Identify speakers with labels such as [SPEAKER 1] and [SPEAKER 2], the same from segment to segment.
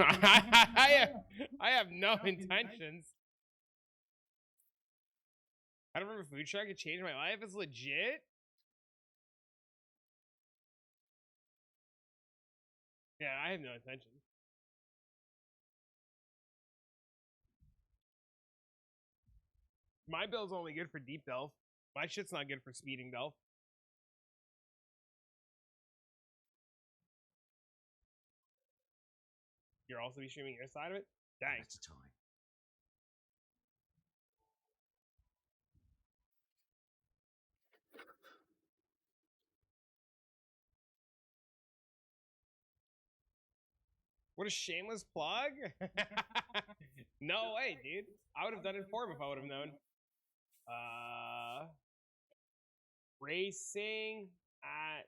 [SPEAKER 1] I have no intentions. I don't remember food truck. It changed my life. It's legit. Yeah, I have no intentions. My build's only good for deep delve. My shit's not good for speeding delve. You'll also be streaming your side of it? Dang.
[SPEAKER 2] At a time.
[SPEAKER 1] What a shameless plug. No way, dude. I would have done it for him if I would have known. Racing at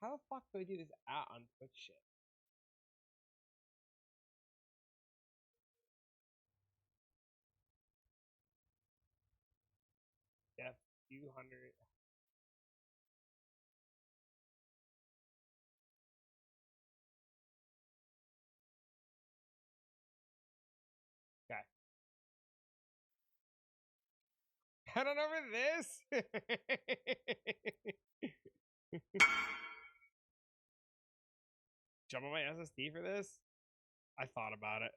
[SPEAKER 1] how the fuck do I do this at on Twitch shit? Yeah, 200. Okay. Head on over this. Jump on my SSD for this? I thought about it.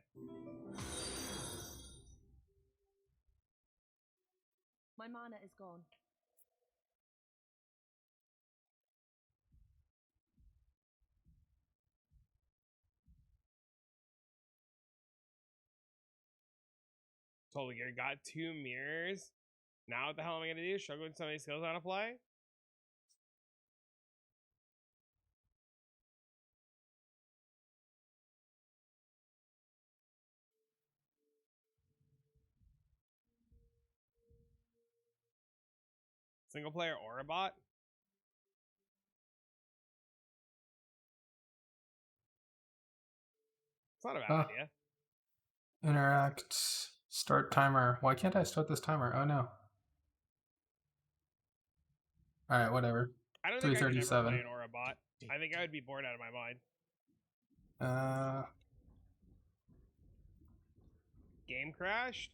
[SPEAKER 3] My mana is gone.
[SPEAKER 1] Totally good. Got 2 mirrors. Now what the hell am I gonna do? Struggle with some of these skills on a fly? Single player or a bot? It's not a bad idea.
[SPEAKER 4] Interact. Start timer. Why can't I start this timer? Oh no. Alright, whatever.
[SPEAKER 1] I don't think I could ever
[SPEAKER 4] 337.
[SPEAKER 1] play an Aura bot. I think I would be bored out of my mind. Game crashed?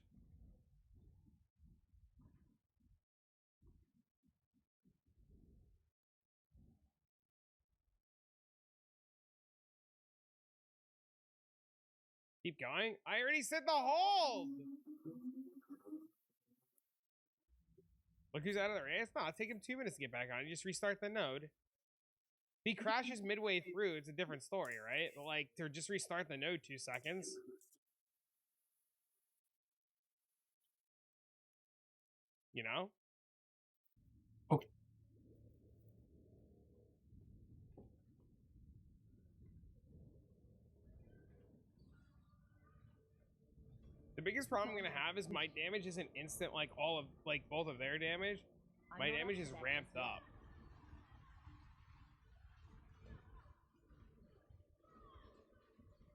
[SPEAKER 1] Keep going? I already said the hold! Look who's out of the race? No, it'll take him 2 minutes to get back on. You just restart the node. If he crashes midway through, it's a different story, right? But like, to just restart the node 2 seconds. You know?
[SPEAKER 4] Oh.
[SPEAKER 1] The biggest problem I'm gonna have is my damage isn't instant like all of like both of their damage. My damage is ramped up.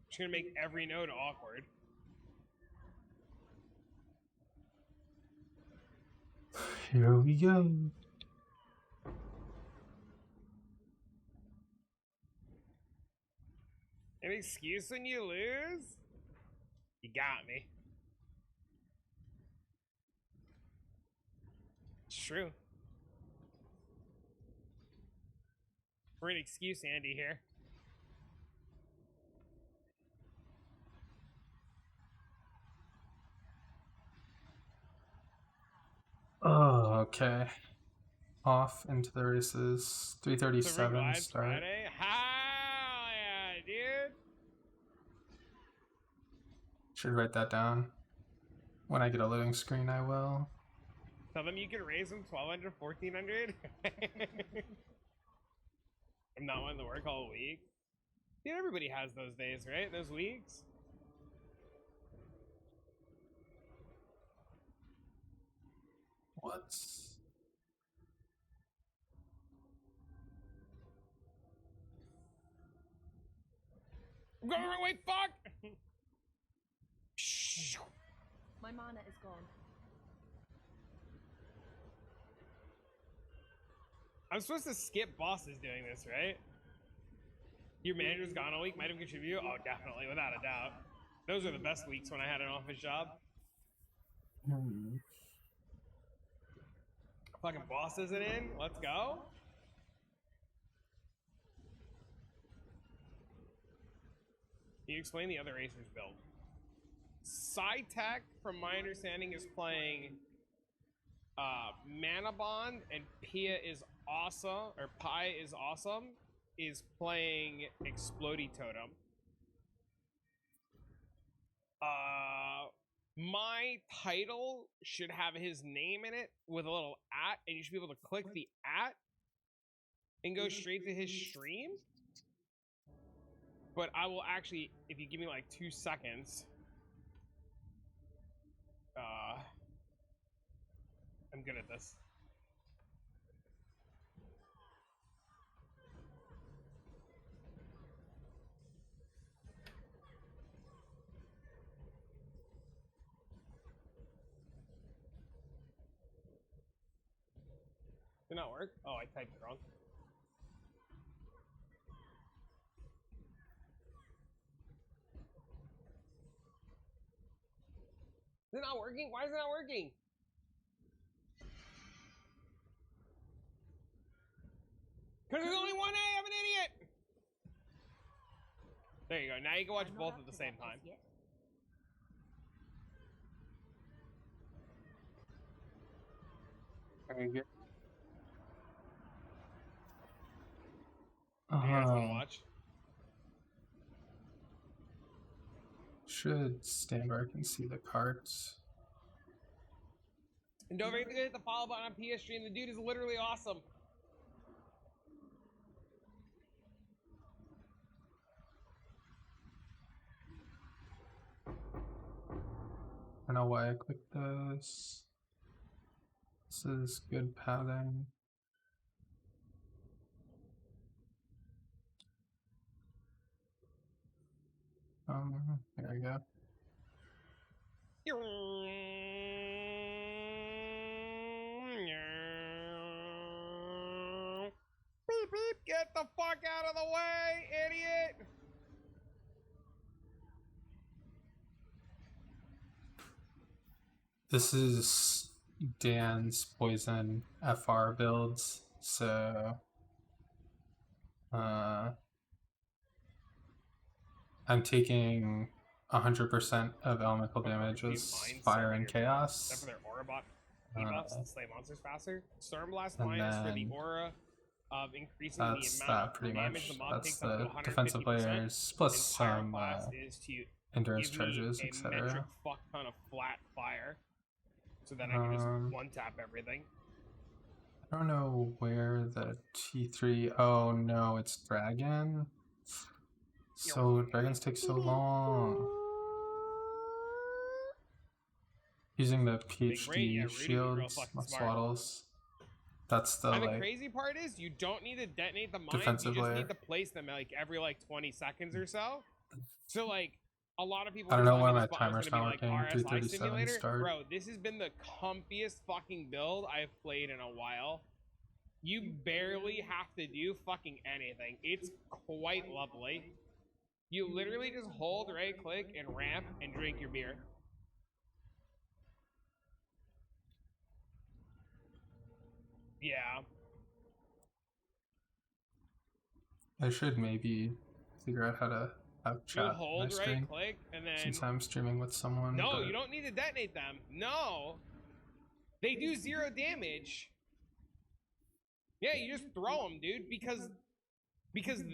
[SPEAKER 1] It's gonna make every node awkward.
[SPEAKER 4] Here we go.
[SPEAKER 1] An excuse when you lose? You got me. It's true. We're an excuse Andy here.
[SPEAKER 4] Oh, okay. Off into the races. 337 start.
[SPEAKER 1] Friday. Hell yeah, dude.
[SPEAKER 4] Should write that down. When I get a loading screen, I will.
[SPEAKER 1] Tell them you can raise them 1200, 1400. I'm not wanting to work all week. Dude, everybody has those days, right? Those weeks.
[SPEAKER 4] What?
[SPEAKER 1] I'm going the wrong way, fuck!
[SPEAKER 3] My mana is gone.
[SPEAKER 1] I'm supposed to skip bosses doing this, right? Your manager's gone a week, might have contributed. Oh, definitely, without a doubt. Those are the best weeks when I had an office job. Fucking boss isn't in. Let's go. Can you explain the other Acer's build? Psytech, from my understanding, is playing Mana Bond, and Pia is awesome, or Pi is awesome, is playing Explodey Totem. My title should have his name in it with a little @ and you should be able to click the @ and go straight to his stream. But I will actually, if you give me like 2 seconds, I'm good at this. Did not work? Oh, I typed it wrong. Is it not working? Why is it not working? Because there's only one A, I'm an idiot! There you go, now you can watch
[SPEAKER 3] I'm not
[SPEAKER 1] both
[SPEAKER 3] up
[SPEAKER 1] at the
[SPEAKER 3] to
[SPEAKER 1] same
[SPEAKER 3] that
[SPEAKER 1] time.
[SPEAKER 3] just yet.
[SPEAKER 4] Very good.
[SPEAKER 1] You guys want to watch?
[SPEAKER 4] Should stand where I can see the cards.
[SPEAKER 1] And don't forget to hit the follow button on PS Stream. The dude is literally awesome.
[SPEAKER 4] I don't know why I clicked this. This is good padding. There we go.
[SPEAKER 1] Beep, beep, get the fuck out of the way, idiot!
[SPEAKER 4] This is Dan's Poison FR builds, so I'm taking 100% of elemental damage with fire and chaos.
[SPEAKER 1] Except for their aura debuffs and slay monsters faster. Stormblast
[SPEAKER 4] and
[SPEAKER 1] minus for the
[SPEAKER 4] then
[SPEAKER 1] aura of increasing
[SPEAKER 4] That's
[SPEAKER 1] the amount
[SPEAKER 4] that pretty
[SPEAKER 1] of damage
[SPEAKER 4] much.
[SPEAKER 1] the mob
[SPEAKER 4] That's
[SPEAKER 1] takes up to
[SPEAKER 4] the
[SPEAKER 1] 150%.
[SPEAKER 4] defensive layers plus
[SPEAKER 1] And
[SPEAKER 4] some
[SPEAKER 1] Pyroclast is to
[SPEAKER 4] endurance
[SPEAKER 1] give me
[SPEAKER 4] charges,
[SPEAKER 1] a
[SPEAKER 4] etc.
[SPEAKER 1] metric fuck ton of flat fire, so that I can just one tap everything.
[SPEAKER 4] I don't know where the T3. Oh no, it's dragon. So dragons take so long. Using the PhD shields, swaddles. That's the
[SPEAKER 1] And the
[SPEAKER 4] like
[SPEAKER 1] crazy part is you don't need to detonate the mines,
[SPEAKER 4] defensive
[SPEAKER 1] you just
[SPEAKER 4] layer.
[SPEAKER 1] need to place them like every like 20 seconds or so. So like a lot of people
[SPEAKER 4] I don't know
[SPEAKER 1] are
[SPEAKER 4] why
[SPEAKER 1] telling me
[SPEAKER 4] my
[SPEAKER 1] this button is
[SPEAKER 4] timer's
[SPEAKER 1] gonna
[SPEAKER 4] not
[SPEAKER 1] be like
[SPEAKER 4] working.
[SPEAKER 1] RSI
[SPEAKER 4] 337
[SPEAKER 1] simulator.
[SPEAKER 4] start.
[SPEAKER 1] Bro, this has been the comfiest fucking build I've played in a while. You barely have to do fucking anything. It's quite lovely. You literally just hold right click and ramp and drink your beer. Yeah.
[SPEAKER 4] I should maybe figure out how to have
[SPEAKER 1] You'll
[SPEAKER 4] chat
[SPEAKER 1] hold
[SPEAKER 4] when I
[SPEAKER 1] right
[SPEAKER 4] stream,
[SPEAKER 1] click and then
[SPEAKER 4] since I'm streaming with someone.
[SPEAKER 1] no,
[SPEAKER 4] but
[SPEAKER 1] you don't need to detonate them. No. They do 0 damage. Yeah, you just throw them, dude, because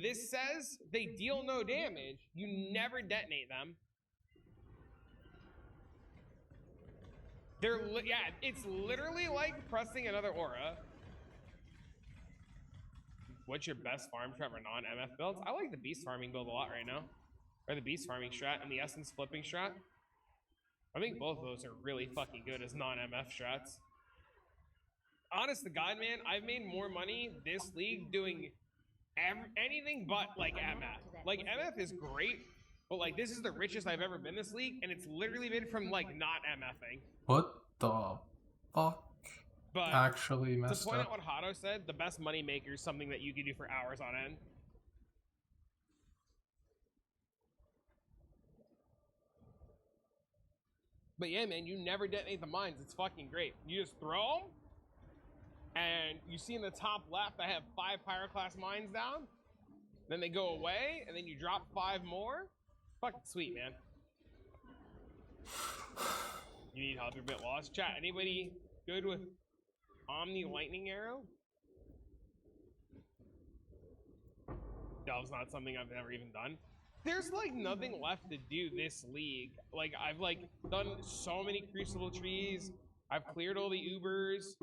[SPEAKER 1] this says they deal no damage. You never detonate them. Yeah, it's literally like pressing another aura. What's your best farm trap or non-MF builds? I like the beast farming build a lot right now. Or the beast farming strat and the essence flipping strat. I think both of those are really fucking good as non-MF strats. Honest to God, man, I've made more money this league doing anything but like MF. Like MF is great, but like this is the richest I've ever been this league, and it's literally been from like not MFing.
[SPEAKER 4] what the fuck?
[SPEAKER 1] But
[SPEAKER 4] Actually messed
[SPEAKER 1] to point
[SPEAKER 4] up.
[SPEAKER 1] out what Hato said, the best money maker is something that you can do for hours on end. But yeah, man, you never detonate the mines. It's fucking great. You just throw them, and you see in the top left, I have 5 pyroclast mines down. Then they go away, and then you drop 5 more. Fucking sweet, man. You need help, you're a bit lost. Chat, anybody good with Omni Lightning Arrow? Delve's not something I've ever even done. There's like nothing left to do this league. Like I've like done so many Crucible trees. I've cleared all the Ubers.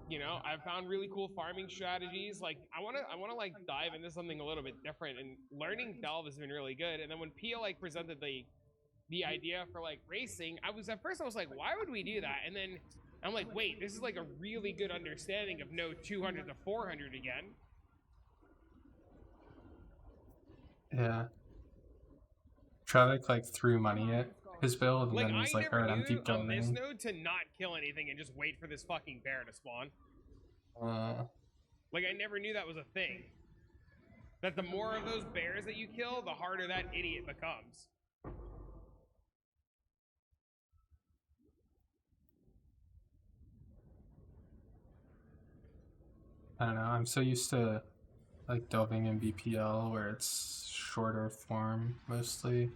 [SPEAKER 1] You know, I've found really cool farming strategies. Like I wanna like dive into something a little bit different, and learning Delve has been really good. And then when Pia like presented the idea for like racing, I was like, why would we do that? And then I'm like, wait, this is like a really good understanding of no 200 to 400 again.
[SPEAKER 4] Yeah. Travic like threw money at his build, and
[SPEAKER 1] Like
[SPEAKER 4] then
[SPEAKER 1] I
[SPEAKER 4] he's like,
[SPEAKER 1] never
[SPEAKER 4] alright, I'm
[SPEAKER 1] knew
[SPEAKER 4] deep
[SPEAKER 1] on this
[SPEAKER 4] diving.
[SPEAKER 1] node to not kill anything and just wait for this fucking bear to spawn. Like I never knew that was a thing. That the more of those bears that you kill, the harder that idiot becomes.
[SPEAKER 4] I don't know, I'm so used to like delving in BPL where it's shorter form mostly.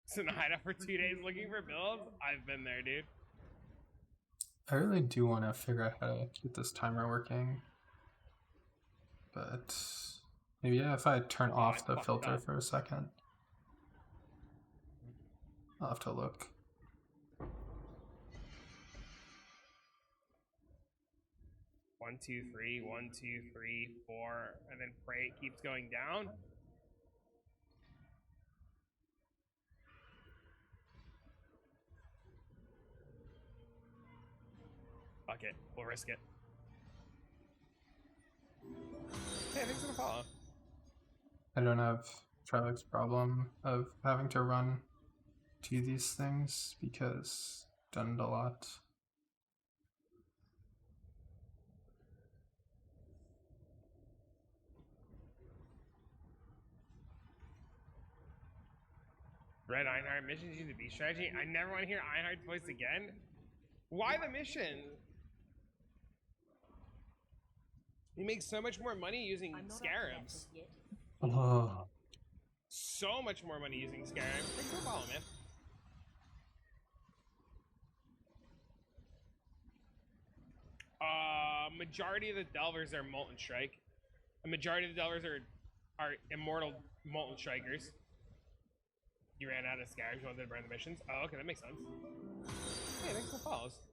[SPEAKER 1] So hide up for 2 days looking for builds? I've been there, dude.
[SPEAKER 4] I really do want to figure out how to keep this timer working. But maybe yeah, if I turn off the filter for a second. I'll have to look.
[SPEAKER 1] One, 2, 3, 1, 2, 3, 4, and then pray it keeps going down. Fuck it, we'll risk it. Hey, thanks for the follow.
[SPEAKER 4] I don't have Travic's problem of having to run to these things because I've done it a lot.
[SPEAKER 1] Red Einhard missions use the beast strategy. I never want to hear Einhard's voice again. Why the mission? He makes so much more money using scarabs.
[SPEAKER 4] Oh.
[SPEAKER 1] So much more money using scarabs. Thanks for the follow, man. Majority of the Delvers are Molten Strike. A majority of the Delvers are immortal Molten Strikers. You ran out of scarabs, you wanted to burn the missions. Oh, okay, that makes sense. Hey, thanks for the follows.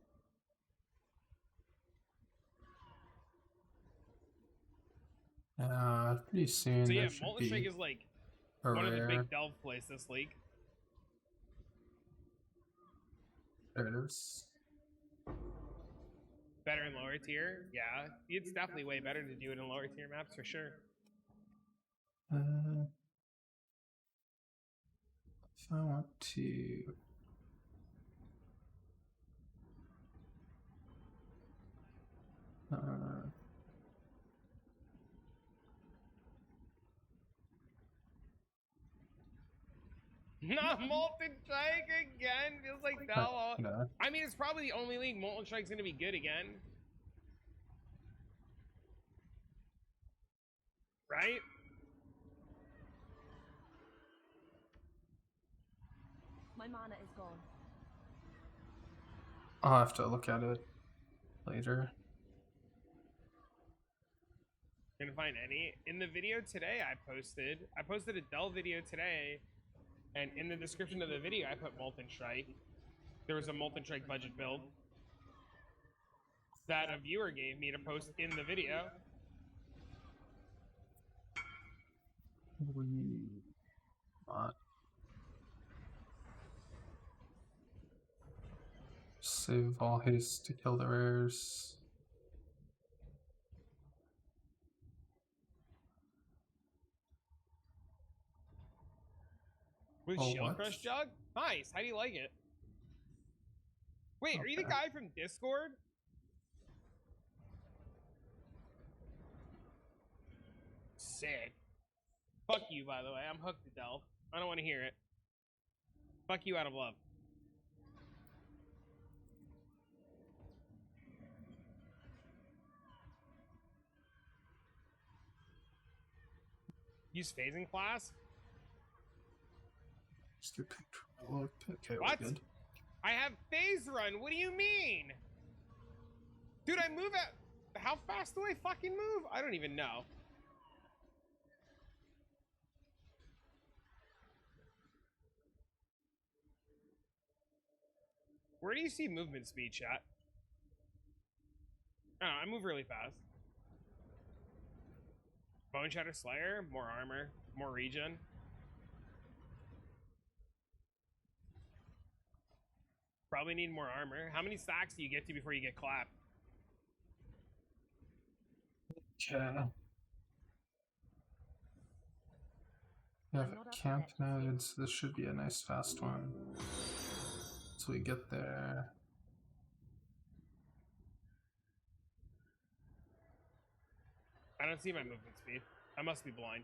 [SPEAKER 4] Pretty soon.
[SPEAKER 1] So yeah,
[SPEAKER 4] there should
[SPEAKER 1] Molten
[SPEAKER 4] be
[SPEAKER 1] Strike is like
[SPEAKER 4] a
[SPEAKER 1] one of the
[SPEAKER 4] rare.
[SPEAKER 1] big Delve plays this league.
[SPEAKER 4] There it is.
[SPEAKER 1] Better in lower tier? Yeah, it's definitely way better to do it in lower tier maps for sure.
[SPEAKER 4] If I want to.
[SPEAKER 1] Not Molten Strike again. Feels like Delve.
[SPEAKER 4] No.
[SPEAKER 1] I mean, it's probably the only league Molten Strike's gonna be good again. Right?
[SPEAKER 3] My mana is gone.
[SPEAKER 4] I'll have to look at it later.
[SPEAKER 1] Gonna find any in the video today. I posted a Delve video today, and in the description of the video I put Molten Strike. There was a Molten Strike budget build that a viewer gave me to post in the video.
[SPEAKER 4] We want save all haste to kill the rares.
[SPEAKER 1] With
[SPEAKER 4] Oh,
[SPEAKER 1] Shield
[SPEAKER 4] what?
[SPEAKER 1] Crush Jug? Nice. How do you like it? Wait, are you the
[SPEAKER 4] Okay.
[SPEAKER 1] guy from Discord? Sick. Fuck you, by the way. I'm hooked to Delve. I don't want to hear it. Fuck you out of love. Use phasing class?
[SPEAKER 4] Just do control. Okay, we're
[SPEAKER 1] What?
[SPEAKER 4] good.
[SPEAKER 1] I have phase run. What do you mean? Dude, I move at... How fast do I fucking move? I don't even know. Where do you see movement speed, chat? Oh, I move really fast. Bone Shatter Slayer, more armor, more regen. Probably need more armor. How many stacks do you get to before you get clapped?
[SPEAKER 4] Okay. We have camp nodes. This should be a nice fast one. So we get there.
[SPEAKER 1] I don't see my movement speed. I must be blind.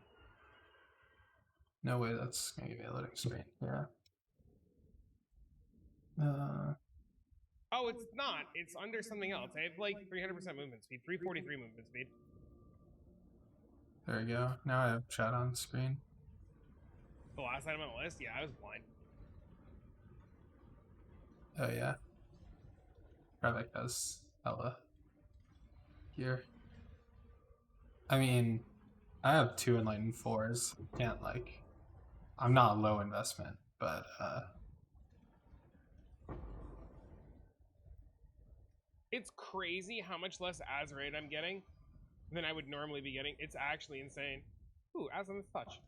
[SPEAKER 4] No way, that's gonna give me a loading screen. Yeah.
[SPEAKER 1] Oh, it's not. It's under something else. I have like 300% movement speed, 343 movement speed.
[SPEAKER 4] There we go. Now I have chat on screen.
[SPEAKER 1] The last item on the list? Yeah, I was blind.
[SPEAKER 4] Oh yeah. Travic has hella here. I mean, I have 2 enlightened 4s. Can't like, I'm not low investment, but
[SPEAKER 1] It's crazy how much less Azerite I'm getting than I would normally be getting. It's actually insane. Ooh, Azim's touch.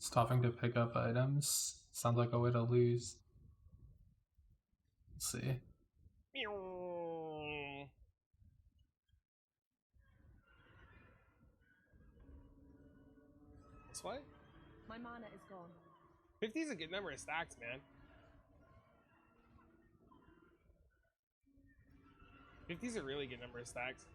[SPEAKER 4] stopping to pick up items sounds like a way to lose. Let's see.
[SPEAKER 1] This way?
[SPEAKER 3] My mana is gone.
[SPEAKER 1] 50 is a good number of stacks, man. 50 is a really good number of stacks.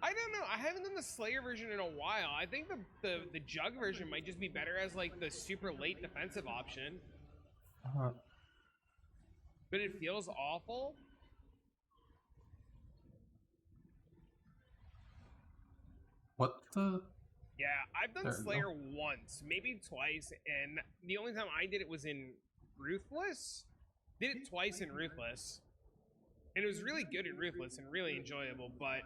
[SPEAKER 1] I don't know. I haven't done the Slayer version in a while. I think the Jug version might just be better as like the super late defensive option. But it feels awful.
[SPEAKER 4] What the?
[SPEAKER 1] Yeah, I've done Slayer once, maybe twice, and the only time I did it was in Ruthless. Did it twice in Ruthless. And it was really good in Ruthless and really enjoyable, but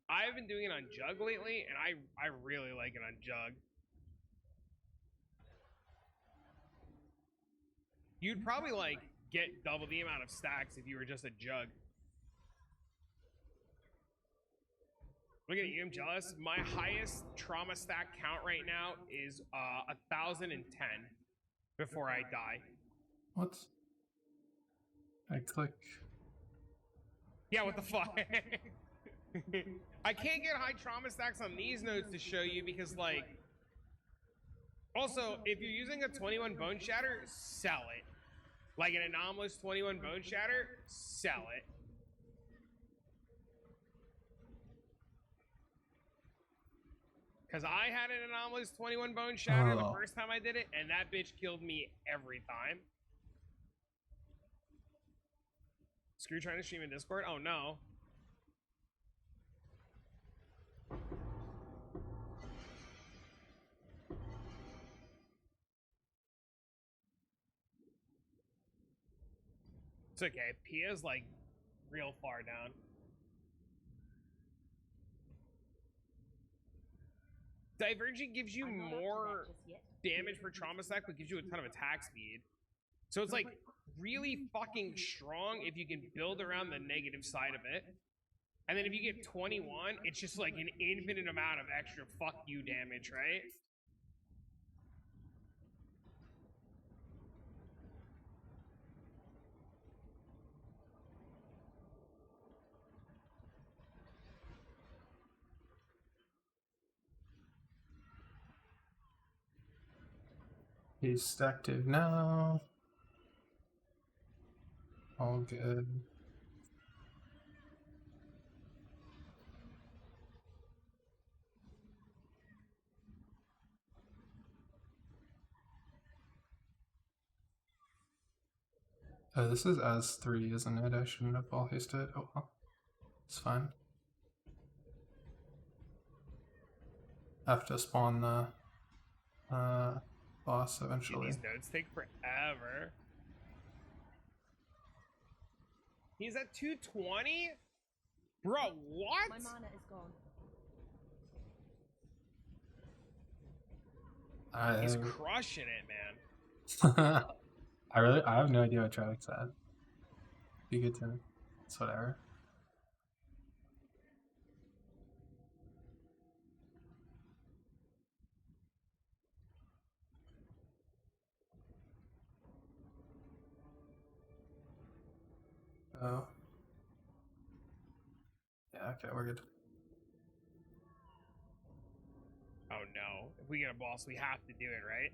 [SPEAKER 1] I've been doing it on Jug lately, and I really like it on Jug. You'd probably like get double the amount of stacks if you were just a Jug. Look at you, I'm jealous. My highest trauma stack count right now is 1,010 before I die.
[SPEAKER 4] What? I click.
[SPEAKER 1] Yeah, what the fuck? I can't get high trauma stacks on these nodes to show you because, like... Also, if you're using a 21 Bone Shatter, sell it. Like an anomalous 21 Bone Shatter, sell it. Because I had an anomalous 21 Bone Shatter the first time I did it, and that bitch killed me every time. Screw trying to stream in Discord? Oh no. It's okay. Pia's like real far down. Divergent gives you more damage per trauma stack, but gives you a ton of attack speed. So it's like really fucking strong if you can build around the negative side of it. And then if you get 21, it's just like an infinite amount of extra fuck you damage, right?
[SPEAKER 4] He's active now. All good. Oh, this is as 3, isn't it? I shouldn't have all hasted. Oh well. It's fine. I have to spawn the boss
[SPEAKER 1] Dude,
[SPEAKER 4] eventually.
[SPEAKER 1] these nodes take forever. He's at 220? Bro, what?
[SPEAKER 3] My mana is gone.
[SPEAKER 1] He's
[SPEAKER 4] I
[SPEAKER 1] crushing it, man.
[SPEAKER 4] I have no idea what Travic said. Be good to me. It's whatever. Oh. Yeah, okay, we're good.
[SPEAKER 1] Oh no. If we get a boss, we have to do it, right?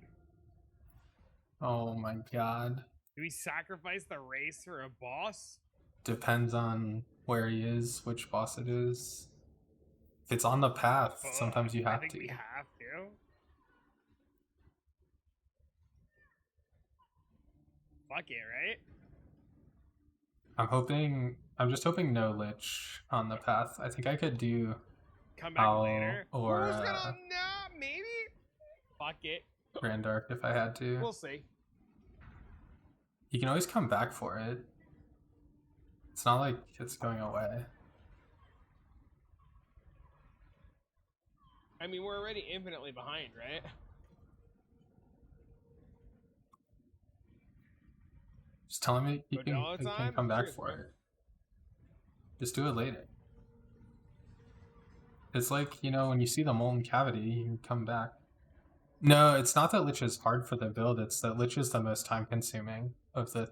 [SPEAKER 4] Oh my god.
[SPEAKER 1] Do we sacrifice the race for a boss?
[SPEAKER 4] Depends on where he is, which boss it is. If it's on the path, sometimes you
[SPEAKER 1] I
[SPEAKER 4] have
[SPEAKER 1] think
[SPEAKER 4] to.
[SPEAKER 1] we have to. Fuck it, right?
[SPEAKER 4] I'm just hoping no Lich on the path. I think I could do
[SPEAKER 1] Come back
[SPEAKER 4] Owl
[SPEAKER 1] later.
[SPEAKER 4] or
[SPEAKER 1] Who's gonna no, maybe? Fuck it.
[SPEAKER 4] Grand Arc if I had to.
[SPEAKER 1] We'll see.
[SPEAKER 4] You can always come back for it. It's not like it's going away.
[SPEAKER 1] I mean, we're already infinitely behind, right?
[SPEAKER 4] Just tell him you can
[SPEAKER 1] time?
[SPEAKER 4] come back
[SPEAKER 1] Sure,
[SPEAKER 4] for
[SPEAKER 1] man.
[SPEAKER 4] it. Just do it later. It's like, you know, when you see the molten cavity, you can come back. No, it's not that Lich is hard for the build, it's that Lich is the most time consuming of the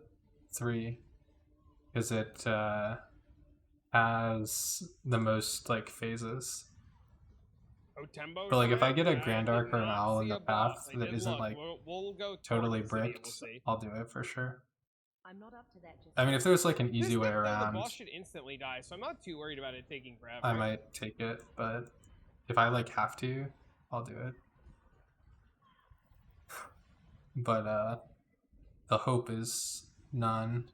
[SPEAKER 4] 3. Because it has the most like phases.
[SPEAKER 1] Oh, Tembo.
[SPEAKER 4] But like if I
[SPEAKER 1] time?
[SPEAKER 4] get a
[SPEAKER 1] Yeah,
[SPEAKER 4] Grand
[SPEAKER 1] did
[SPEAKER 4] Arc or an
[SPEAKER 1] not
[SPEAKER 4] Owl in
[SPEAKER 1] see
[SPEAKER 4] the
[SPEAKER 1] a boss.
[SPEAKER 4] path
[SPEAKER 1] I
[SPEAKER 4] that
[SPEAKER 1] did
[SPEAKER 4] isn't
[SPEAKER 1] look.
[SPEAKER 4] like
[SPEAKER 1] we'll go
[SPEAKER 4] totally
[SPEAKER 1] towards the city and
[SPEAKER 4] bricked,
[SPEAKER 1] we'll see.
[SPEAKER 4] I'll do it for sure.
[SPEAKER 3] I'm not up to that just
[SPEAKER 4] I mean,
[SPEAKER 3] yet.
[SPEAKER 4] if there's like an easy
[SPEAKER 1] This
[SPEAKER 4] way
[SPEAKER 1] deck, though, the
[SPEAKER 4] around,
[SPEAKER 1] boss should instantly die, so I'm not too worried about it taking forever.
[SPEAKER 4] I might take it, but if I like have to, I'll do it. But the hope is none.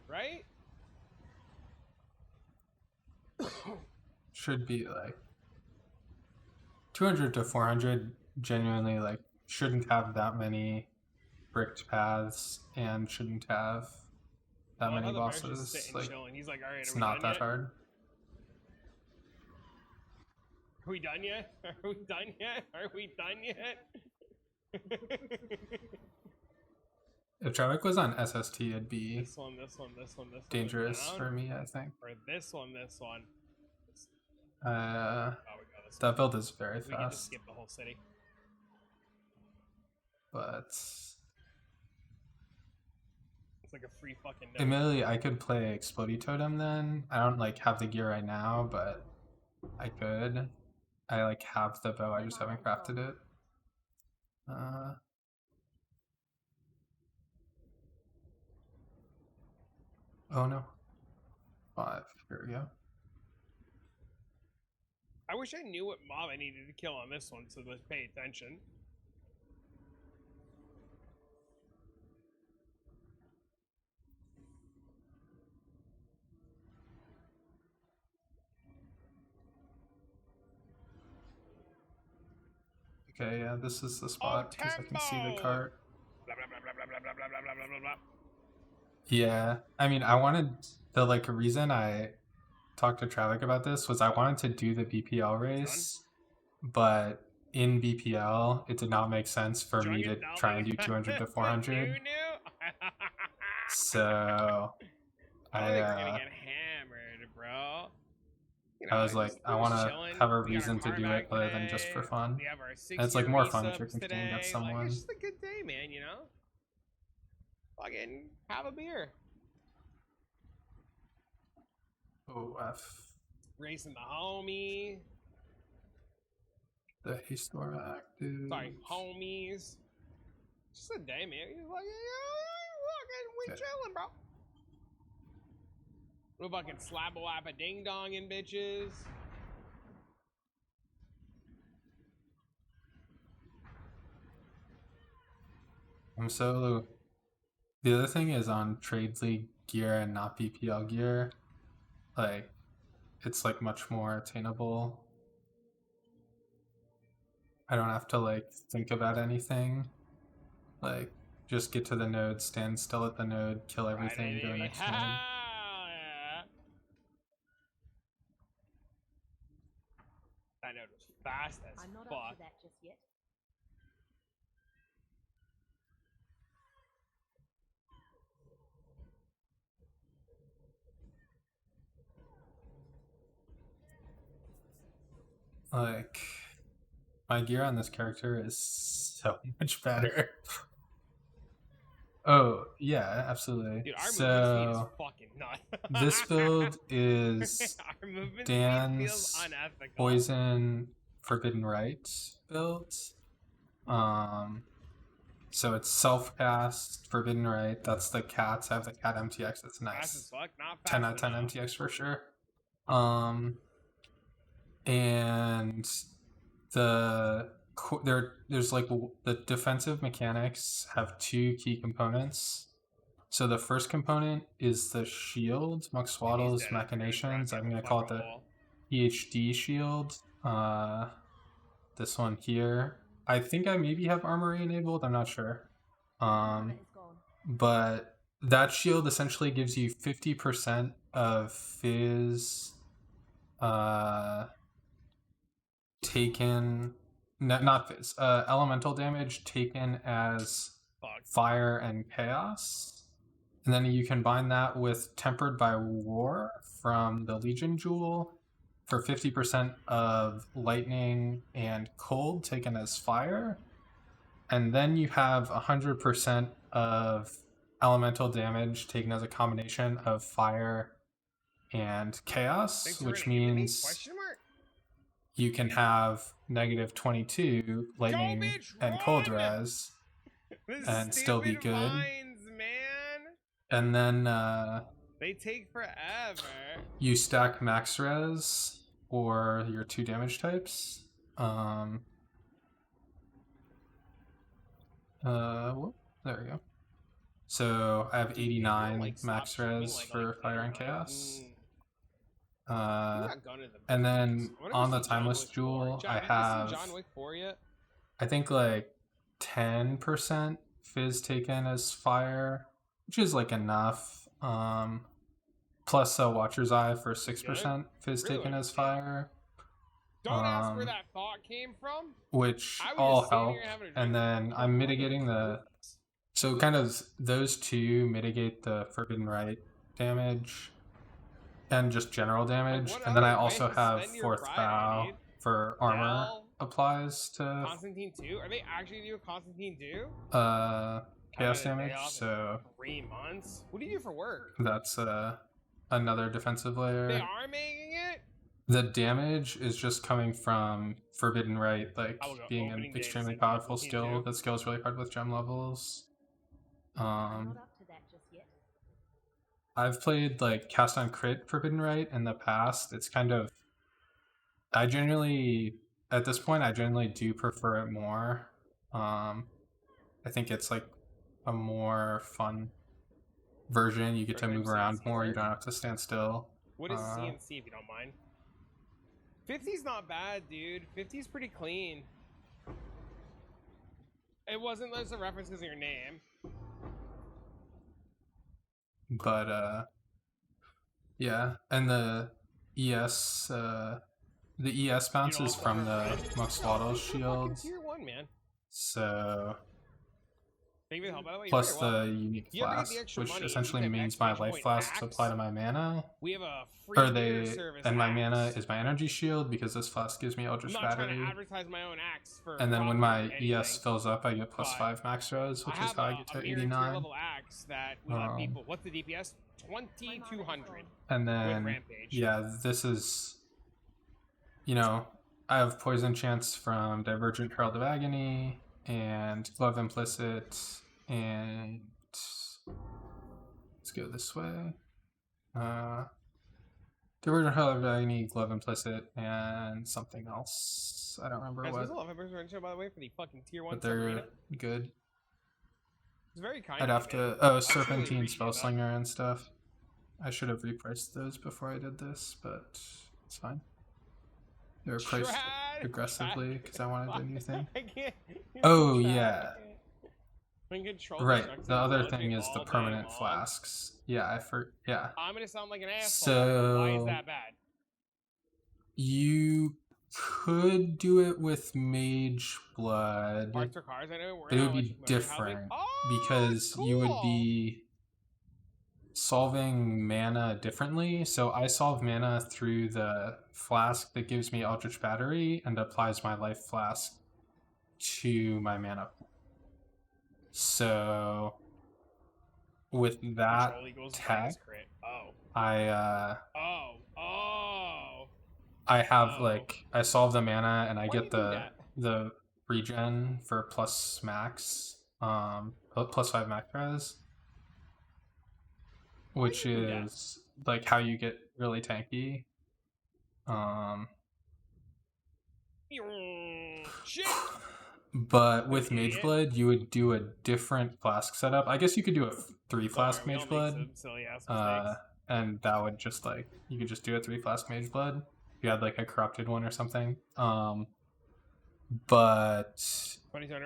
[SPEAKER 1] Right?
[SPEAKER 4] Should be like 200 to 400 genuinely like shouldn't have that many bricked paths and shouldn't have that many bosses. Like
[SPEAKER 1] chilling. He's like, all right,
[SPEAKER 4] it's
[SPEAKER 1] are we
[SPEAKER 4] not
[SPEAKER 1] done
[SPEAKER 4] that
[SPEAKER 1] yet?
[SPEAKER 4] hard.
[SPEAKER 1] Are we done yet? Are we done yet? Are we done yet?
[SPEAKER 4] If Travic was on SST, it'd be
[SPEAKER 1] this one, this one, this one, this one.
[SPEAKER 4] dangerous
[SPEAKER 1] down.
[SPEAKER 4] for me, I think.
[SPEAKER 1] Or this one, this one.
[SPEAKER 4] Uh,
[SPEAKER 1] Oh, we got this
[SPEAKER 4] that
[SPEAKER 1] one.
[SPEAKER 4] build is very
[SPEAKER 1] We can just
[SPEAKER 4] fast,
[SPEAKER 1] skip the whole city.
[SPEAKER 4] but
[SPEAKER 1] It's like a free fucking note.
[SPEAKER 4] admittedly, I could play Explodey Totem then. I don't like have the gear right now, but I could. I like have the bow, I just haven't crafted it. Oh no. 5. Here we go.
[SPEAKER 1] I wish I knew what mob I needed to kill on this one, so let's pay attention.
[SPEAKER 4] Okay, yeah, this is the spot because I can see the
[SPEAKER 1] Tempo!
[SPEAKER 4] cart.
[SPEAKER 1] Blah, blah, blah, blah, blah, blah, blah, blah, blah, blah, blah.
[SPEAKER 4] Yeah, I mean, I wanted the like reason I talked to Travic about this was I wanted to do the BPL race, but in BPL it did not make sense for me to try and do 200 to 400. So
[SPEAKER 1] I think we're gonna
[SPEAKER 4] I
[SPEAKER 1] get hammered, bro. You
[SPEAKER 4] I was like,
[SPEAKER 1] just-
[SPEAKER 4] I
[SPEAKER 1] we're
[SPEAKER 4] want
[SPEAKER 1] just
[SPEAKER 4] to
[SPEAKER 1] chilling.
[SPEAKER 4] have a
[SPEAKER 1] We got our
[SPEAKER 4] reason to
[SPEAKER 1] car
[SPEAKER 4] do
[SPEAKER 1] back
[SPEAKER 4] it other than just for
[SPEAKER 1] today.
[SPEAKER 4] fun.
[SPEAKER 1] We have our
[SPEAKER 4] And it's like
[SPEAKER 1] 6-year
[SPEAKER 4] more fun if you're
[SPEAKER 1] resubs
[SPEAKER 4] competing
[SPEAKER 1] today.
[SPEAKER 4] against
[SPEAKER 1] Like,
[SPEAKER 4] someone.
[SPEAKER 1] it's just a good day, man, you know? Fucking have a beer.
[SPEAKER 4] Oh, F.
[SPEAKER 1] Racing the homie.
[SPEAKER 4] The haste door active.
[SPEAKER 1] Sorry, homies. Just a day, man. You're like, we
[SPEAKER 4] Okay.
[SPEAKER 1] chilling, bro. We're fucking slappa-wappa ding-donging bitches.
[SPEAKER 4] I'm so The other thing is on Trade League gear and not BPL gear, like it's like much more attainable. I don't have to like think about anything. Like just get to the node, stand still at the node, kill everything,
[SPEAKER 1] Right,
[SPEAKER 4] go
[SPEAKER 1] baby.
[SPEAKER 4] next
[SPEAKER 1] Hell
[SPEAKER 4] node.
[SPEAKER 1] yeah. That node was fast as
[SPEAKER 3] I'm not up
[SPEAKER 1] fuck.
[SPEAKER 3] to that just yet.
[SPEAKER 4] Like my gear on this character is so much better. Oh yeah, absolutely.
[SPEAKER 1] Dude, our movement speed is
[SPEAKER 4] So
[SPEAKER 1] fucking nuts.
[SPEAKER 4] this build is
[SPEAKER 1] Our movement speed feels
[SPEAKER 4] Dan's
[SPEAKER 1] unethical.
[SPEAKER 4] Poison Forbidden Right build. So it's self-cast, Forbidden Right. That's the cats. I have the cat MTX. That's
[SPEAKER 1] Fast as
[SPEAKER 4] nice.
[SPEAKER 1] fuck, not fast
[SPEAKER 4] 10 out of 10
[SPEAKER 1] enough.
[SPEAKER 4] MTX for sure. And there's like the defensive mechanics have two key components. So the first component is the shield, Muxwaddle's
[SPEAKER 1] dead,
[SPEAKER 4] Machinations.
[SPEAKER 1] dude.
[SPEAKER 4] I'm gonna call it the PhD shield. This one here. I think I maybe have armory enabled. I'm not sure.
[SPEAKER 3] Mana is gone.
[SPEAKER 4] But that shield essentially gives you 50% of Fizz taken, not Fizz, elemental damage taken as fire and chaos. And then you combine that with Tempered by War from the Legion Jewel for 50% of lightning and cold taken as fire. And then you have 100% of elemental damage taken as a combination of fire and chaos, which means you can have negative 22 lightning
[SPEAKER 1] bitch,
[SPEAKER 4] and cold
[SPEAKER 1] run!
[SPEAKER 4] res and still be good.
[SPEAKER 1] Vines, man.
[SPEAKER 4] And then
[SPEAKER 1] They take forever.
[SPEAKER 4] you stack max res or your 2 damage types. Whoop, there we go. So I have 89 max res for fire and chaos. And then on the timeless jewel, I have
[SPEAKER 1] John Wick 4 yet?
[SPEAKER 4] I think like 10% fizz taken as fire, which is like enough. Plus a Watcher's Eye for 6% fizz taken as fire.
[SPEAKER 1] Don't ask where that thought came from.
[SPEAKER 4] Which all help. And then I'm mitigating the... So kind of those two mitigate the Forbidden Right damage and just general damage. And then I also have Fourth Bow for armor applies to
[SPEAKER 1] Constantine 2? Are they actually do Constantine 2?
[SPEAKER 4] chaos damage, so
[SPEAKER 1] 3 months. What do you do for work?
[SPEAKER 4] That's another defensive layer.
[SPEAKER 1] They are making it?
[SPEAKER 4] The damage is just coming from Forbidden Right, like being an extremely powerful skill that scales really hard with gem levels.
[SPEAKER 3] I'm not up to that just yet.
[SPEAKER 4] I've played like Cast on Crit Forbidden Right in the past. It's kind of, at this point, I generally do prefer it more. I think it's like a more fun version. You get to move around more. You don't have to stand still.
[SPEAKER 1] What is CNC if you don't mind? 50's not bad, dude. 50's pretty clean. It wasn't just a reference because of your name.
[SPEAKER 4] But yeah, and the ES bounce is from the Muxwaddle's shield.
[SPEAKER 1] Tier 1, man.
[SPEAKER 4] So
[SPEAKER 1] Thank you for the help, by the way.
[SPEAKER 4] plus the unique flask, which essentially means my life flasks apply to my mana.
[SPEAKER 1] We have a free
[SPEAKER 4] my mana is my energy shield because this flask gives me Eldritch Battery.
[SPEAKER 1] I'm not trying to advertise my own axe for
[SPEAKER 4] and then when my ES fills up, I get plus 5 max res, which is how I get to 89.
[SPEAKER 1] Level axe that we let people. What's the DPS? 2200.
[SPEAKER 4] And then yeah, this is, you know, I have poison chance from Divergent Herald of Agony and Glove Implicit, and let's go this way. Divergent Herald of Agony, Glove Implicit, and something else. I don't remember what.
[SPEAKER 1] By the way, for the fucking tier 1.
[SPEAKER 4] But they're good.
[SPEAKER 1] It's very kind
[SPEAKER 4] I'd
[SPEAKER 1] of
[SPEAKER 4] have
[SPEAKER 1] you, man.
[SPEAKER 4] to. Oh,
[SPEAKER 1] I truly
[SPEAKER 4] Serpentine,
[SPEAKER 1] appreciate that.
[SPEAKER 4] Spellslinger, and stuff. I should have repriced those before I did this, but it's fine. They were priced aggressively because I wanted a new thing.
[SPEAKER 1] I can't.
[SPEAKER 4] Oh, yeah.
[SPEAKER 1] When control
[SPEAKER 4] Right.
[SPEAKER 1] destructs
[SPEAKER 4] The
[SPEAKER 1] it,
[SPEAKER 4] other
[SPEAKER 1] floods
[SPEAKER 4] thing
[SPEAKER 1] me
[SPEAKER 4] is the
[SPEAKER 1] all day
[SPEAKER 4] permanent
[SPEAKER 1] long.
[SPEAKER 4] flasks. Yeah, yeah.
[SPEAKER 1] I'm gonna sound like an asshole. Why is
[SPEAKER 4] So
[SPEAKER 1] that bad?
[SPEAKER 4] you could do it with Mage Blood,
[SPEAKER 1] Arts or cars, I know. We're
[SPEAKER 4] but it
[SPEAKER 1] not
[SPEAKER 4] would be
[SPEAKER 1] much motor housing.
[SPEAKER 4] different
[SPEAKER 1] Oh,
[SPEAKER 4] because you would
[SPEAKER 1] cool.
[SPEAKER 4] be solving mana differently. So I solve mana through the flask that gives me Eldritch Battery and applies my life flask to my mana. So with that
[SPEAKER 1] Control equals
[SPEAKER 4] tech,
[SPEAKER 1] minus crit. Oh.
[SPEAKER 4] I have
[SPEAKER 1] Oh.
[SPEAKER 4] like I solve the mana and I
[SPEAKER 1] Why do
[SPEAKER 4] get
[SPEAKER 1] you do that?
[SPEAKER 4] the regen for plus max, plus 5 max res, which
[SPEAKER 1] do you do that?
[SPEAKER 4] is like how you get really tanky.
[SPEAKER 1] Shit.
[SPEAKER 4] But with
[SPEAKER 1] Idiot.
[SPEAKER 4] Mage Blood, you would do a different flask setup. I guess you could do a 3 flask
[SPEAKER 1] We all
[SPEAKER 4] Mage
[SPEAKER 1] make
[SPEAKER 4] Blood,
[SPEAKER 1] some silly ass mistakes.
[SPEAKER 4] and that would just like you could just do a 3 flask Mage Blood. If you had like a corrupted one or something. But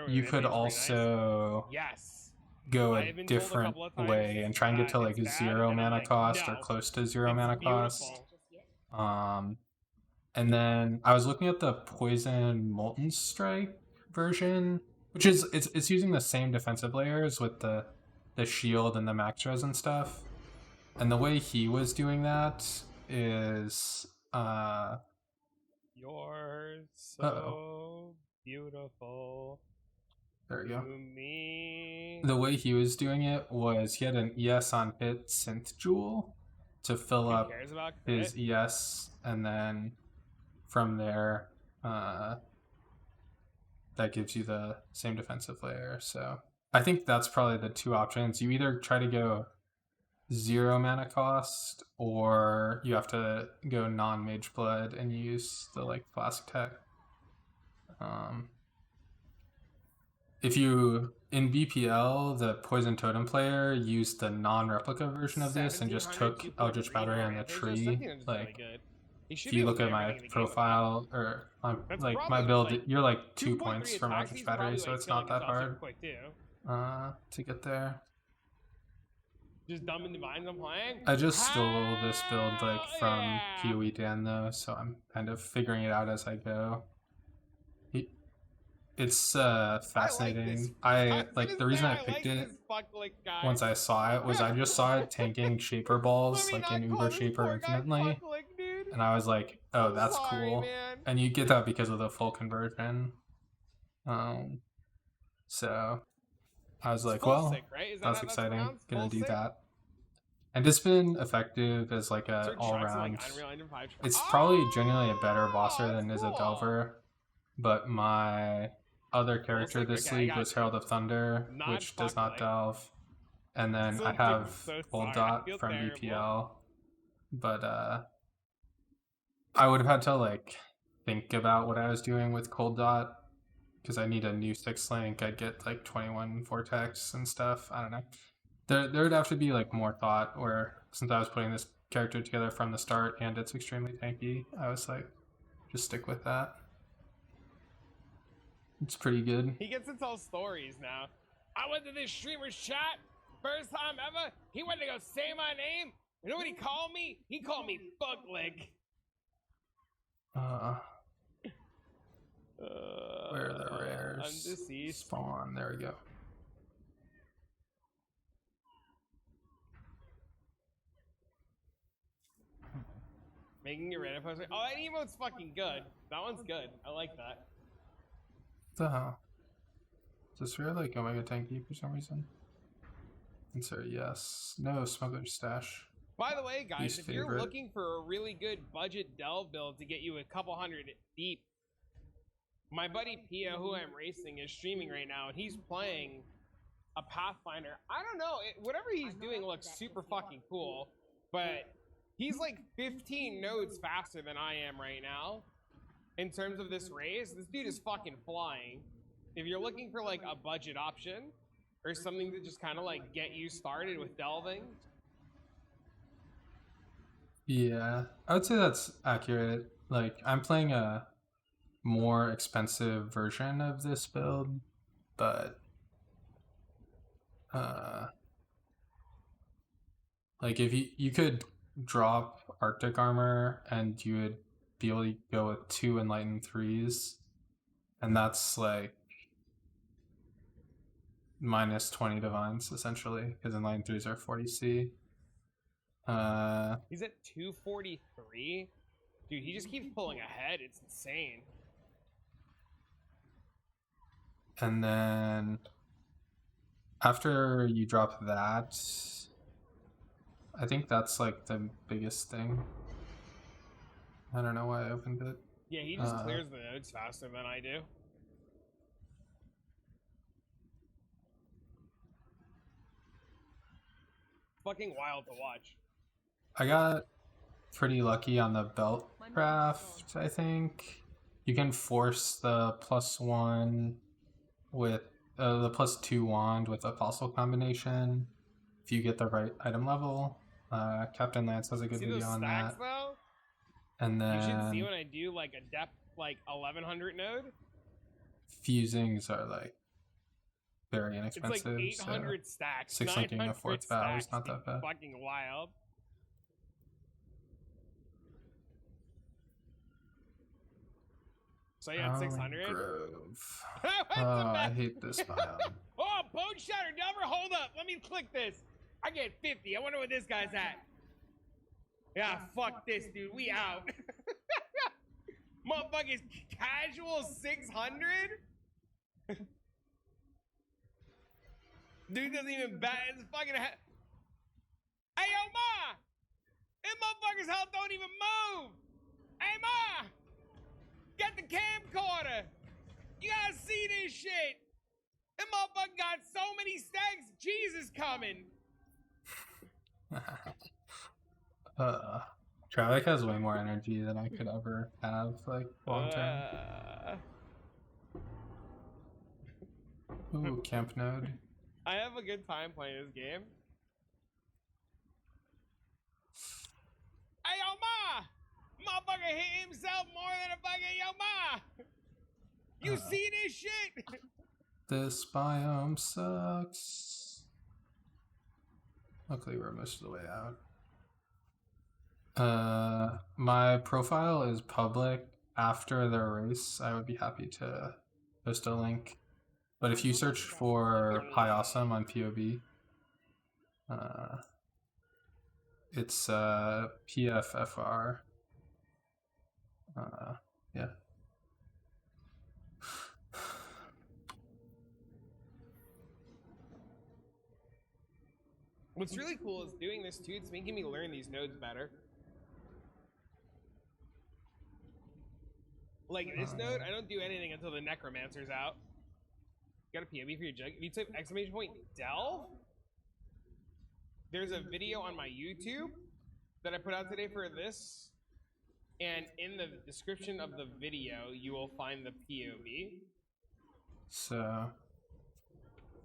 [SPEAKER 4] you could also
[SPEAKER 1] yes.
[SPEAKER 4] go
[SPEAKER 1] I've
[SPEAKER 4] a
[SPEAKER 1] been told a
[SPEAKER 4] different
[SPEAKER 1] couple of times
[SPEAKER 4] way and try and get to like
[SPEAKER 1] it's bad,
[SPEAKER 4] 0
[SPEAKER 1] and I'm
[SPEAKER 4] mana
[SPEAKER 1] like,
[SPEAKER 4] cost
[SPEAKER 1] no,
[SPEAKER 4] or close to 0
[SPEAKER 1] it's
[SPEAKER 4] mana
[SPEAKER 1] beautiful.
[SPEAKER 4] cost.
[SPEAKER 3] Just yet.
[SPEAKER 4] And then I was looking at the Poison Molten Strike version, which is it's using the same defensive layers with the shield and the max res and stuff. And the way he was doing that is
[SPEAKER 1] You're so beautiful.
[SPEAKER 4] There we go.
[SPEAKER 1] To me.
[SPEAKER 4] The way he was doing it was he had an ES on hit synth jewel to fill
[SPEAKER 1] Who
[SPEAKER 4] up
[SPEAKER 1] cares about
[SPEAKER 4] his
[SPEAKER 1] crit?
[SPEAKER 4] ES, and then from there, that gives you the same defensive layer. So I think that's probably the two options. You either try to go 0 mana cost, or you have to go non-Mage Blood and use the like flask tech. If you in BPL, the Poison Totem player used the non-replica version of this and just took Eldritch Battery on the tree. Like, if you look at my profile or my build, you're like 2 points from Eldritch Battery, so it's not that hard to get there.
[SPEAKER 1] Just dumb in the vines I'm playing.
[SPEAKER 4] I just stole this build like from PoE Dan though, so I'm kind of figuring it out as I go. It's fascinating. I like the reason I picked it once I saw it was I just saw it tanking Shaper Balls like in Uber Shaper infinitely, and I was like, oh, that's cool. And you get that because of the full conversion. So I was like, well, that's exciting. Gonna do that. And it's been effective as like a all-around. It's probably genuinely a better bosser than is a Delver, but my other character this league was Herald of Thunder, which does not delve. And then I have Cold Dot from BPL, but I would have had to like think about what I was doing with Cold Dot because I need a new 6 link. I'd get like 21 Vortex and stuff. I don't know. There would have to be like more thought, where since I was putting this character together from the start and it's extremely tanky, I was like, just stick with that. It's pretty good.
[SPEAKER 1] He gets to tell stories now. I went to this streamer's chat, first time ever. He went to go say my name. You know what he called me? He called me Fucklick.
[SPEAKER 4] Where are the rares?
[SPEAKER 1] Undeceased.
[SPEAKER 4] Spawn. There we go.
[SPEAKER 1] Making your Reddit post. Oh, that emote's fucking good. That one's good. I like that.
[SPEAKER 4] What the hell? Is this rare like Omega tanky for some reason? Answer yes. No, Smuggler's Stash.
[SPEAKER 1] By the way, guys, if you're
[SPEAKER 4] favorite.
[SPEAKER 1] looking for a really good budget delve build to get you a couple hundred deep, my buddy Pia, who I'm racing, is streaming right now, and he's playing a Pathfinder. I don't know, whatever he's doing looks super fucking cool, but he's like 15 nodes faster than I am right now. In terms of this race, this dude is fucking flying. If you're looking for like a budget option, or something to just kind of like get you started with delving.
[SPEAKER 4] Yeah, I would say that's accurate. Like, I'm playing a more expensive version of this build, but like if you could drop Arctic armor and you would be able to go with 2 enlightened 3s, and that's like minus 20 divines essentially, because enlightened 3s are 40C.
[SPEAKER 1] He's at 243. Dude, he just keeps pulling ahead. It's insane.
[SPEAKER 4] And then after you drop that, I think that's like the biggest thing. I don't know why I opened it.
[SPEAKER 1] Yeah, he just clears the nodes faster than I do. Fucking wild to watch.
[SPEAKER 4] I got pretty lucky on the belt craft, I think. You can force the +1 with the +2 wand with apostle combination if you get the right item level. Captain Lance has a good
[SPEAKER 1] See
[SPEAKER 4] video
[SPEAKER 1] those
[SPEAKER 4] on
[SPEAKER 1] stacks
[SPEAKER 4] that.
[SPEAKER 1] though?
[SPEAKER 4] And
[SPEAKER 1] You should see
[SPEAKER 4] then
[SPEAKER 1] when I do like a depth like 1100 node.
[SPEAKER 4] fusings are like very
[SPEAKER 1] It's
[SPEAKER 4] inexpensive.
[SPEAKER 1] like 800
[SPEAKER 4] so
[SPEAKER 1] stacks.
[SPEAKER 4] 6 linking a
[SPEAKER 1] 900
[SPEAKER 4] 4th vow is
[SPEAKER 1] stacks,
[SPEAKER 4] not
[SPEAKER 1] dude.
[SPEAKER 4] that bad.
[SPEAKER 1] Fucking wild. So you had 600?
[SPEAKER 4] Grove.
[SPEAKER 1] What's
[SPEAKER 4] Oh,
[SPEAKER 1] the
[SPEAKER 4] I
[SPEAKER 1] best?
[SPEAKER 4] hate this biome.
[SPEAKER 1] Oh, Bone Shatter Delver, hold up. Let me click this. I get 50. I wonder what this guy's at. Yeah, fuck this, dude. We out. Motherfuckers casual 600? Dude doesn't even bat. It's fucking. Hey, yo, Ma! This motherfucker's health don't even move! Hey, Ma! Get the camcorder! You gotta see this shit! This motherfucker got so many stacks, Jesus coming!
[SPEAKER 4] Travic has way more energy than I could ever have, like, long term. Ooh, camp node.
[SPEAKER 1] I have a good time playing this game. Hey, yo, Ma! Motherfucker hit himself more than a fucking yo, Ma! You see this shit?
[SPEAKER 4] This biome sucks. Luckily, we're most of the way out. My profile is public. After the race, I would be happy to post a link. But if you search for High Awesome on POB, it's PFFR. Yeah.
[SPEAKER 1] What's really cool is doing this too, it's making me learn these nodes better. Like this node, I don't do anything until the Necromancer's out. You got a POV for your jug. If you type exclamation point delve, there's a video on my YouTube that I put out today for this. And in the description of the video, you will find the POV.
[SPEAKER 4] So,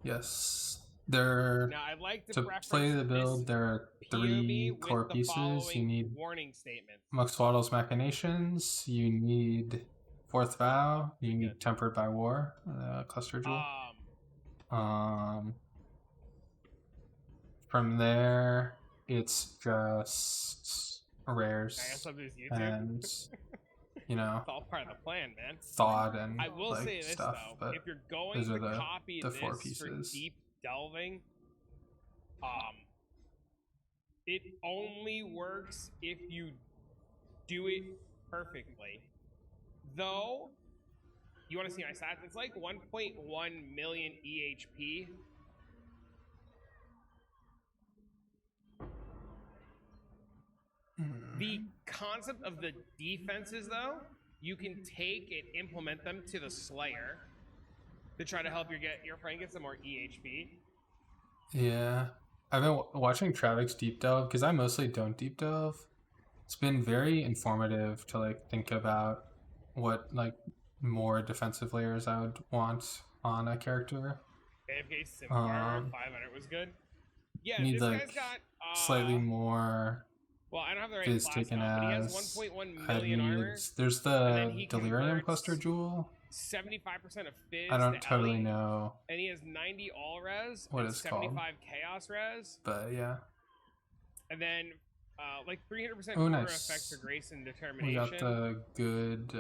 [SPEAKER 4] yes. There,
[SPEAKER 1] Now, I'd like
[SPEAKER 4] to play the build, there are 3 core pieces. You need
[SPEAKER 1] warning statement.
[SPEAKER 4] Muxwaddle's Machinations, you need 4th Vow, you need Tempered by War, Cluster Jewel. From there, it's just rares
[SPEAKER 1] I guess I'll do this YouTube.
[SPEAKER 4] and, you know,
[SPEAKER 1] It's all part of the plan, man.
[SPEAKER 4] thought and
[SPEAKER 1] I will
[SPEAKER 4] like
[SPEAKER 1] say this
[SPEAKER 4] stuff.
[SPEAKER 1] though,
[SPEAKER 4] But
[SPEAKER 1] if you're going
[SPEAKER 4] those
[SPEAKER 1] to
[SPEAKER 4] are the
[SPEAKER 1] copy
[SPEAKER 4] 4
[SPEAKER 1] this for
[SPEAKER 4] pieces.
[SPEAKER 1] deep delving, it only works if you do it perfectly. Though, you want to see my stats? It's like 1.1 million EHP. The concept of the defenses, though, you can take and implement them to the Slayer to try to help your friend get some more EHP.
[SPEAKER 4] Yeah, I've been watching Travic's deep delve because I mostly don't deep delve. It's been very informative to like think about what like more defensive layers I would want on a character.
[SPEAKER 1] AFK Simbar 500 was good. Yeah,
[SPEAKER 4] need
[SPEAKER 1] this
[SPEAKER 4] like
[SPEAKER 1] guy's got
[SPEAKER 4] slightly more
[SPEAKER 1] well, I don't have the right
[SPEAKER 4] Viz
[SPEAKER 1] class
[SPEAKER 4] taken
[SPEAKER 1] comp, but he has
[SPEAKER 4] as.
[SPEAKER 1] 1.1
[SPEAKER 4] I
[SPEAKER 1] million
[SPEAKER 4] need.
[SPEAKER 1] armor.
[SPEAKER 4] There's
[SPEAKER 1] And then
[SPEAKER 4] the
[SPEAKER 1] he
[SPEAKER 4] Delirium
[SPEAKER 1] converts
[SPEAKER 4] Cluster Jewel.
[SPEAKER 1] 75% of Fizz
[SPEAKER 4] I don't
[SPEAKER 1] to
[SPEAKER 4] totally
[SPEAKER 1] Ellie,
[SPEAKER 4] know
[SPEAKER 1] and he has 90 all res
[SPEAKER 4] what
[SPEAKER 1] and
[SPEAKER 4] it's
[SPEAKER 1] 75
[SPEAKER 4] called,
[SPEAKER 1] chaos res,
[SPEAKER 4] but yeah.
[SPEAKER 1] and then like 300%
[SPEAKER 4] Oh,
[SPEAKER 1] aura
[SPEAKER 4] nice.
[SPEAKER 1] effect for grace and
[SPEAKER 4] We
[SPEAKER 1] determination.
[SPEAKER 4] got the good.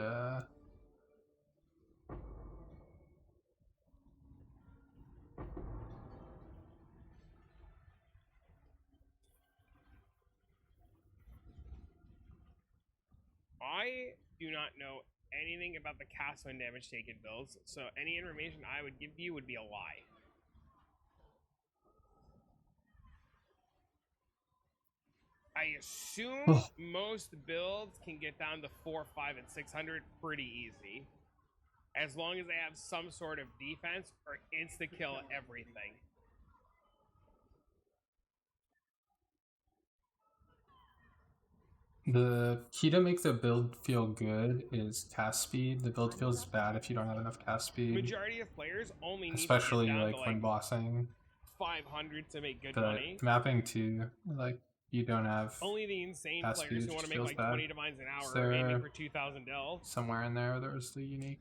[SPEAKER 1] I do not know anything about the cast when damage taken builds, so any information I would give you would be a lie. I assume most builds can get down to 4, 5, and 600 pretty easy, as long as they have some sort of defense or insta-kill everything.
[SPEAKER 4] The key to make the build feel good is cast speed. The build feels bad if you don't have enough cast speed,
[SPEAKER 1] Majority of players only need
[SPEAKER 4] especially
[SPEAKER 1] to get down
[SPEAKER 4] like
[SPEAKER 1] to
[SPEAKER 4] when
[SPEAKER 1] like
[SPEAKER 4] bossing.
[SPEAKER 1] 500 to make good
[SPEAKER 4] The
[SPEAKER 1] money.
[SPEAKER 4] mapping too, like you don't have
[SPEAKER 1] Only the insane
[SPEAKER 4] cast
[SPEAKER 1] players
[SPEAKER 4] speed
[SPEAKER 1] who want to
[SPEAKER 4] just
[SPEAKER 1] make
[SPEAKER 4] feels
[SPEAKER 1] like
[SPEAKER 4] bad.
[SPEAKER 1] 20 divines an
[SPEAKER 4] Is
[SPEAKER 1] hour are aiming
[SPEAKER 4] there
[SPEAKER 1] for 2,000 delve.
[SPEAKER 4] somewhere in there was the unique?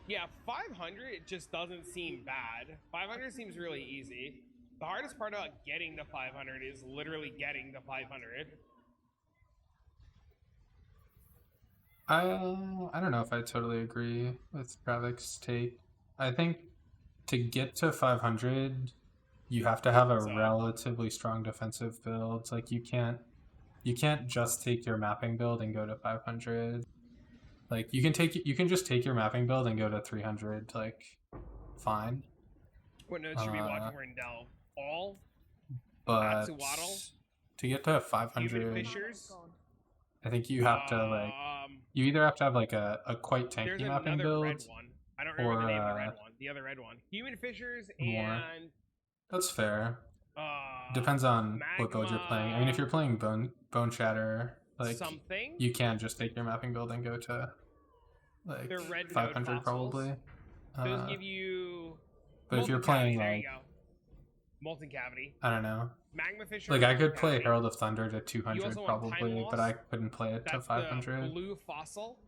[SPEAKER 1] Yeah, 500 it just doesn't seem bad. 500 seems really easy. The hardest part about getting to 500 is literally getting to 500.
[SPEAKER 4] I don't know if I totally agree with Travic's take. I think to get to 500, you have to have a
[SPEAKER 1] So-
[SPEAKER 4] relatively strong defensive build. Like you can't just take your mapping build and go to 500. Like you can just take your mapping build and go to 300. Like fine.
[SPEAKER 1] What notes should we be watching for in delve? All?
[SPEAKER 4] But
[SPEAKER 1] Atsuwaddle?
[SPEAKER 4] to get to
[SPEAKER 1] Human
[SPEAKER 4] 500,
[SPEAKER 1] fishers?
[SPEAKER 4] I think you have to like you either have to have like a quite
[SPEAKER 1] There's
[SPEAKER 4] tanky mapping
[SPEAKER 1] another
[SPEAKER 4] build.
[SPEAKER 1] red one. I don't remember
[SPEAKER 4] or,
[SPEAKER 1] the name of the red one. The other red one. Human fishers
[SPEAKER 4] more.
[SPEAKER 1] and
[SPEAKER 4] That's fair. Depends on what build you're playing. I mean, if you're playing Bone Shatter, like
[SPEAKER 1] something.
[SPEAKER 4] you can just take your mapping build and go to like
[SPEAKER 1] They're red node
[SPEAKER 4] 500
[SPEAKER 1] fossils.
[SPEAKER 4] probably.
[SPEAKER 1] Those give you.
[SPEAKER 4] But if you're
[SPEAKER 1] molten cavity,
[SPEAKER 4] playing
[SPEAKER 1] there
[SPEAKER 4] like
[SPEAKER 1] you go. Molten cavity.
[SPEAKER 4] I don't know,
[SPEAKER 1] Magma fisher.
[SPEAKER 4] like I
[SPEAKER 1] molten
[SPEAKER 4] could play
[SPEAKER 1] cavity.
[SPEAKER 4] Herald of Thunder to
[SPEAKER 1] You
[SPEAKER 4] 200
[SPEAKER 1] also want time
[SPEAKER 4] probably, but
[SPEAKER 1] loss.
[SPEAKER 4] I couldn't play it to
[SPEAKER 1] That's
[SPEAKER 4] 500.
[SPEAKER 1] the blue fossil.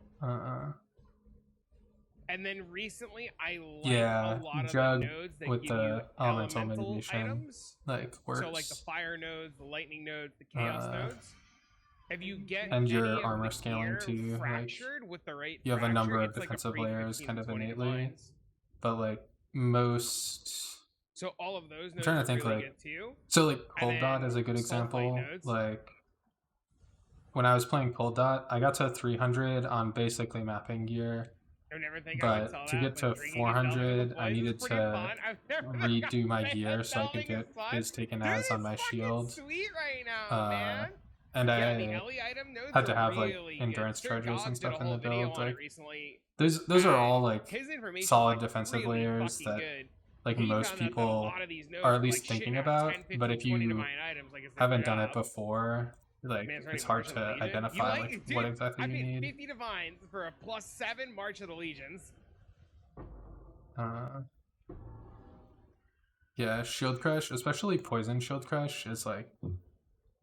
[SPEAKER 1] And then recently, I like
[SPEAKER 4] Yeah,
[SPEAKER 1] a lot of
[SPEAKER 4] Jug
[SPEAKER 1] the nodes that
[SPEAKER 4] with
[SPEAKER 1] give
[SPEAKER 4] the
[SPEAKER 1] you
[SPEAKER 4] elemental mitigation,
[SPEAKER 1] items.
[SPEAKER 4] like works.
[SPEAKER 1] So like the fire nodes, the lightning nodes, the chaos nodes. If you get
[SPEAKER 4] and your
[SPEAKER 1] any of
[SPEAKER 4] armor
[SPEAKER 1] the
[SPEAKER 4] scaling
[SPEAKER 1] gear
[SPEAKER 4] too, like,
[SPEAKER 1] fractured with the right
[SPEAKER 4] you have a number
[SPEAKER 1] fracture,
[SPEAKER 4] of
[SPEAKER 1] it's like a
[SPEAKER 4] defensive
[SPEAKER 1] free
[SPEAKER 4] layers
[SPEAKER 1] 15
[SPEAKER 4] kind
[SPEAKER 1] to
[SPEAKER 4] of
[SPEAKER 1] 20
[SPEAKER 4] innately,
[SPEAKER 1] divines.
[SPEAKER 4] but like most.
[SPEAKER 1] So all of those
[SPEAKER 4] I'm
[SPEAKER 1] nodes
[SPEAKER 4] trying to
[SPEAKER 1] are
[SPEAKER 4] think
[SPEAKER 1] really
[SPEAKER 4] like
[SPEAKER 1] good too.
[SPEAKER 4] so like
[SPEAKER 1] And
[SPEAKER 4] Cold Dot
[SPEAKER 1] then
[SPEAKER 4] is a good
[SPEAKER 1] sulfite
[SPEAKER 4] example.
[SPEAKER 1] nodes.
[SPEAKER 4] Like when I was playing Cold Dot, I got to 300 on basically mapping gear,
[SPEAKER 1] I would never think I would tell
[SPEAKER 4] but to
[SPEAKER 1] that,
[SPEAKER 4] get
[SPEAKER 1] but
[SPEAKER 4] to
[SPEAKER 1] drinking and delving with
[SPEAKER 4] 400, I
[SPEAKER 1] boys is
[SPEAKER 4] needed
[SPEAKER 1] pretty
[SPEAKER 4] to
[SPEAKER 1] fun. I've never think
[SPEAKER 4] redo my
[SPEAKER 1] I'd say
[SPEAKER 4] gear so I could
[SPEAKER 1] delving is
[SPEAKER 4] get
[SPEAKER 1] fun.
[SPEAKER 4] his taken
[SPEAKER 1] Dude,
[SPEAKER 4] as on
[SPEAKER 1] it's
[SPEAKER 4] my
[SPEAKER 1] fucking
[SPEAKER 4] shield.
[SPEAKER 1] sweet right now, man.
[SPEAKER 4] And
[SPEAKER 1] Yeah, the
[SPEAKER 4] I
[SPEAKER 1] Ellie item nodes
[SPEAKER 4] had to
[SPEAKER 1] are
[SPEAKER 4] have like
[SPEAKER 1] really
[SPEAKER 4] endurance
[SPEAKER 1] good. Sir
[SPEAKER 4] charges
[SPEAKER 1] Dog
[SPEAKER 4] and
[SPEAKER 1] did
[SPEAKER 4] stuff
[SPEAKER 1] a
[SPEAKER 4] in the
[SPEAKER 1] whole video
[SPEAKER 4] build.
[SPEAKER 1] on it
[SPEAKER 4] Like
[SPEAKER 1] recently.
[SPEAKER 4] those are all like
[SPEAKER 1] His information
[SPEAKER 4] solid
[SPEAKER 1] is, like,
[SPEAKER 4] defensive
[SPEAKER 1] really
[SPEAKER 4] layers
[SPEAKER 1] fucking
[SPEAKER 4] that
[SPEAKER 1] good.
[SPEAKER 4] like
[SPEAKER 1] He
[SPEAKER 4] most
[SPEAKER 1] found out that a
[SPEAKER 4] people
[SPEAKER 1] lot of these nodes
[SPEAKER 4] are at
[SPEAKER 1] were,
[SPEAKER 4] least
[SPEAKER 1] like,
[SPEAKER 4] thinking
[SPEAKER 1] shitting out
[SPEAKER 4] about.
[SPEAKER 1] 10, 15,
[SPEAKER 4] But if
[SPEAKER 1] 20
[SPEAKER 4] you
[SPEAKER 1] divine items, like it's
[SPEAKER 4] haven't
[SPEAKER 1] their
[SPEAKER 4] done it
[SPEAKER 1] job.
[SPEAKER 4] before, like
[SPEAKER 1] Man, it's
[SPEAKER 4] it's
[SPEAKER 1] already
[SPEAKER 4] hard
[SPEAKER 1] March of the
[SPEAKER 4] to
[SPEAKER 1] Legion.
[SPEAKER 4] identify like
[SPEAKER 1] Dude,
[SPEAKER 4] what exactly
[SPEAKER 1] I
[SPEAKER 4] you
[SPEAKER 1] paid
[SPEAKER 4] need.
[SPEAKER 1] 50 divines for a +7 March of the Legions.
[SPEAKER 4] Yeah, Shield Crush, especially Poison Shield Crush, is like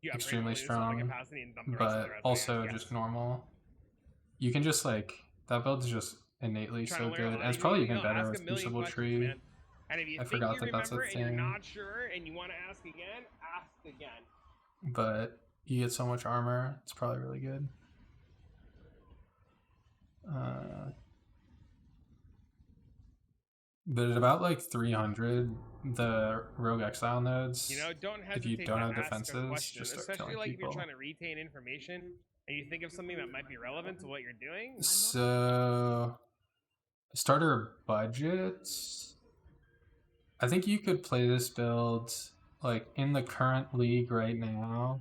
[SPEAKER 1] You
[SPEAKER 4] extremely
[SPEAKER 1] upgrade only to solid
[SPEAKER 4] strong,
[SPEAKER 1] capacity and dump the rest of
[SPEAKER 4] but
[SPEAKER 1] the rest
[SPEAKER 4] also
[SPEAKER 1] yes.
[SPEAKER 4] just normal. You can just like that build's just innately
[SPEAKER 1] Trying
[SPEAKER 4] so
[SPEAKER 1] to learn a
[SPEAKER 4] good,
[SPEAKER 1] lot,
[SPEAKER 4] and it's
[SPEAKER 1] you
[SPEAKER 4] probably
[SPEAKER 1] can
[SPEAKER 4] even
[SPEAKER 1] go
[SPEAKER 4] better
[SPEAKER 1] ask
[SPEAKER 4] with
[SPEAKER 1] a million
[SPEAKER 4] Crucible
[SPEAKER 1] questions,
[SPEAKER 4] Tree.
[SPEAKER 1] man. And if you
[SPEAKER 4] I
[SPEAKER 1] think
[SPEAKER 4] forgot
[SPEAKER 1] you
[SPEAKER 4] that that's a
[SPEAKER 1] remember and you're
[SPEAKER 4] thing.
[SPEAKER 1] not sure and you want to ask again, ask again.
[SPEAKER 4] But you get so much armor, it's probably really good. But at about like 300, the Rogue Exile nodes,
[SPEAKER 1] You know, don't
[SPEAKER 4] if you
[SPEAKER 1] hesitate
[SPEAKER 4] don't
[SPEAKER 1] to
[SPEAKER 4] have
[SPEAKER 1] ask
[SPEAKER 4] defenses,
[SPEAKER 1] a question,
[SPEAKER 4] just start
[SPEAKER 1] especially
[SPEAKER 4] killing
[SPEAKER 1] like if
[SPEAKER 4] people.
[SPEAKER 1] you're trying to retain information and you think of something that might be relevant to what you're doing.
[SPEAKER 4] So, starter budget. I think you could play this build like in the current league right now.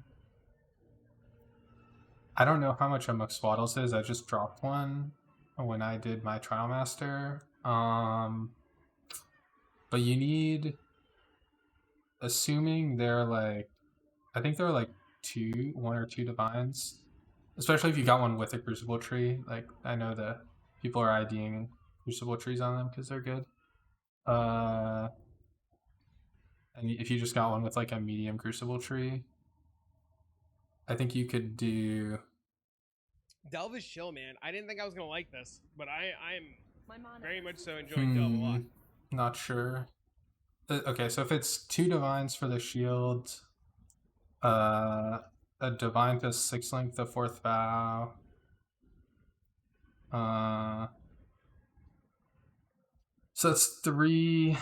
[SPEAKER 4] I don't know how much a McSwaddles is. I just dropped one when I did my Trial Master. But you need, assuming they're like, I think they're like one or two divines, especially if you got one with a crucible tree. Like I know that people are IDing crucible trees on them because they're good. And if you just got one with like a medium crucible tree, I think you could do.
[SPEAKER 1] Delve is chill, man. I didn't think I was gonna like this, but I'm
[SPEAKER 3] My mana
[SPEAKER 1] very
[SPEAKER 3] is
[SPEAKER 1] much so
[SPEAKER 3] full.
[SPEAKER 1] enjoying Delve a lot.
[SPEAKER 4] Not sure. Okay, so if it's 2 divines for the shield, a divine to 6 link the 4th vow. So that's 3.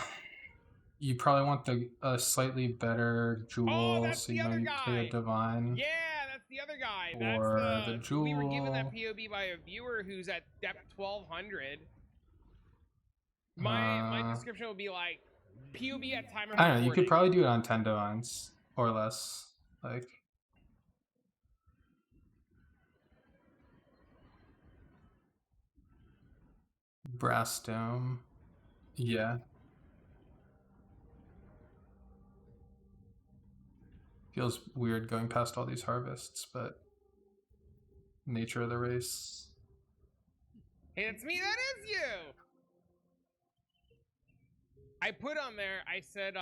[SPEAKER 4] You probably want a slightly better jewel,
[SPEAKER 1] Oh, that's
[SPEAKER 4] so
[SPEAKER 1] the other
[SPEAKER 4] you pay
[SPEAKER 1] guy.
[SPEAKER 4] a divine.
[SPEAKER 1] Yeah, that's the other guy.
[SPEAKER 4] Or
[SPEAKER 1] That's
[SPEAKER 4] the
[SPEAKER 1] we were given that
[SPEAKER 4] jewel.
[SPEAKER 1] POB by a viewer who's at depth 1200. My description would be like POB at time of
[SPEAKER 4] I don't know. You could
[SPEAKER 1] recording.
[SPEAKER 4] probably do it on 10 divines or less. Like. Brass Dome. Yeah. Feels weird going past all these harvests, but nature of the race.
[SPEAKER 1] Hey, it's me. That is you. I put on there. I said,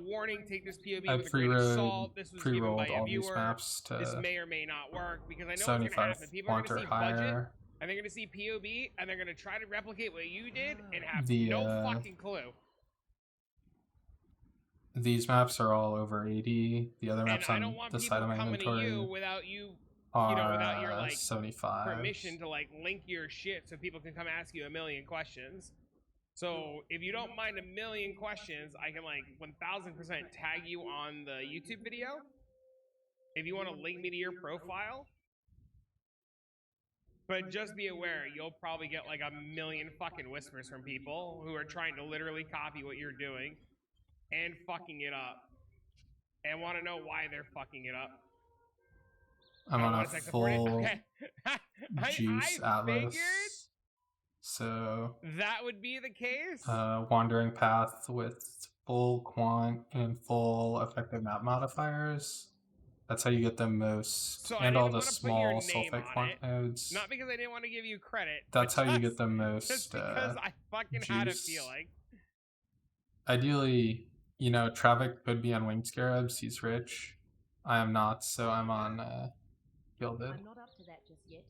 [SPEAKER 1] warning. Take this POB
[SPEAKER 4] I
[SPEAKER 1] with a grain of salt. This was given by a
[SPEAKER 4] all these
[SPEAKER 1] viewer.
[SPEAKER 4] maps
[SPEAKER 1] This
[SPEAKER 4] to
[SPEAKER 1] may or may not work because I know what's gonna
[SPEAKER 4] 75
[SPEAKER 1] happen. People are
[SPEAKER 4] want
[SPEAKER 1] gonna
[SPEAKER 4] or
[SPEAKER 1] see budget.
[SPEAKER 4] higher.
[SPEAKER 1] And they're gonna see POB, and they're gonna try to replicate what you did, and have
[SPEAKER 4] The,
[SPEAKER 1] no fucking clue.
[SPEAKER 4] These maps are all over 80. The other maps
[SPEAKER 1] And I
[SPEAKER 4] on
[SPEAKER 1] don't want
[SPEAKER 4] the
[SPEAKER 1] people
[SPEAKER 4] side of my
[SPEAKER 1] coming to
[SPEAKER 4] inventory
[SPEAKER 1] you without you,
[SPEAKER 4] are
[SPEAKER 1] without your like
[SPEAKER 4] 75.
[SPEAKER 1] permission to like link your shit, so people can come ask you a million questions. So if you don't mind a million questions, I can like 1000% tag you on the YouTube video. If you want to link me to your profile. But just be aware, you'll probably get like a million fucking whispers from people who are trying to literally copy what you're doing and fucking it up. And want to know why they're fucking it up.
[SPEAKER 4] I'm on a
[SPEAKER 1] Text
[SPEAKER 4] full
[SPEAKER 1] okay.
[SPEAKER 4] juice
[SPEAKER 1] I
[SPEAKER 4] atlas.
[SPEAKER 1] figured
[SPEAKER 4] So
[SPEAKER 1] that would be the case.
[SPEAKER 4] wandering path with full quant and full effective map modifiers. That's how you get the most,
[SPEAKER 1] So
[SPEAKER 4] and all the
[SPEAKER 1] put your
[SPEAKER 4] small
[SPEAKER 1] name
[SPEAKER 4] sulfite
[SPEAKER 1] on
[SPEAKER 4] quant
[SPEAKER 1] it.
[SPEAKER 4] nodes.
[SPEAKER 1] Not because I didn't want to give you credit.
[SPEAKER 4] That's
[SPEAKER 1] but
[SPEAKER 4] how you
[SPEAKER 1] just-
[SPEAKER 4] get the most.
[SPEAKER 1] Just because I fucking had a
[SPEAKER 4] juice.
[SPEAKER 1] feeling.
[SPEAKER 4] Ideally, Travic could be on Winged Scarabs. He's rich. I am not, so I'm on Gilded.
[SPEAKER 3] I'm not up to that just yet.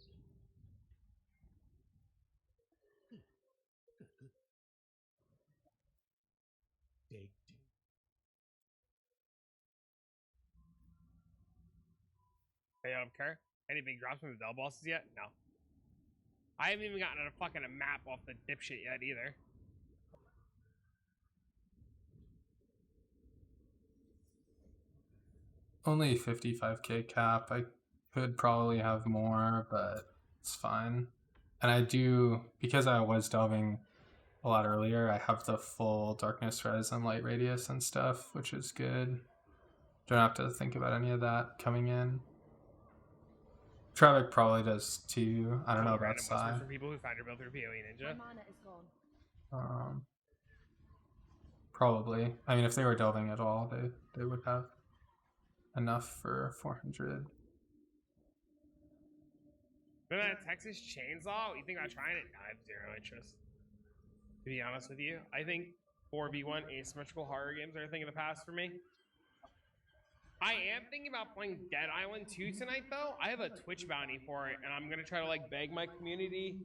[SPEAKER 1] Hey, I don't care. Any big drops from the Dell bosses yet? No. I haven't even gotten a fucking map off the dipshit yet either.
[SPEAKER 4] Only 55k cap. I could probably have more, but it's fine. And I do, because I was delving a lot earlier, I have the full darkness res and light radius and stuff, which is good. Don't have to think about any of that coming in. Travic probably does too. I don't know about
[SPEAKER 1] Random whispers
[SPEAKER 4] Psy.
[SPEAKER 1] for people who find your build through PoE Ninja.
[SPEAKER 3] My mana is gone.
[SPEAKER 4] Probably. I mean, if they were delving at all, they would have enough for 400.
[SPEAKER 1] Then that Texas Chainsaw, you think I'm trying it? I have zero interest. To be honest with you, I think 4v1 asymmetrical horror games are a thing of the past for me. I am thinking about playing Dead Island 2 tonight, though. I have a Twitch bounty for it, and I'm gonna try to like beg my community,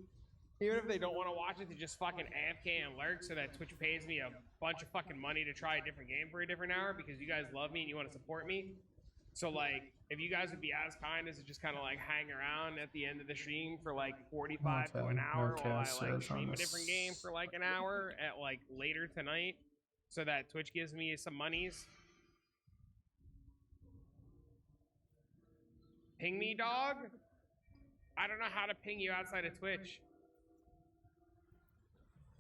[SPEAKER 1] even if they don't want to watch it, to just fucking AFK and lurk, so that Twitch pays me a bunch of fucking money to try a different game for a different hour because you guys love me and you want to support me. So like, if you guys would be as kind as to just kind of like hang around at the end of the stream for like 45 to an hour while I like stream a different game for like an hour at like later tonight, so that Twitch gives me some monies. Ping me, dog? I don't know how to ping you outside of Twitch.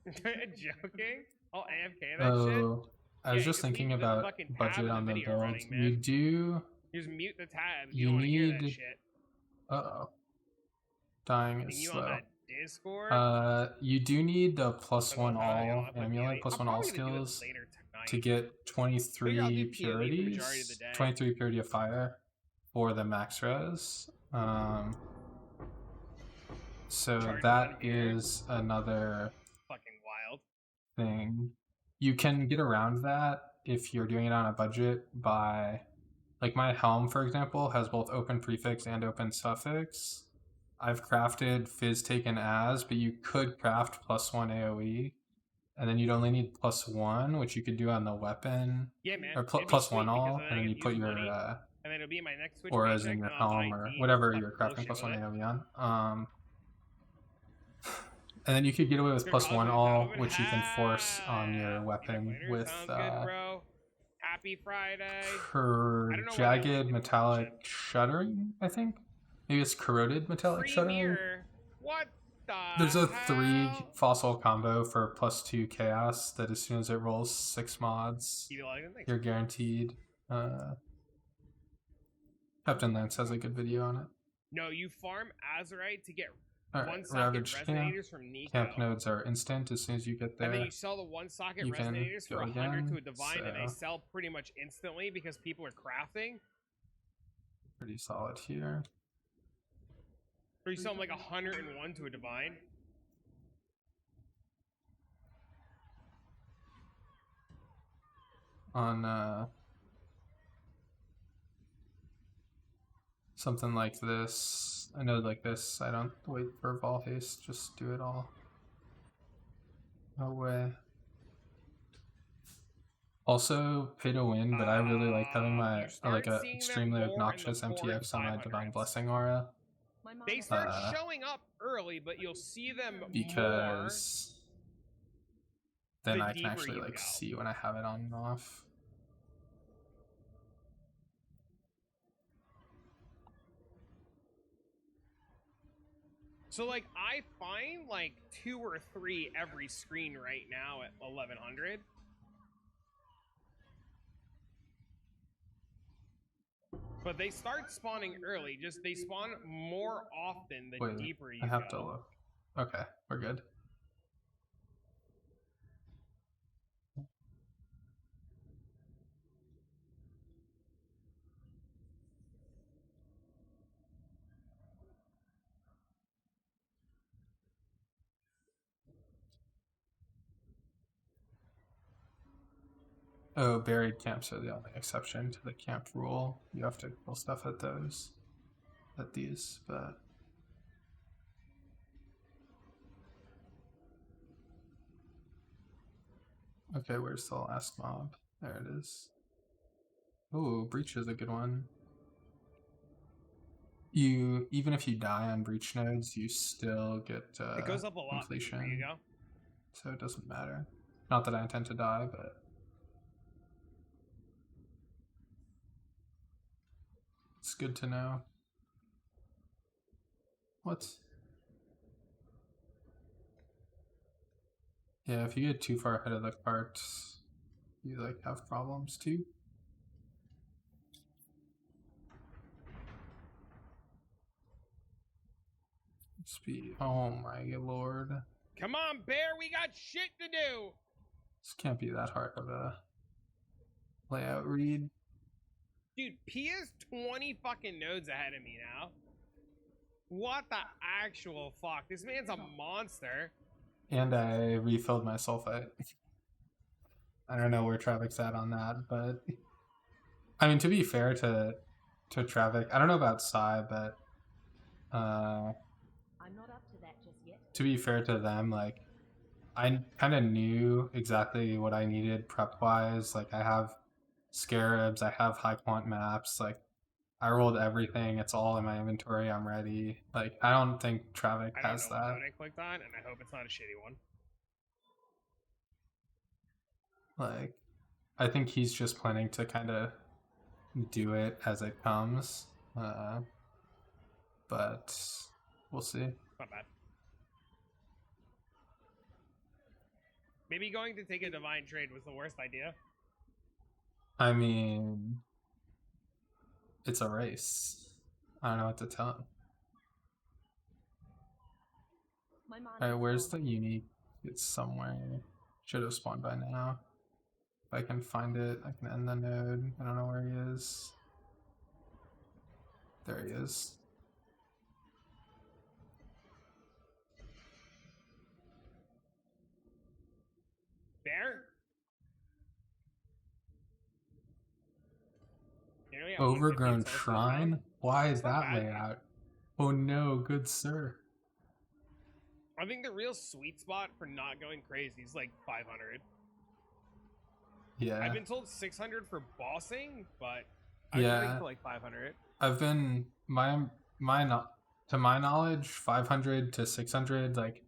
[SPEAKER 1] Joking? I'll AFK that shit.
[SPEAKER 4] I was
[SPEAKER 1] Yeah,
[SPEAKER 4] just thinking
[SPEAKER 1] leave the
[SPEAKER 4] about
[SPEAKER 1] fucking tab
[SPEAKER 4] budget
[SPEAKER 1] in the
[SPEAKER 4] on the
[SPEAKER 1] video
[SPEAKER 4] build.
[SPEAKER 1] running, man.
[SPEAKER 4] You do.
[SPEAKER 1] Just mute the tab.
[SPEAKER 4] You
[SPEAKER 1] don't want to hear that
[SPEAKER 4] need-
[SPEAKER 1] shit.
[SPEAKER 4] Uh-oh. Dying
[SPEAKER 1] Ping
[SPEAKER 4] is
[SPEAKER 1] you on
[SPEAKER 4] slow.
[SPEAKER 1] that Discord.
[SPEAKER 4] You do need the plus
[SPEAKER 1] So
[SPEAKER 4] one
[SPEAKER 1] I'll
[SPEAKER 4] all
[SPEAKER 1] put
[SPEAKER 4] amulet,
[SPEAKER 1] PoE.
[SPEAKER 4] plus
[SPEAKER 1] I'm
[SPEAKER 4] one all
[SPEAKER 1] probably gonna do it
[SPEAKER 4] skills
[SPEAKER 1] later tonight.
[SPEAKER 4] to get
[SPEAKER 1] Maybe I'll do
[SPEAKER 4] 23
[SPEAKER 1] PoE for the majority of the
[SPEAKER 4] purities.
[SPEAKER 1] day.
[SPEAKER 4] 23 purity of fire. for the max res. So
[SPEAKER 1] Charge
[SPEAKER 4] that
[SPEAKER 1] one here.
[SPEAKER 4] is another
[SPEAKER 1] Fucking wild.
[SPEAKER 4] thing. You can get around that if you're doing it on a budget by, like, my helm, for example, has both open prefix and open suffix. I've crafted fizz taken as, but you could craft +1 AoE, and then you'd only need +1, which you could do on the weapon,
[SPEAKER 1] Yeah, man.
[SPEAKER 4] or
[SPEAKER 1] It'd be
[SPEAKER 4] +1
[SPEAKER 1] sweet
[SPEAKER 4] all,
[SPEAKER 1] because then I
[SPEAKER 4] and then
[SPEAKER 1] get
[SPEAKER 4] you put
[SPEAKER 1] use
[SPEAKER 4] your
[SPEAKER 1] money, and then it'll be my next Switch
[SPEAKER 4] auras
[SPEAKER 1] paycheck,
[SPEAKER 4] in your
[SPEAKER 1] and I'll buy
[SPEAKER 4] helm or
[SPEAKER 1] tea and
[SPEAKER 4] whatever
[SPEAKER 1] fucking
[SPEAKER 4] you're crafting
[SPEAKER 1] bullshit
[SPEAKER 4] +1
[SPEAKER 1] with it.
[SPEAKER 4] AoE on. And then you could get away with
[SPEAKER 1] Good
[SPEAKER 4] +1
[SPEAKER 1] cause,
[SPEAKER 4] all,
[SPEAKER 1] Open.
[SPEAKER 4] which you can force on
[SPEAKER 1] Yeah.
[SPEAKER 4] your
[SPEAKER 1] See you
[SPEAKER 4] weapon
[SPEAKER 1] later.
[SPEAKER 4] with
[SPEAKER 1] Sounds good, bro. Happy Friday. I don't know why they
[SPEAKER 4] jagged
[SPEAKER 1] only do
[SPEAKER 4] metallic
[SPEAKER 1] bullshit.
[SPEAKER 4] shuddering, I think. Maybe it's corroded metallic
[SPEAKER 1] Free
[SPEAKER 4] shuddering.
[SPEAKER 1] mirror. What the
[SPEAKER 4] There's a
[SPEAKER 1] hell?
[SPEAKER 4] 3 fossil combo for +2 chaos that as soon as it rolls 6 mods,
[SPEAKER 1] You like them? Thanks.
[SPEAKER 4] you're guaranteed. Captain Lance has a good video on it.
[SPEAKER 1] No, you farm Azurite to get
[SPEAKER 4] Alright,
[SPEAKER 1] one socket
[SPEAKER 4] Ravage camp.
[SPEAKER 1] resonators from Nico.
[SPEAKER 4] Camp nodes are instant as soon as you get there.
[SPEAKER 1] And then you sell the one socket
[SPEAKER 4] you can
[SPEAKER 1] resonators for
[SPEAKER 4] go
[SPEAKER 1] 100 to a
[SPEAKER 4] again,
[SPEAKER 1] divine, and they
[SPEAKER 4] so-
[SPEAKER 1] sell pretty much instantly because people are crafting.
[SPEAKER 4] Pretty solid here.
[SPEAKER 1] Or you sell them like 101 to a divine.
[SPEAKER 4] On something like this, a node like this, I don't wait for Vol Haste, just do it all. No way. Also, pay to win, but I really like having my
[SPEAKER 1] you start
[SPEAKER 4] like a
[SPEAKER 1] seeing them
[SPEAKER 4] extremely
[SPEAKER 1] more in the
[SPEAKER 4] obnoxious
[SPEAKER 1] 4 and
[SPEAKER 4] MTX on my Divine
[SPEAKER 1] 500s.
[SPEAKER 4] Blessing aura
[SPEAKER 3] My mana.
[SPEAKER 1] They start
[SPEAKER 4] Uh,
[SPEAKER 1] showing up early, but you'll see them
[SPEAKER 4] because then
[SPEAKER 1] the
[SPEAKER 4] I can
[SPEAKER 1] deeper
[SPEAKER 4] actually
[SPEAKER 1] you
[SPEAKER 4] like
[SPEAKER 1] go.
[SPEAKER 4] see when I have it on and off.
[SPEAKER 1] So like I find like 2 or 3 every screen right now at 1100. But they start spawning early. Just they spawn more often the
[SPEAKER 4] Wait,
[SPEAKER 1] deeper you
[SPEAKER 4] I have to
[SPEAKER 1] go.
[SPEAKER 4] look. Okay, we're good. Oh, buried camps are the only exception to the camp rule. You have to kill stuff at those, at these, but okay, where's the last mob? There it is. Ooh, breach is a good one. You even if you die on breach nodes, you still get
[SPEAKER 1] It goes up a lot. The deeper
[SPEAKER 4] completion,
[SPEAKER 1] you go.
[SPEAKER 4] so it doesn't matter. Not that I intend to die, but it's good to know. What? Yeah, if you get too far ahead of the cart, you like have problems too. Speed. Oh my lord.
[SPEAKER 1] Come on, Bear, we got shit to do.
[SPEAKER 4] This can't be that hard of a layout read.
[SPEAKER 1] Dude, P is 20 fucking nodes ahead of me now. What the actual fuck? This man's a monster.
[SPEAKER 4] And I refilled my sulfite. I don't know where Travic's at on that, but I mean, to be fair to Travic, I don't know about Psy, but
[SPEAKER 3] I'm not up to that just yet.
[SPEAKER 4] to be fair to them, like I kind of knew exactly what I needed prep wise. Like I have scarabs, I have high quant maps, like I rolled everything, it's all in my inventory, I'm ready. Like I don't think Travic
[SPEAKER 1] I don't
[SPEAKER 4] has
[SPEAKER 1] know what
[SPEAKER 4] that.
[SPEAKER 1] node I clicked on, and I hope it's not a shitty one.
[SPEAKER 4] Like I think he's just planning to kind of do it as it comes. But we'll see.
[SPEAKER 1] Not bad. Maybe going to take a divine trade was the worst idea.
[SPEAKER 4] I mean, it's a race. I don't know what to tell him.
[SPEAKER 3] My mana.
[SPEAKER 4] Alright, where's the unique? It's somewhere. Should have spawned by now. If I can find it, I can end the node. I don't know where he is. There he is.
[SPEAKER 1] There. Nearly at 150
[SPEAKER 4] Overgrown
[SPEAKER 1] total
[SPEAKER 4] shrine?
[SPEAKER 1] round.
[SPEAKER 4] Why is
[SPEAKER 1] It's not
[SPEAKER 4] that
[SPEAKER 1] bad.
[SPEAKER 4] layout? Oh no, good sir.
[SPEAKER 1] I think the real sweet spot for not going crazy is like 500.
[SPEAKER 4] Yeah.
[SPEAKER 1] I've been told 600 for bossing, but I've been
[SPEAKER 4] Yeah.
[SPEAKER 1] looking for like 500.
[SPEAKER 4] I've been to my knowledge, 500 to 600, like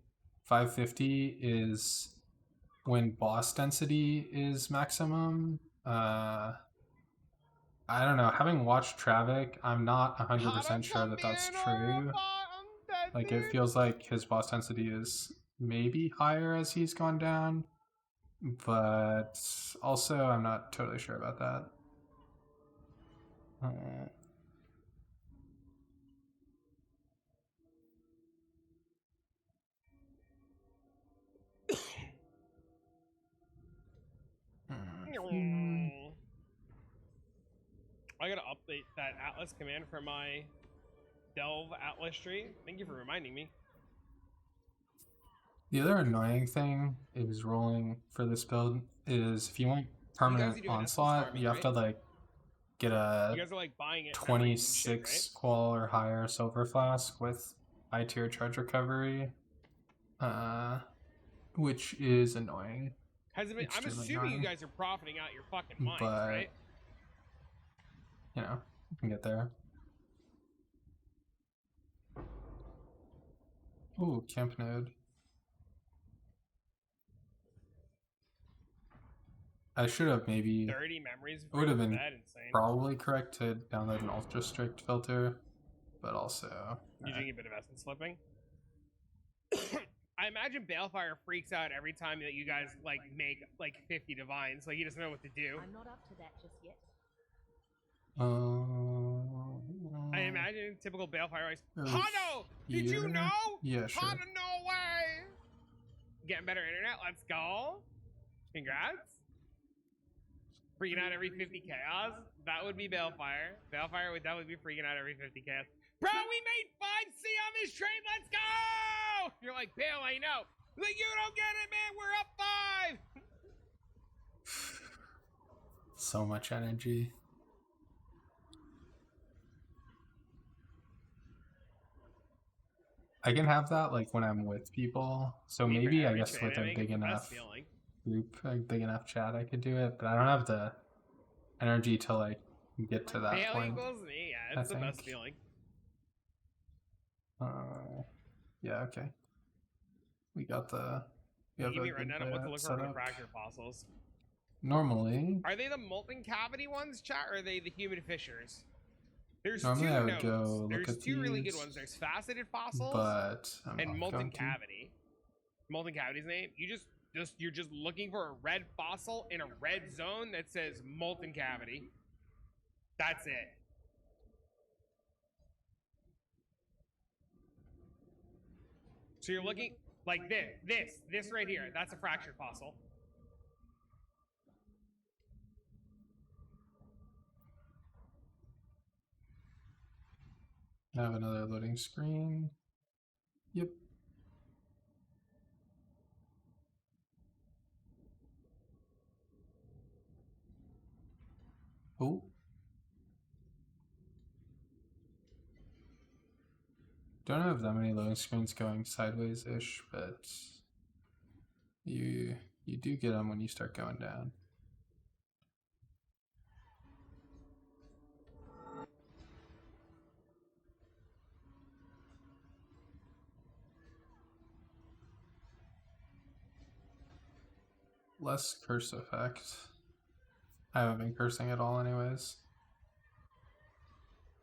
[SPEAKER 4] 550 is when boss density is maximum. I don't know. Having watched Travic, I'm not 100% sure that that's true. Like, it feels like his boss density is maybe higher as he's gone down, but also I'm not totally sure about that.
[SPEAKER 1] I gotta update that Atlas command for my Delve Atlas tree. Thank you for reminding me.
[SPEAKER 4] The other annoying thing is rolling for this build is if you want permanent
[SPEAKER 1] doing essence
[SPEAKER 4] onslaught,
[SPEAKER 1] farming,
[SPEAKER 4] you have to
[SPEAKER 1] right?
[SPEAKER 4] like get
[SPEAKER 1] You
[SPEAKER 4] a
[SPEAKER 1] guys are like buying it memories and shit,
[SPEAKER 4] 26 qual or higher silver flask with high tier charge recovery, which is annoying.
[SPEAKER 1] right? Has it been? I'm
[SPEAKER 4] Extremely
[SPEAKER 1] assuming
[SPEAKER 4] annoying.
[SPEAKER 1] you guys are profiting out your fucking minds,
[SPEAKER 4] But
[SPEAKER 1] right?
[SPEAKER 4] you know, you can get there. Ooh, camp node. I should have maybe.
[SPEAKER 1] 30 memories.
[SPEAKER 4] It would have been
[SPEAKER 1] that insane.
[SPEAKER 4] probably correct to download an ultra strict filter, but also.
[SPEAKER 1] You're doing a bit of essence flipping. I imagine Balefire freaks out every time that you guys like make like 50 divines. Like he doesn't know what to do.
[SPEAKER 3] I'm not up to that just yet.
[SPEAKER 1] I imagine typical Balefire always.
[SPEAKER 4] Oh,
[SPEAKER 1] Hano, did you
[SPEAKER 4] here?
[SPEAKER 1] know?
[SPEAKER 4] Yeah, sure.
[SPEAKER 1] Hano, no way. Getting better internet. Let's go. Congrats. Freaking out every 50 chaos. That would be Balefire. Balefire would definitely be freaking out every 50 chaos. Bro, we made 5C on this train. Let's go. You're like, Bale, I know. Like, you don't get it, man. We're up 5.
[SPEAKER 4] So much energy. I can have that like when I'm with people. So
[SPEAKER 1] Me for
[SPEAKER 4] maybe I
[SPEAKER 1] every
[SPEAKER 4] guess
[SPEAKER 1] train
[SPEAKER 4] with
[SPEAKER 1] I
[SPEAKER 4] a
[SPEAKER 1] make,
[SPEAKER 4] big
[SPEAKER 1] it's the best
[SPEAKER 4] enough
[SPEAKER 1] feeling.
[SPEAKER 4] group, a big enough chat, I could do it. But I don't have the energy to like get to that
[SPEAKER 1] Bale
[SPEAKER 4] point.
[SPEAKER 1] equals me. Yeah, it's
[SPEAKER 4] I
[SPEAKER 1] the best
[SPEAKER 4] think.
[SPEAKER 1] feeling.
[SPEAKER 4] Yeah, okay. We got the. We have
[SPEAKER 1] Give me
[SPEAKER 4] a
[SPEAKER 1] right
[SPEAKER 4] good
[SPEAKER 1] now. I'm about to
[SPEAKER 4] layout
[SPEAKER 1] look
[SPEAKER 4] set
[SPEAKER 1] for
[SPEAKER 4] up.
[SPEAKER 1] refractor fossils.
[SPEAKER 4] Normally,
[SPEAKER 1] Are they the molten cavity ones, chat, or are they the human fissures? There's
[SPEAKER 4] Normally
[SPEAKER 1] two
[SPEAKER 4] I would
[SPEAKER 1] nodes.
[SPEAKER 4] go look
[SPEAKER 1] There's
[SPEAKER 4] at
[SPEAKER 1] two really good
[SPEAKER 4] these,
[SPEAKER 1] ones. There's faceted fossils
[SPEAKER 4] but I'm
[SPEAKER 1] and
[SPEAKER 4] not
[SPEAKER 1] molten
[SPEAKER 4] going to.
[SPEAKER 1] cavity. Molten cavity's name. You're just looking for a red fossil in a red zone that says molten cavity. That's it. So you're looking like this right here. That's a fractured fossil.
[SPEAKER 4] I have another loading screen. Yep. Oh. Don't have that many loading screens going sideways-ish, but you do get them when you start going down. Less curse effect. I haven't been cursing at all anyways,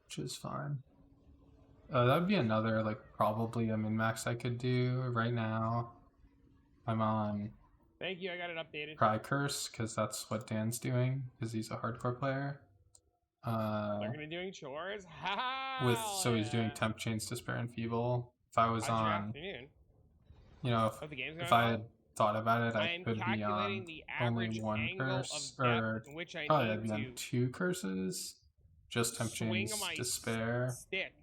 [SPEAKER 4] which is fine. That would be another, like, probably a min-max I could do right now. I'm on
[SPEAKER 1] Thank you. I got it updated.
[SPEAKER 4] Cry Curse, because that's what Dan's doing, because he's a hardcore player.
[SPEAKER 1] They're gonna doing chores.
[SPEAKER 4] So he's doing Temp Chains, Despair, and Feeble. If I was
[SPEAKER 1] How's your
[SPEAKER 4] on,
[SPEAKER 1] afternoon?
[SPEAKER 4] you know,
[SPEAKER 1] How's the game's
[SPEAKER 4] if
[SPEAKER 1] going
[SPEAKER 4] I
[SPEAKER 1] on?
[SPEAKER 4] had thought about it, I
[SPEAKER 1] am
[SPEAKER 4] could be
[SPEAKER 1] calculating
[SPEAKER 4] on
[SPEAKER 1] the
[SPEAKER 4] only
[SPEAKER 1] average
[SPEAKER 4] one
[SPEAKER 1] angle
[SPEAKER 4] curse,
[SPEAKER 1] of depth
[SPEAKER 4] or
[SPEAKER 1] in which I
[SPEAKER 4] probably
[SPEAKER 1] need
[SPEAKER 4] I'd be on
[SPEAKER 1] to.
[SPEAKER 4] 2 curses. Just Temp
[SPEAKER 1] swing
[SPEAKER 4] Chains,
[SPEAKER 1] my
[SPEAKER 4] Despair,
[SPEAKER 1] stick.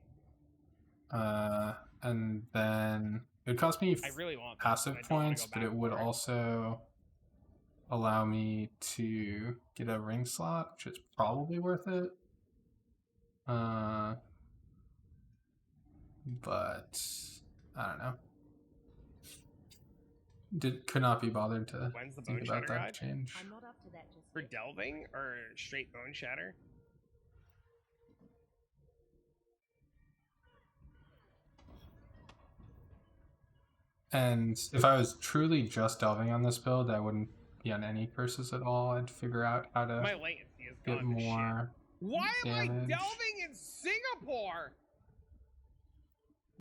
[SPEAKER 4] and then it would cost me
[SPEAKER 1] I really want that,
[SPEAKER 4] passive
[SPEAKER 1] and I don't wanna
[SPEAKER 4] points,
[SPEAKER 1] go
[SPEAKER 4] but
[SPEAKER 1] back
[SPEAKER 4] it would
[SPEAKER 1] for it.
[SPEAKER 4] also allow me to get a ring slot, which is probably worth it. But I don't know. Could not be bothered to
[SPEAKER 1] When's the
[SPEAKER 4] think
[SPEAKER 1] Bone
[SPEAKER 4] about
[SPEAKER 1] Shatter
[SPEAKER 4] that
[SPEAKER 1] guide?
[SPEAKER 4] change.
[SPEAKER 3] I'm not up to that just
[SPEAKER 1] For
[SPEAKER 3] yet.
[SPEAKER 1] delving or straight Bone Shatter?
[SPEAKER 4] And if I was truly just delving on this build, I wouldn't be on any curses at all. I'd figure out how to
[SPEAKER 1] My latency is
[SPEAKER 4] get
[SPEAKER 1] gone to shit.
[SPEAKER 4] more
[SPEAKER 1] Why am I
[SPEAKER 4] damage.
[SPEAKER 1] delving in Singapore?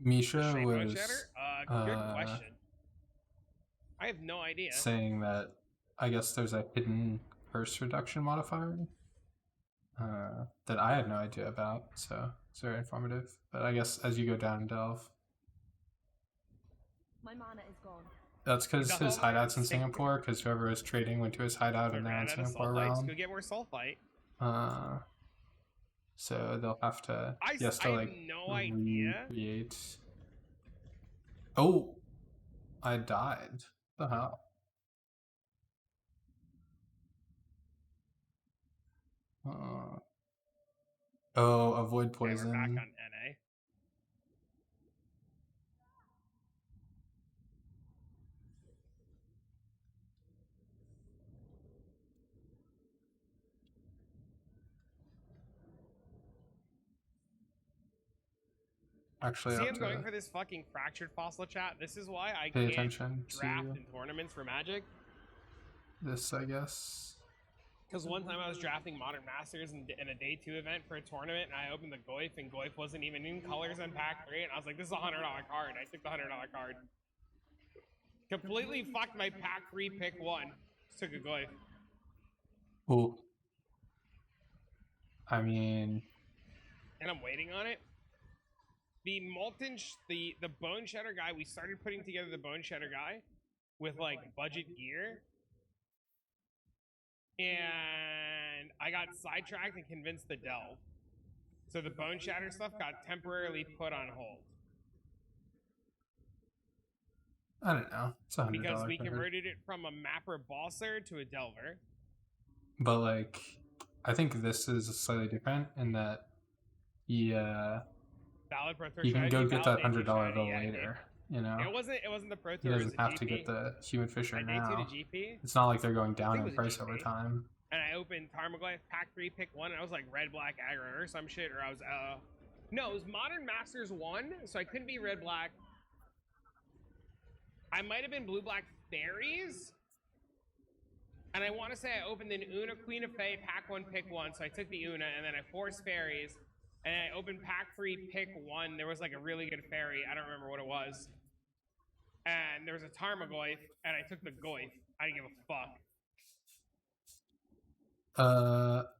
[SPEAKER 4] Misha
[SPEAKER 1] Straight Bone
[SPEAKER 4] was
[SPEAKER 1] Shatter? Good question. I have no idea.
[SPEAKER 4] saying that I guess there's a hidden curse reduction modifier that I had no idea about, so it's very informative. But I guess as you go down and delve,
[SPEAKER 3] My mana is gone.
[SPEAKER 4] that's because
[SPEAKER 1] He's
[SPEAKER 4] his
[SPEAKER 1] all over
[SPEAKER 4] hideout's in
[SPEAKER 1] Singapore.
[SPEAKER 4] Singapore, because whoever was trading went to his hideout
[SPEAKER 1] So
[SPEAKER 4] and they're
[SPEAKER 1] ran
[SPEAKER 4] in
[SPEAKER 1] out of
[SPEAKER 4] Singapore
[SPEAKER 1] sulfites.
[SPEAKER 4] realm.
[SPEAKER 1] Go get more sulfite.
[SPEAKER 4] So they'll have to,
[SPEAKER 1] I
[SPEAKER 4] to
[SPEAKER 1] have
[SPEAKER 4] like
[SPEAKER 1] no idea.
[SPEAKER 4] recreate. Oh, I died. What the hell? Oh, avoid
[SPEAKER 1] Okay, we're back
[SPEAKER 4] poison.
[SPEAKER 1] on NA.
[SPEAKER 4] Actually, I
[SPEAKER 1] See,
[SPEAKER 4] have
[SPEAKER 1] I'm going
[SPEAKER 4] to
[SPEAKER 1] for this fucking fractured fossil chat. This is why I
[SPEAKER 4] pay
[SPEAKER 1] can't
[SPEAKER 4] attention
[SPEAKER 1] draft
[SPEAKER 4] to
[SPEAKER 1] in tournaments for Magic.
[SPEAKER 4] this, I guess.
[SPEAKER 1] Because one time I was drafting Modern Masters in a day 2 event for a tournament, and I opened the Goyf, and Goyf wasn't even in colors on pack 3, and I was like, this is a $100 card. I took the $100 card. Completely fucked my pack 3 pick 1. Just took a Goyf.
[SPEAKER 4] Ooh. I mean,
[SPEAKER 1] And I'm waiting on it. The Molten, the Bone Shatter guy, we started putting together the Bone Shatter guy with like budget gear. And I got sidetracked and convinced to delve. So the Bone Shatter stuff got temporarily put on hold.
[SPEAKER 4] I don't know. It's $100
[SPEAKER 1] Because we
[SPEAKER 4] card.
[SPEAKER 1] converted it from a mapper bosser to a delver.
[SPEAKER 4] But like, I think this is slightly different in that
[SPEAKER 1] Valid Pro Tour
[SPEAKER 4] you can go
[SPEAKER 1] strategy,
[SPEAKER 4] get that
[SPEAKER 1] valid day two
[SPEAKER 4] $100
[SPEAKER 1] strategy,
[SPEAKER 4] bill
[SPEAKER 1] yeah,
[SPEAKER 4] later. You know,
[SPEAKER 1] It wasn't the Pro
[SPEAKER 4] he
[SPEAKER 1] Tour, it was
[SPEAKER 4] doesn't
[SPEAKER 1] the
[SPEAKER 4] have
[SPEAKER 1] GP.
[SPEAKER 4] to get the Human Fisher
[SPEAKER 1] My day 2
[SPEAKER 4] now.
[SPEAKER 1] to GP.
[SPEAKER 4] It's not like they're going down
[SPEAKER 1] it
[SPEAKER 4] in
[SPEAKER 1] was a
[SPEAKER 4] price
[SPEAKER 1] GP.
[SPEAKER 4] over time.
[SPEAKER 1] And I opened Tarmogoyf pack 3 pick 1, and I was like red black aggro or some shit, or I was no, it was Modern Masters 1, so I couldn't be red black. I might have been blue black fairies. And I want to say I opened an Una Queen of Fae pack 1 pick 1, so I took the Una, and then I forced fairies, and I opened pack 3 pick 1. There was like a really good fairy, I don't remember what it was. And there was a Tarmogoyf, and I took the Goyf. I didn't give a fuck.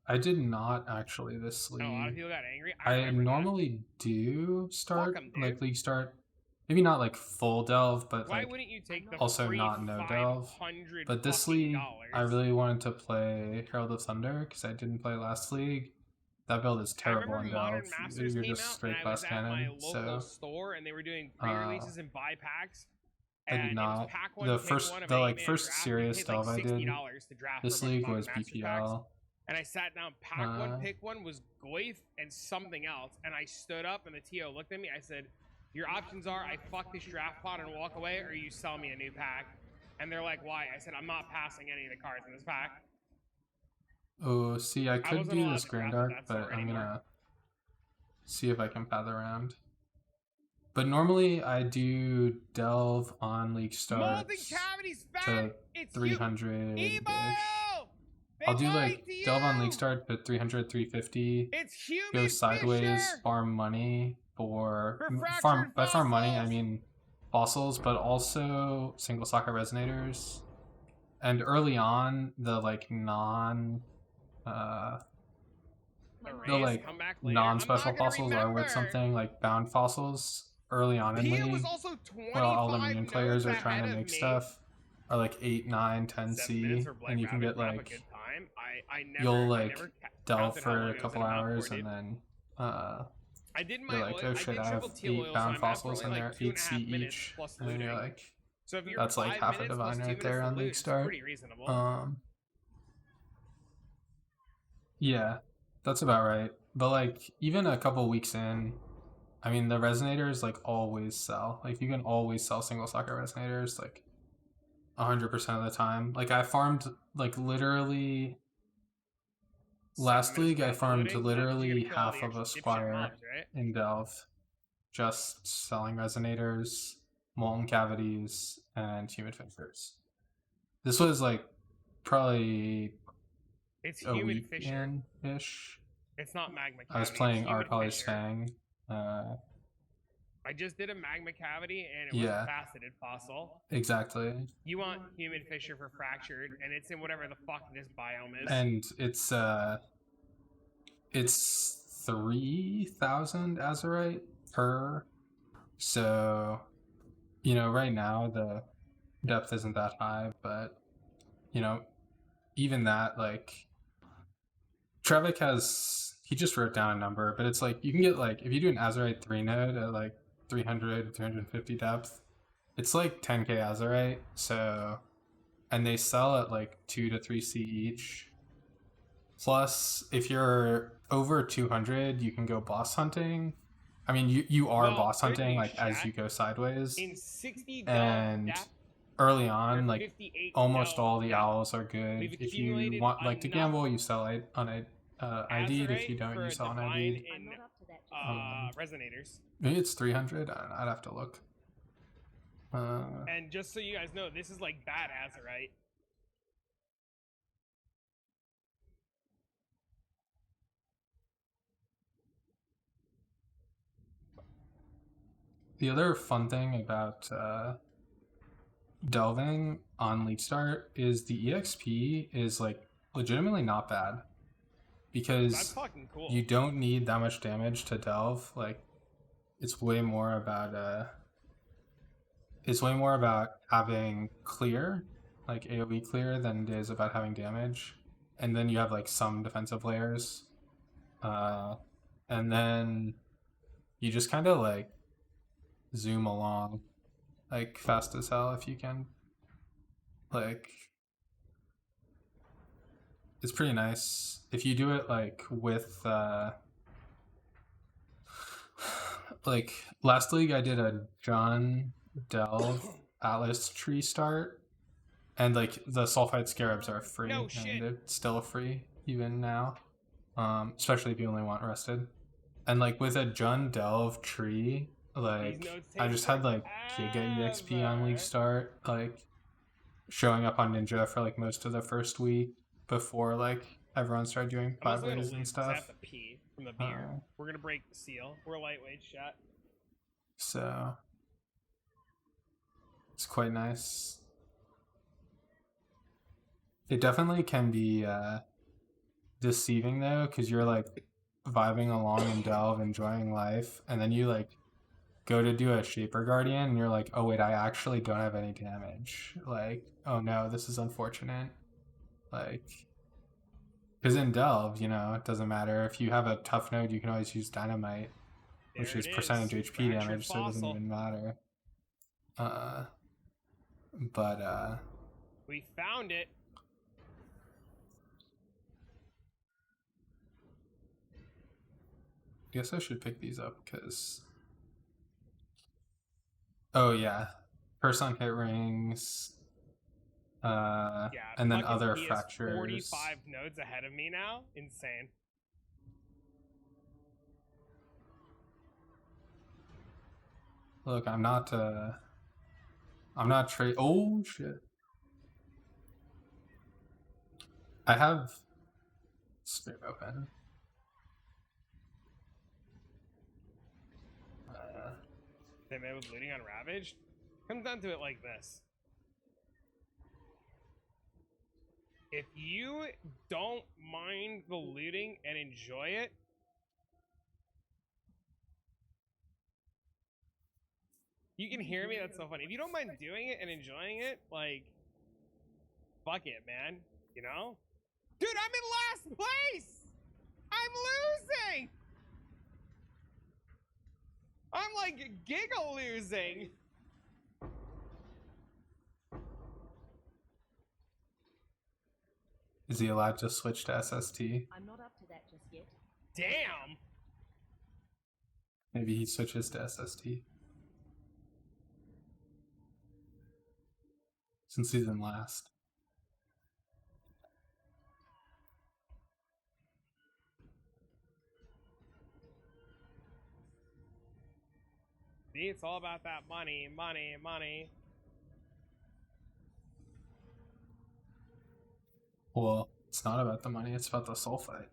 [SPEAKER 4] I did not actually this
[SPEAKER 1] And a lot of
[SPEAKER 4] league.
[SPEAKER 1] people got angry.
[SPEAKER 4] I
[SPEAKER 1] remember that.
[SPEAKER 4] normally do start
[SPEAKER 1] 'em, dude.
[SPEAKER 4] like league start, maybe not like full delve, but
[SPEAKER 1] Why
[SPEAKER 4] like
[SPEAKER 1] wouldn't you take the
[SPEAKER 4] also
[SPEAKER 1] free
[SPEAKER 4] not no delve.
[SPEAKER 1] $500
[SPEAKER 4] But this
[SPEAKER 1] fucking
[SPEAKER 4] league,
[SPEAKER 1] dollars?
[SPEAKER 4] I really wanted to play Herald of Thunder because I didn't play last league. That build is
[SPEAKER 1] I
[SPEAKER 4] terrible
[SPEAKER 1] remember
[SPEAKER 4] in
[SPEAKER 1] Modern
[SPEAKER 4] delve.
[SPEAKER 1] Masters
[SPEAKER 4] You're
[SPEAKER 1] came
[SPEAKER 4] just
[SPEAKER 1] out,
[SPEAKER 4] straight
[SPEAKER 1] and I was
[SPEAKER 4] class
[SPEAKER 1] at my
[SPEAKER 4] cannon.
[SPEAKER 1] local
[SPEAKER 4] So
[SPEAKER 1] store, and they were doing pre-releases and buy packs.
[SPEAKER 4] I
[SPEAKER 1] And
[SPEAKER 4] did
[SPEAKER 1] it
[SPEAKER 4] not.
[SPEAKER 1] was pack 1,
[SPEAKER 4] The
[SPEAKER 1] pick
[SPEAKER 4] first,
[SPEAKER 1] 1 of
[SPEAKER 4] the
[SPEAKER 1] an
[SPEAKER 4] like
[SPEAKER 1] 8-man
[SPEAKER 4] first
[SPEAKER 1] draft.
[SPEAKER 4] serious
[SPEAKER 1] I paid like
[SPEAKER 4] delve I did.
[SPEAKER 1] $60 to draft
[SPEAKER 4] This
[SPEAKER 1] for a bunch
[SPEAKER 4] league
[SPEAKER 1] of
[SPEAKER 4] was
[SPEAKER 1] Modern Masters packs.
[SPEAKER 4] BPL.
[SPEAKER 1] And I sat down, pack 1, pick 1 was Goyf and something else. And I stood up, and the TO looked at me. I said, your options are I fuck this draft pot and walk away, or you sell me a new pack. And they're like, why? I said, I'm not passing any of the cards in this pack.
[SPEAKER 4] Oh, see, I could
[SPEAKER 1] wasn't
[SPEAKER 4] do
[SPEAKER 1] allowed
[SPEAKER 4] this
[SPEAKER 1] to
[SPEAKER 4] Grand
[SPEAKER 1] draft
[SPEAKER 4] Arc,
[SPEAKER 1] at that
[SPEAKER 4] but
[SPEAKER 1] store
[SPEAKER 4] I'm
[SPEAKER 1] anymore.
[SPEAKER 4] gonna see if I can path around. But normally I do delve on league
[SPEAKER 1] Molding
[SPEAKER 4] starts
[SPEAKER 1] cavities back.
[SPEAKER 4] to
[SPEAKER 1] It's
[SPEAKER 4] 300 ish.
[SPEAKER 1] Ebo!
[SPEAKER 4] I'll do like delve on league start to 300, 350.
[SPEAKER 1] It's human
[SPEAKER 4] Go sideways,
[SPEAKER 1] Fisher!
[SPEAKER 4] farm money for
[SPEAKER 1] fractured
[SPEAKER 4] farm. By farm money, I
[SPEAKER 1] fossils!
[SPEAKER 4] mean fossils, but also single socket resonators. And early on, the like non,
[SPEAKER 3] My
[SPEAKER 1] The
[SPEAKER 3] mana
[SPEAKER 4] the
[SPEAKER 1] raise,
[SPEAKER 4] like
[SPEAKER 1] come back later.
[SPEAKER 4] non-special
[SPEAKER 1] I'm not gonna
[SPEAKER 4] fossils are worth
[SPEAKER 1] remember.
[SPEAKER 4] something. Like bound fossils early on in
[SPEAKER 1] Pia
[SPEAKER 4] league,
[SPEAKER 1] was also 25
[SPEAKER 4] where all the minion players are
[SPEAKER 1] notes
[SPEAKER 4] trying to
[SPEAKER 1] ahead of
[SPEAKER 4] make
[SPEAKER 1] me.
[SPEAKER 4] stuff, are like 8, 9, 10
[SPEAKER 1] 7 minutes
[SPEAKER 4] C,
[SPEAKER 1] for Black
[SPEAKER 4] and you can
[SPEAKER 1] Rabbit,
[SPEAKER 4] get
[SPEAKER 1] grab a
[SPEAKER 4] like
[SPEAKER 1] good time. I never,
[SPEAKER 4] you'll
[SPEAKER 1] I
[SPEAKER 4] like
[SPEAKER 1] never
[SPEAKER 4] delve
[SPEAKER 1] counted how long
[SPEAKER 4] for
[SPEAKER 1] it
[SPEAKER 4] a
[SPEAKER 1] was
[SPEAKER 4] couple
[SPEAKER 1] in a map
[SPEAKER 4] hours
[SPEAKER 1] for,
[SPEAKER 4] and
[SPEAKER 1] dude.
[SPEAKER 4] then
[SPEAKER 1] I did
[SPEAKER 4] you're
[SPEAKER 1] my
[SPEAKER 4] like, oh
[SPEAKER 1] I
[SPEAKER 4] shit,
[SPEAKER 1] did
[SPEAKER 4] I have
[SPEAKER 1] triple teal
[SPEAKER 4] 8
[SPEAKER 1] oils
[SPEAKER 4] bound
[SPEAKER 1] on map for
[SPEAKER 4] fossils
[SPEAKER 1] only
[SPEAKER 4] and
[SPEAKER 1] like
[SPEAKER 4] they're 8
[SPEAKER 1] 2.5
[SPEAKER 4] C
[SPEAKER 1] minutes
[SPEAKER 4] each,
[SPEAKER 1] plus
[SPEAKER 4] and then you're
[SPEAKER 1] looting.
[SPEAKER 4] like,
[SPEAKER 1] So if you're
[SPEAKER 4] that's like
[SPEAKER 1] 5
[SPEAKER 4] half a
[SPEAKER 1] minutes plus
[SPEAKER 4] divine
[SPEAKER 1] 2
[SPEAKER 4] right
[SPEAKER 1] minutes
[SPEAKER 4] there
[SPEAKER 1] to
[SPEAKER 4] on
[SPEAKER 1] loot,
[SPEAKER 4] league
[SPEAKER 1] it's
[SPEAKER 4] start.
[SPEAKER 1] pretty reasonable.
[SPEAKER 4] Yeah, that's about right. But like even a couple weeks in, I mean the resonators like always sell. Like you can always sell single socket resonators like 100% of the time. Like I farmed like literally
[SPEAKER 1] 7
[SPEAKER 4] last
[SPEAKER 1] minutes
[SPEAKER 4] league I
[SPEAKER 1] without
[SPEAKER 4] farmed
[SPEAKER 1] looting.
[SPEAKER 4] literally
[SPEAKER 1] You gotta kill all the
[SPEAKER 4] half of a
[SPEAKER 1] extra dipshit
[SPEAKER 4] squire
[SPEAKER 1] mobs, right?
[SPEAKER 4] in Delve, just selling resonators, molten cavities, and humid fissures. This was like probably
[SPEAKER 1] It's
[SPEAKER 4] a
[SPEAKER 1] humid
[SPEAKER 4] week
[SPEAKER 1] fissure.
[SPEAKER 4] in ish.
[SPEAKER 1] It's not magma cavity.
[SPEAKER 4] I was
[SPEAKER 1] it's
[SPEAKER 4] playing
[SPEAKER 1] humid
[SPEAKER 4] Art Holly's
[SPEAKER 1] fissure.
[SPEAKER 4] Fang.
[SPEAKER 1] I just did a magma cavity and it
[SPEAKER 4] Yeah.
[SPEAKER 1] was a faceted fossil.
[SPEAKER 4] Exactly.
[SPEAKER 1] You want humid fissure for fractured, and it's in whatever the fuck this biome is.
[SPEAKER 4] And it's 3,000 azurite per. So, you know, right now the depth isn't that high, but you know, even that, like Travic he just wrote down a number, but it's like you can get like if you do an azurite 3 node at like 300 350 depth, it's like 10k azurite. So, and they sell at like 2 to 3 C each. Plus, if you're over 200, you can go boss hunting. I mean, you are boss hunting like as you go sideways.
[SPEAKER 1] In 60
[SPEAKER 4] And
[SPEAKER 1] depth,
[SPEAKER 4] early on, like
[SPEAKER 1] 58
[SPEAKER 4] almost all the
[SPEAKER 1] depth,
[SPEAKER 4] owls are good.
[SPEAKER 1] we've
[SPEAKER 4] If you
[SPEAKER 1] accumulated
[SPEAKER 4] want like to
[SPEAKER 1] enough
[SPEAKER 4] gamble, you sell it on a ID. If you
[SPEAKER 1] azurite
[SPEAKER 4] don't,
[SPEAKER 1] for
[SPEAKER 4] you
[SPEAKER 1] a
[SPEAKER 4] sell on
[SPEAKER 1] divine
[SPEAKER 4] ID.
[SPEAKER 3] I'm
[SPEAKER 1] in
[SPEAKER 3] not up to that just
[SPEAKER 1] resonators.
[SPEAKER 4] Maybe it's 300. I'd have to look.
[SPEAKER 1] And just so you guys know, this is like bad azurite.
[SPEAKER 4] The other fun thing about delving on League Start is the EXP is like legitimately not bad
[SPEAKER 1] That's
[SPEAKER 4] because
[SPEAKER 1] fucking cool.
[SPEAKER 4] you don't need that much damage to delve. Like it's way more about having clear, like AoE clear, than it is about having damage. And then you have like some defensive layers. And then you just kind of like zoom along like fast as hell if you can. Like it's pretty nice if you do it like with like last league I did a John Delve Atlas tree start, and like the sulfide scarabs are free.
[SPEAKER 1] No
[SPEAKER 4] and
[SPEAKER 1] shit.
[SPEAKER 4] they're still free even now, especially if you only want rested. And like with a John Delve tree, like I just had like Giga EXP on League Start, like showing up on Ninja for like most of the first week before like everyone started doing
[SPEAKER 1] I'm also gonna
[SPEAKER 4] five-ways
[SPEAKER 1] leave
[SPEAKER 4] and
[SPEAKER 1] 'cause I have
[SPEAKER 4] stuff.
[SPEAKER 1] to pee from the beer. We're gonna break the seal. We're lightweight shot.
[SPEAKER 4] So it's quite nice. It definitely can be deceiving though, because you're like vibing along in Delve, enjoying life, and then you like go to do a Shaper Guardian, and you're like, oh wait, I actually don't have any damage. Like, oh no, this is unfortunate. Like, because in Delve, you know, it doesn't matter. If you have a tough node, you can always use Dynamite, which is percentage HP damage, so it doesn't even matter.
[SPEAKER 1] We found it.
[SPEAKER 4] I guess I should pick these up because. Oh yeah, person hit rings.
[SPEAKER 1] Yeah,
[SPEAKER 4] and then
[SPEAKER 1] fucking
[SPEAKER 4] other
[SPEAKER 1] he is
[SPEAKER 4] fractures.
[SPEAKER 1] 45 nodes ahead of me now. Insane.
[SPEAKER 4] Look, I'm not trade. Oh shit! I have stream open.
[SPEAKER 1] They made with looting on Ravaged. Comes down to it like this. If you don't mind the looting and enjoy it, you can hear me. That's so funny. If you don't mind doing it and enjoying it, like, fuck it, man. You know? Dude, I'm in last place! like giggle losing.
[SPEAKER 4] Is he allowed to switch to SST?
[SPEAKER 3] I'm not up to that just yet.
[SPEAKER 1] Damn.
[SPEAKER 4] Maybe he switches to SST. Since he's in last.
[SPEAKER 1] See, it's all about that money, money, money.
[SPEAKER 4] Well, it's not about the money, it's about the sulfite.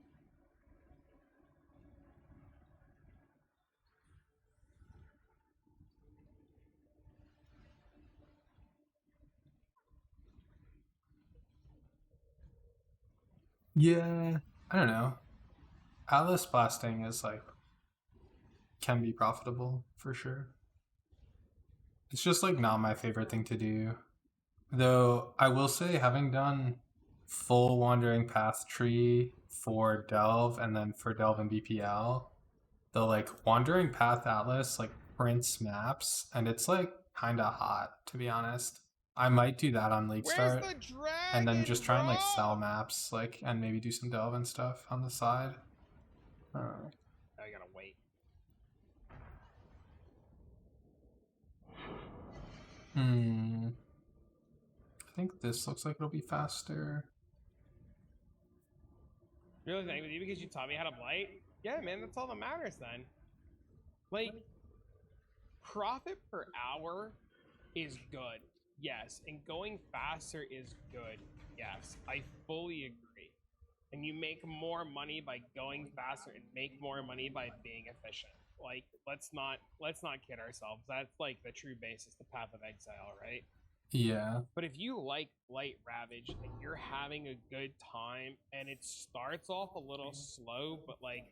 [SPEAKER 4] Yeah, I don't know. Atlas blasting is like can be profitable for sure. It's just like not my favorite thing to do. Though I will say, having done full wandering path tree for Delve and then for Delve and BPL, the like wandering path Atlas like prints maps and it's like kinda hot, to be honest. I might do that on League
[SPEAKER 1] Where's
[SPEAKER 4] Start
[SPEAKER 1] the dragon,
[SPEAKER 4] and then just try and like
[SPEAKER 1] bro?
[SPEAKER 4] sell maps like and maybe do some Delve and stuff on the side.
[SPEAKER 1] I gotta wait.
[SPEAKER 4] I think this looks like it'll be faster.
[SPEAKER 1] Really think with you because you taught me how to blight? Yeah, man, that's all that matters then. Like, profit per hour is good, yes, and going faster is good, yes. I fully agree. And you make more money by going faster and make more money by being efficient. Like, let's not kid ourselves. That's like the true basis, the path of exile, right?
[SPEAKER 4] Yeah.
[SPEAKER 1] But if you like Blight Ravage and you're having a good time and it starts off a little slow, but like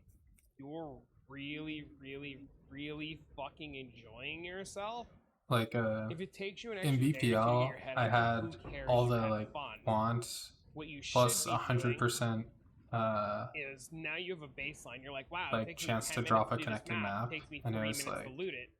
[SPEAKER 1] you're really, really, really fucking enjoying yourself.
[SPEAKER 4] Like
[SPEAKER 1] If it takes you an
[SPEAKER 4] in
[SPEAKER 1] extra day to get
[SPEAKER 4] BPL,
[SPEAKER 1] your head
[SPEAKER 4] I
[SPEAKER 1] out,
[SPEAKER 4] had
[SPEAKER 1] who cares?
[SPEAKER 4] all
[SPEAKER 1] You
[SPEAKER 4] the
[SPEAKER 1] had
[SPEAKER 4] like
[SPEAKER 1] fun.
[SPEAKER 4] wants
[SPEAKER 1] What you
[SPEAKER 4] plus
[SPEAKER 1] should be doing
[SPEAKER 4] 100%
[SPEAKER 1] is now you have a baseline. You're like, wow, it
[SPEAKER 4] like
[SPEAKER 1] takes me
[SPEAKER 4] chance
[SPEAKER 1] 10
[SPEAKER 4] to
[SPEAKER 1] minutes
[SPEAKER 4] drop
[SPEAKER 1] to
[SPEAKER 4] a
[SPEAKER 1] do this
[SPEAKER 4] connecting
[SPEAKER 1] map.
[SPEAKER 4] map,
[SPEAKER 1] It takes me
[SPEAKER 4] and
[SPEAKER 1] 3
[SPEAKER 4] it
[SPEAKER 1] minutes
[SPEAKER 4] was like
[SPEAKER 1] to loot it.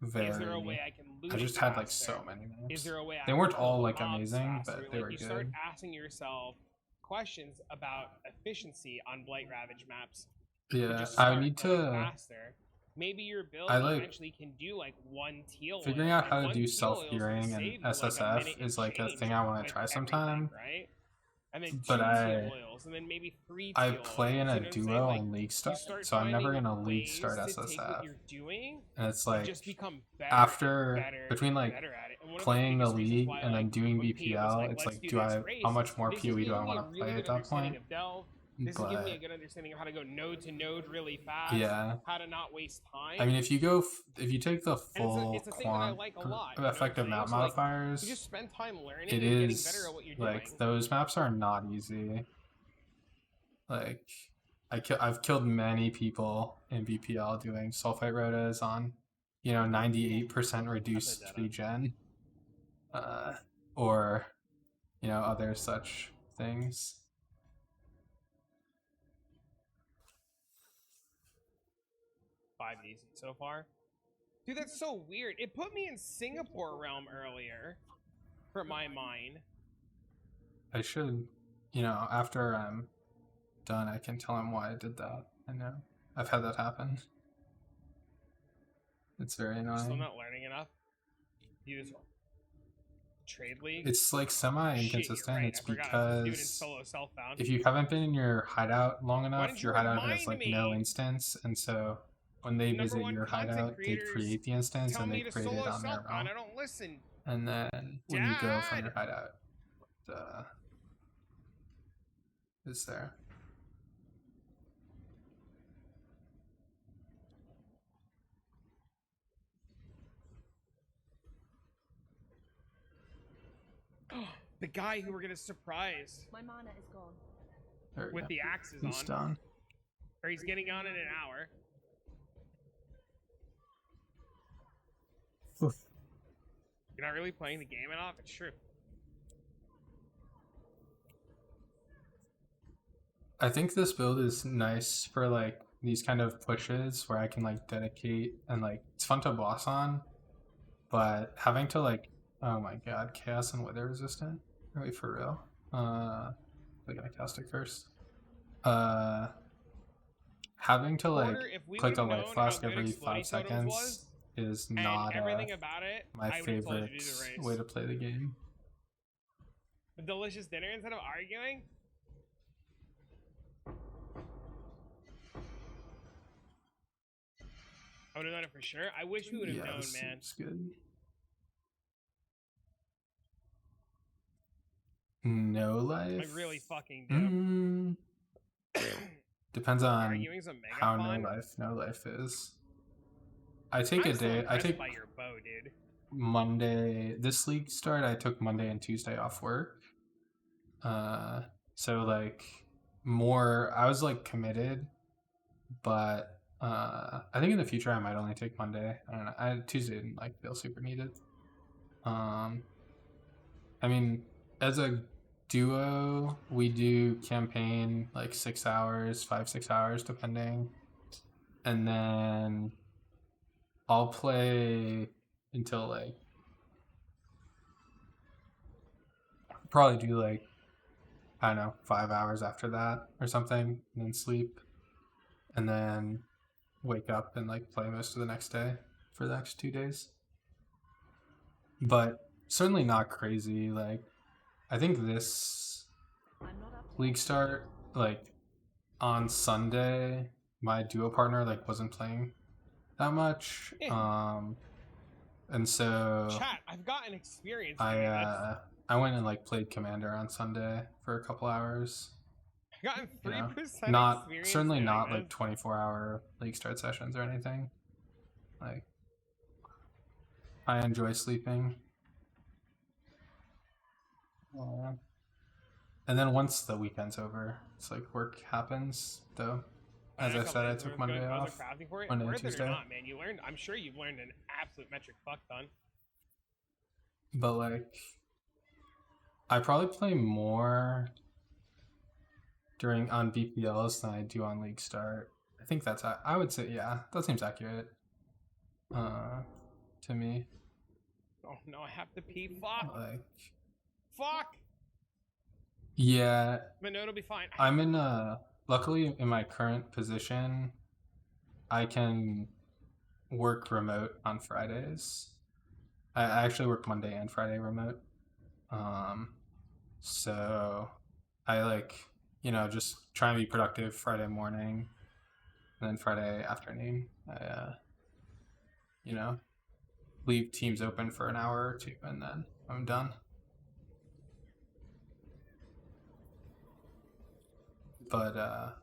[SPEAKER 4] very.
[SPEAKER 1] Is there a way I can loot
[SPEAKER 4] I
[SPEAKER 1] it
[SPEAKER 4] just had like
[SPEAKER 1] faster?
[SPEAKER 4] so many maps.
[SPEAKER 1] Is there a way
[SPEAKER 4] They
[SPEAKER 1] I
[SPEAKER 4] weren't
[SPEAKER 1] can
[SPEAKER 4] all
[SPEAKER 1] pull
[SPEAKER 4] like
[SPEAKER 1] mobs
[SPEAKER 4] amazing,
[SPEAKER 1] faster?
[SPEAKER 4] but they
[SPEAKER 1] Like
[SPEAKER 4] were
[SPEAKER 1] you
[SPEAKER 4] good.
[SPEAKER 1] start asking yourself questions about efficiency on Blight Ravage maps.
[SPEAKER 4] Yeah,
[SPEAKER 1] Just
[SPEAKER 4] I
[SPEAKER 1] start
[SPEAKER 4] need
[SPEAKER 1] going
[SPEAKER 4] to.
[SPEAKER 1] faster. Maybe your build
[SPEAKER 4] I like
[SPEAKER 1] eventually can do like one teal
[SPEAKER 4] figuring
[SPEAKER 1] oil,
[SPEAKER 4] out how
[SPEAKER 1] and
[SPEAKER 4] to
[SPEAKER 1] one
[SPEAKER 4] do
[SPEAKER 1] teal oil is gonna
[SPEAKER 4] self-healing and
[SPEAKER 1] save you, like, a
[SPEAKER 4] SSF
[SPEAKER 1] minute and
[SPEAKER 4] is like a
[SPEAKER 1] change
[SPEAKER 4] thing I want
[SPEAKER 1] with
[SPEAKER 4] to try
[SPEAKER 1] everything,
[SPEAKER 4] sometime.
[SPEAKER 1] right? And then
[SPEAKER 4] But
[SPEAKER 1] 2
[SPEAKER 4] I
[SPEAKER 1] teal oils, and then maybe 3
[SPEAKER 4] I
[SPEAKER 1] teal
[SPEAKER 4] play
[SPEAKER 1] oils.
[SPEAKER 4] in
[SPEAKER 1] You
[SPEAKER 4] a
[SPEAKER 1] know what I'm saying?
[SPEAKER 4] duo
[SPEAKER 1] Like,
[SPEAKER 4] on League
[SPEAKER 1] you
[SPEAKER 4] Start,
[SPEAKER 1] start
[SPEAKER 4] so I'm never
[SPEAKER 1] finding
[SPEAKER 4] gonna League
[SPEAKER 1] ways
[SPEAKER 4] Start
[SPEAKER 1] to take what
[SPEAKER 4] SSF.
[SPEAKER 1] you're doing
[SPEAKER 4] And it's
[SPEAKER 1] and
[SPEAKER 4] like
[SPEAKER 1] just become better
[SPEAKER 4] after
[SPEAKER 1] and better
[SPEAKER 4] between
[SPEAKER 1] and
[SPEAKER 4] like
[SPEAKER 1] better at it. And one of
[SPEAKER 4] playing the
[SPEAKER 1] biggest reasons
[SPEAKER 4] league
[SPEAKER 1] why,
[SPEAKER 4] and then
[SPEAKER 1] like,
[SPEAKER 4] doing
[SPEAKER 1] when Pete was
[SPEAKER 4] BPL,
[SPEAKER 1] like,
[SPEAKER 4] it's
[SPEAKER 1] let's
[SPEAKER 4] like
[SPEAKER 1] do
[SPEAKER 4] do
[SPEAKER 1] this
[SPEAKER 4] I
[SPEAKER 1] race,
[SPEAKER 4] how much more
[SPEAKER 1] this is
[SPEAKER 4] PoE do I
[SPEAKER 1] giving me
[SPEAKER 4] want
[SPEAKER 1] a
[SPEAKER 4] to
[SPEAKER 1] really
[SPEAKER 4] play
[SPEAKER 1] good
[SPEAKER 4] at that
[SPEAKER 1] understanding
[SPEAKER 4] point?
[SPEAKER 1] of Delve. This is giving me a
[SPEAKER 4] But
[SPEAKER 1] good understanding of how to go node to node really fast.
[SPEAKER 4] yeah,
[SPEAKER 1] How to not waste time.
[SPEAKER 4] I mean if you take the
[SPEAKER 1] And
[SPEAKER 4] full
[SPEAKER 1] it's a thing that I like a lot. You know what I'm
[SPEAKER 4] effective
[SPEAKER 1] saying?
[SPEAKER 4] map
[SPEAKER 1] So, like,
[SPEAKER 4] modifiers,
[SPEAKER 1] you just spend time learning
[SPEAKER 4] it
[SPEAKER 1] and getting better
[SPEAKER 4] is
[SPEAKER 1] at what you're
[SPEAKER 4] like
[SPEAKER 1] doing.
[SPEAKER 4] those maps are not easy. Like I've killed many people in BPL doing sulfite rotas on 98% reduced
[SPEAKER 1] That's a
[SPEAKER 4] regen, or other such things.
[SPEAKER 1] 5 easy so far. Dude, that's so weird. It put me in Singapore realm earlier. For my mind.
[SPEAKER 4] I should, after I'm done, I can tell him why I did that. I know. I've had that happen. It's very
[SPEAKER 1] You're still
[SPEAKER 4] annoying.
[SPEAKER 1] not learning enough. You just trade league.
[SPEAKER 4] It's like semi-inconsistent.
[SPEAKER 1] Right.
[SPEAKER 4] It's
[SPEAKER 1] I forgot I was doing it
[SPEAKER 4] because
[SPEAKER 1] solo self-bound.
[SPEAKER 4] if you haven't been in your hideout long
[SPEAKER 1] Why
[SPEAKER 4] enough,
[SPEAKER 1] didn't you
[SPEAKER 4] your hideout has
[SPEAKER 1] remind
[SPEAKER 4] like
[SPEAKER 1] me?
[SPEAKER 4] no instance, and so when they
[SPEAKER 1] Number
[SPEAKER 4] visit
[SPEAKER 1] one
[SPEAKER 4] your
[SPEAKER 1] content
[SPEAKER 4] hideout, they
[SPEAKER 1] creators
[SPEAKER 4] create the instance
[SPEAKER 1] tell
[SPEAKER 4] and they
[SPEAKER 1] me to
[SPEAKER 4] create it
[SPEAKER 1] solo
[SPEAKER 4] on their
[SPEAKER 1] self-bound.
[SPEAKER 4] own.
[SPEAKER 1] I don't listen.
[SPEAKER 4] And then when you go from your hideout, is there.
[SPEAKER 1] The guy who we're gonna surprise
[SPEAKER 3] My mana is gone.
[SPEAKER 4] There we
[SPEAKER 1] with
[SPEAKER 4] go.
[SPEAKER 1] the axes
[SPEAKER 4] He's
[SPEAKER 1] on.
[SPEAKER 4] done.
[SPEAKER 1] Or he's getting on in an hour.
[SPEAKER 4] Oof.
[SPEAKER 1] You're not really playing the game enough? It's true.
[SPEAKER 4] I think this build is nice for like these kind of pushes where I can like dedicate and like it's fun to boss on, but having to like, oh my god, chaos and weather resistant, really for real. We're gonna cast it first. Having to like
[SPEAKER 1] Porter, if we
[SPEAKER 4] click
[SPEAKER 1] would
[SPEAKER 4] a
[SPEAKER 1] have
[SPEAKER 4] life
[SPEAKER 1] known how
[SPEAKER 4] flask
[SPEAKER 1] good
[SPEAKER 4] every
[SPEAKER 1] Exploding
[SPEAKER 4] 5
[SPEAKER 1] Totems
[SPEAKER 4] seconds
[SPEAKER 1] was
[SPEAKER 4] is
[SPEAKER 1] and
[SPEAKER 4] not
[SPEAKER 1] everything about it,
[SPEAKER 4] my
[SPEAKER 1] I would have told you
[SPEAKER 4] favorite
[SPEAKER 1] to do the race.
[SPEAKER 4] way to play the game.
[SPEAKER 1] A delicious dinner instead of arguing? I would have done it for sure. I wish we would have known,
[SPEAKER 4] this
[SPEAKER 1] man.
[SPEAKER 4] seems good. No life.
[SPEAKER 1] I really fucking do.
[SPEAKER 4] Depends on
[SPEAKER 1] Arguing's a mega
[SPEAKER 4] how
[SPEAKER 1] fun.
[SPEAKER 4] no life is. I take
[SPEAKER 1] I'm
[SPEAKER 4] a
[SPEAKER 1] still
[SPEAKER 4] day. I
[SPEAKER 1] impressed
[SPEAKER 4] take
[SPEAKER 1] by your bow, dude.
[SPEAKER 4] Monday. This league start, I took Monday and Tuesday off work. So like more. I was like committed, but I think in the future I might only take Monday. I don't know. Tuesday didn't like feel super needed. I mean, as a duo, we do campaign like 6 hours, 5-6 hours depending, and then I'll play until like probably do like I don't know 5 hours after that or something, and then sleep, and then wake up and like play most of the next day for the next 2 days. But certainly not crazy. Like I think this
[SPEAKER 3] I'm not up to
[SPEAKER 4] league
[SPEAKER 3] that.
[SPEAKER 4] start like on Sunday, my duo partner like wasn't playing that much. And so
[SPEAKER 1] Chat, I've gotten experience doing this.
[SPEAKER 4] I went and like played Commander on Sunday for a couple hours.
[SPEAKER 1] I've gotten 3%
[SPEAKER 4] Not
[SPEAKER 1] experience
[SPEAKER 4] certainly
[SPEAKER 1] doing
[SPEAKER 4] not
[SPEAKER 1] this.
[SPEAKER 4] like 24-hour league start sessions or anything. Like I enjoy sleeping. And then once the weekend's over, it's like work happens though. As I said, I took Monday off. Monday and
[SPEAKER 1] Worth it
[SPEAKER 4] Tuesday.
[SPEAKER 1] or not, man, you learned. I'm sure you've learned an absolute metric fuck ton.
[SPEAKER 4] But like I probably play more on BPLs than I do on League Start. I think that's I would say that seems accurate. To me.
[SPEAKER 1] Oh no, I have to pee. Fuck.
[SPEAKER 4] Like
[SPEAKER 1] Fuck.
[SPEAKER 4] yeah,
[SPEAKER 1] But no, it'll be fine.
[SPEAKER 4] I'm in luckily in my current position I can work remote on Fridays. I actually work Monday and Friday remote. So I like, just try and be productive Friday morning and then Friday afternoon. I leave Teams open for an hour or 2 and then I'm done. But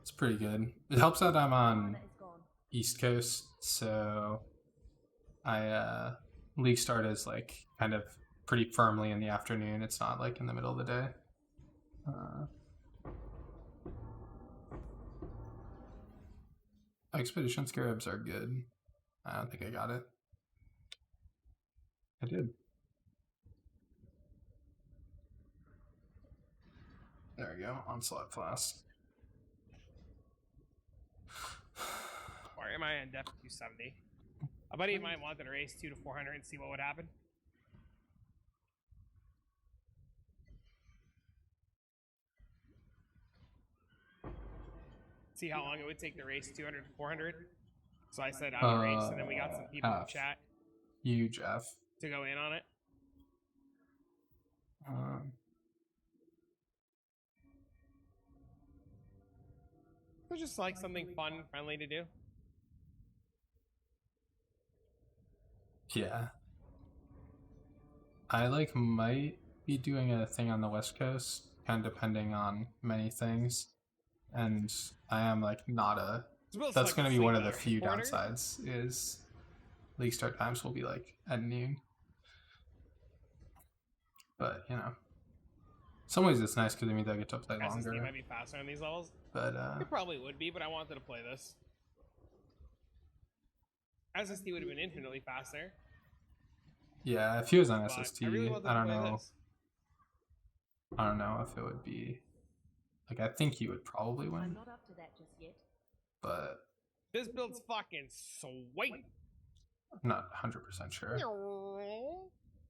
[SPEAKER 4] it's pretty good. It helps that I'm on
[SPEAKER 3] Mana is gone.
[SPEAKER 4] East Coast, so I league start is like kind of pretty firmly in the afternoon. It's not like in the middle of the day. Expedition Scarabs are good. I don't think I got it. I did. There we go. Onslaught Flask.
[SPEAKER 1] Why am I in depth 270? A buddy of mine wanted to race 2 to 400 and see what would happen. See how long it would take to race 200 to 400. So I said I would race, and then we got some people in
[SPEAKER 4] F.
[SPEAKER 1] chat
[SPEAKER 4] Huge F.
[SPEAKER 1] to go in on it. So just like something fun, friendly to do.
[SPEAKER 4] Yeah. I like might be doing a thing on the West Coast, kind of depending on many things. And I am like not a. That's going to be one of the few downsides. Is league start times will be like at noon. But some ways it's nice because it means I get to play longer.
[SPEAKER 1] SSD might be faster on these levels.
[SPEAKER 4] But
[SPEAKER 1] it probably would be, but I wanted to play this. SSD would have been infinitely faster.
[SPEAKER 4] Yeah, if he was on
[SPEAKER 1] But
[SPEAKER 4] SST,
[SPEAKER 1] I really wanted
[SPEAKER 4] I
[SPEAKER 1] to
[SPEAKER 4] don't
[SPEAKER 1] play
[SPEAKER 4] know.
[SPEAKER 1] this.
[SPEAKER 4] I don't know if it would be. Like, I think he would probably
[SPEAKER 3] I'm
[SPEAKER 4] win.
[SPEAKER 3] not up to that just yet.
[SPEAKER 4] but
[SPEAKER 1] This build's fucking sweet.
[SPEAKER 4] I'm not 100% sure.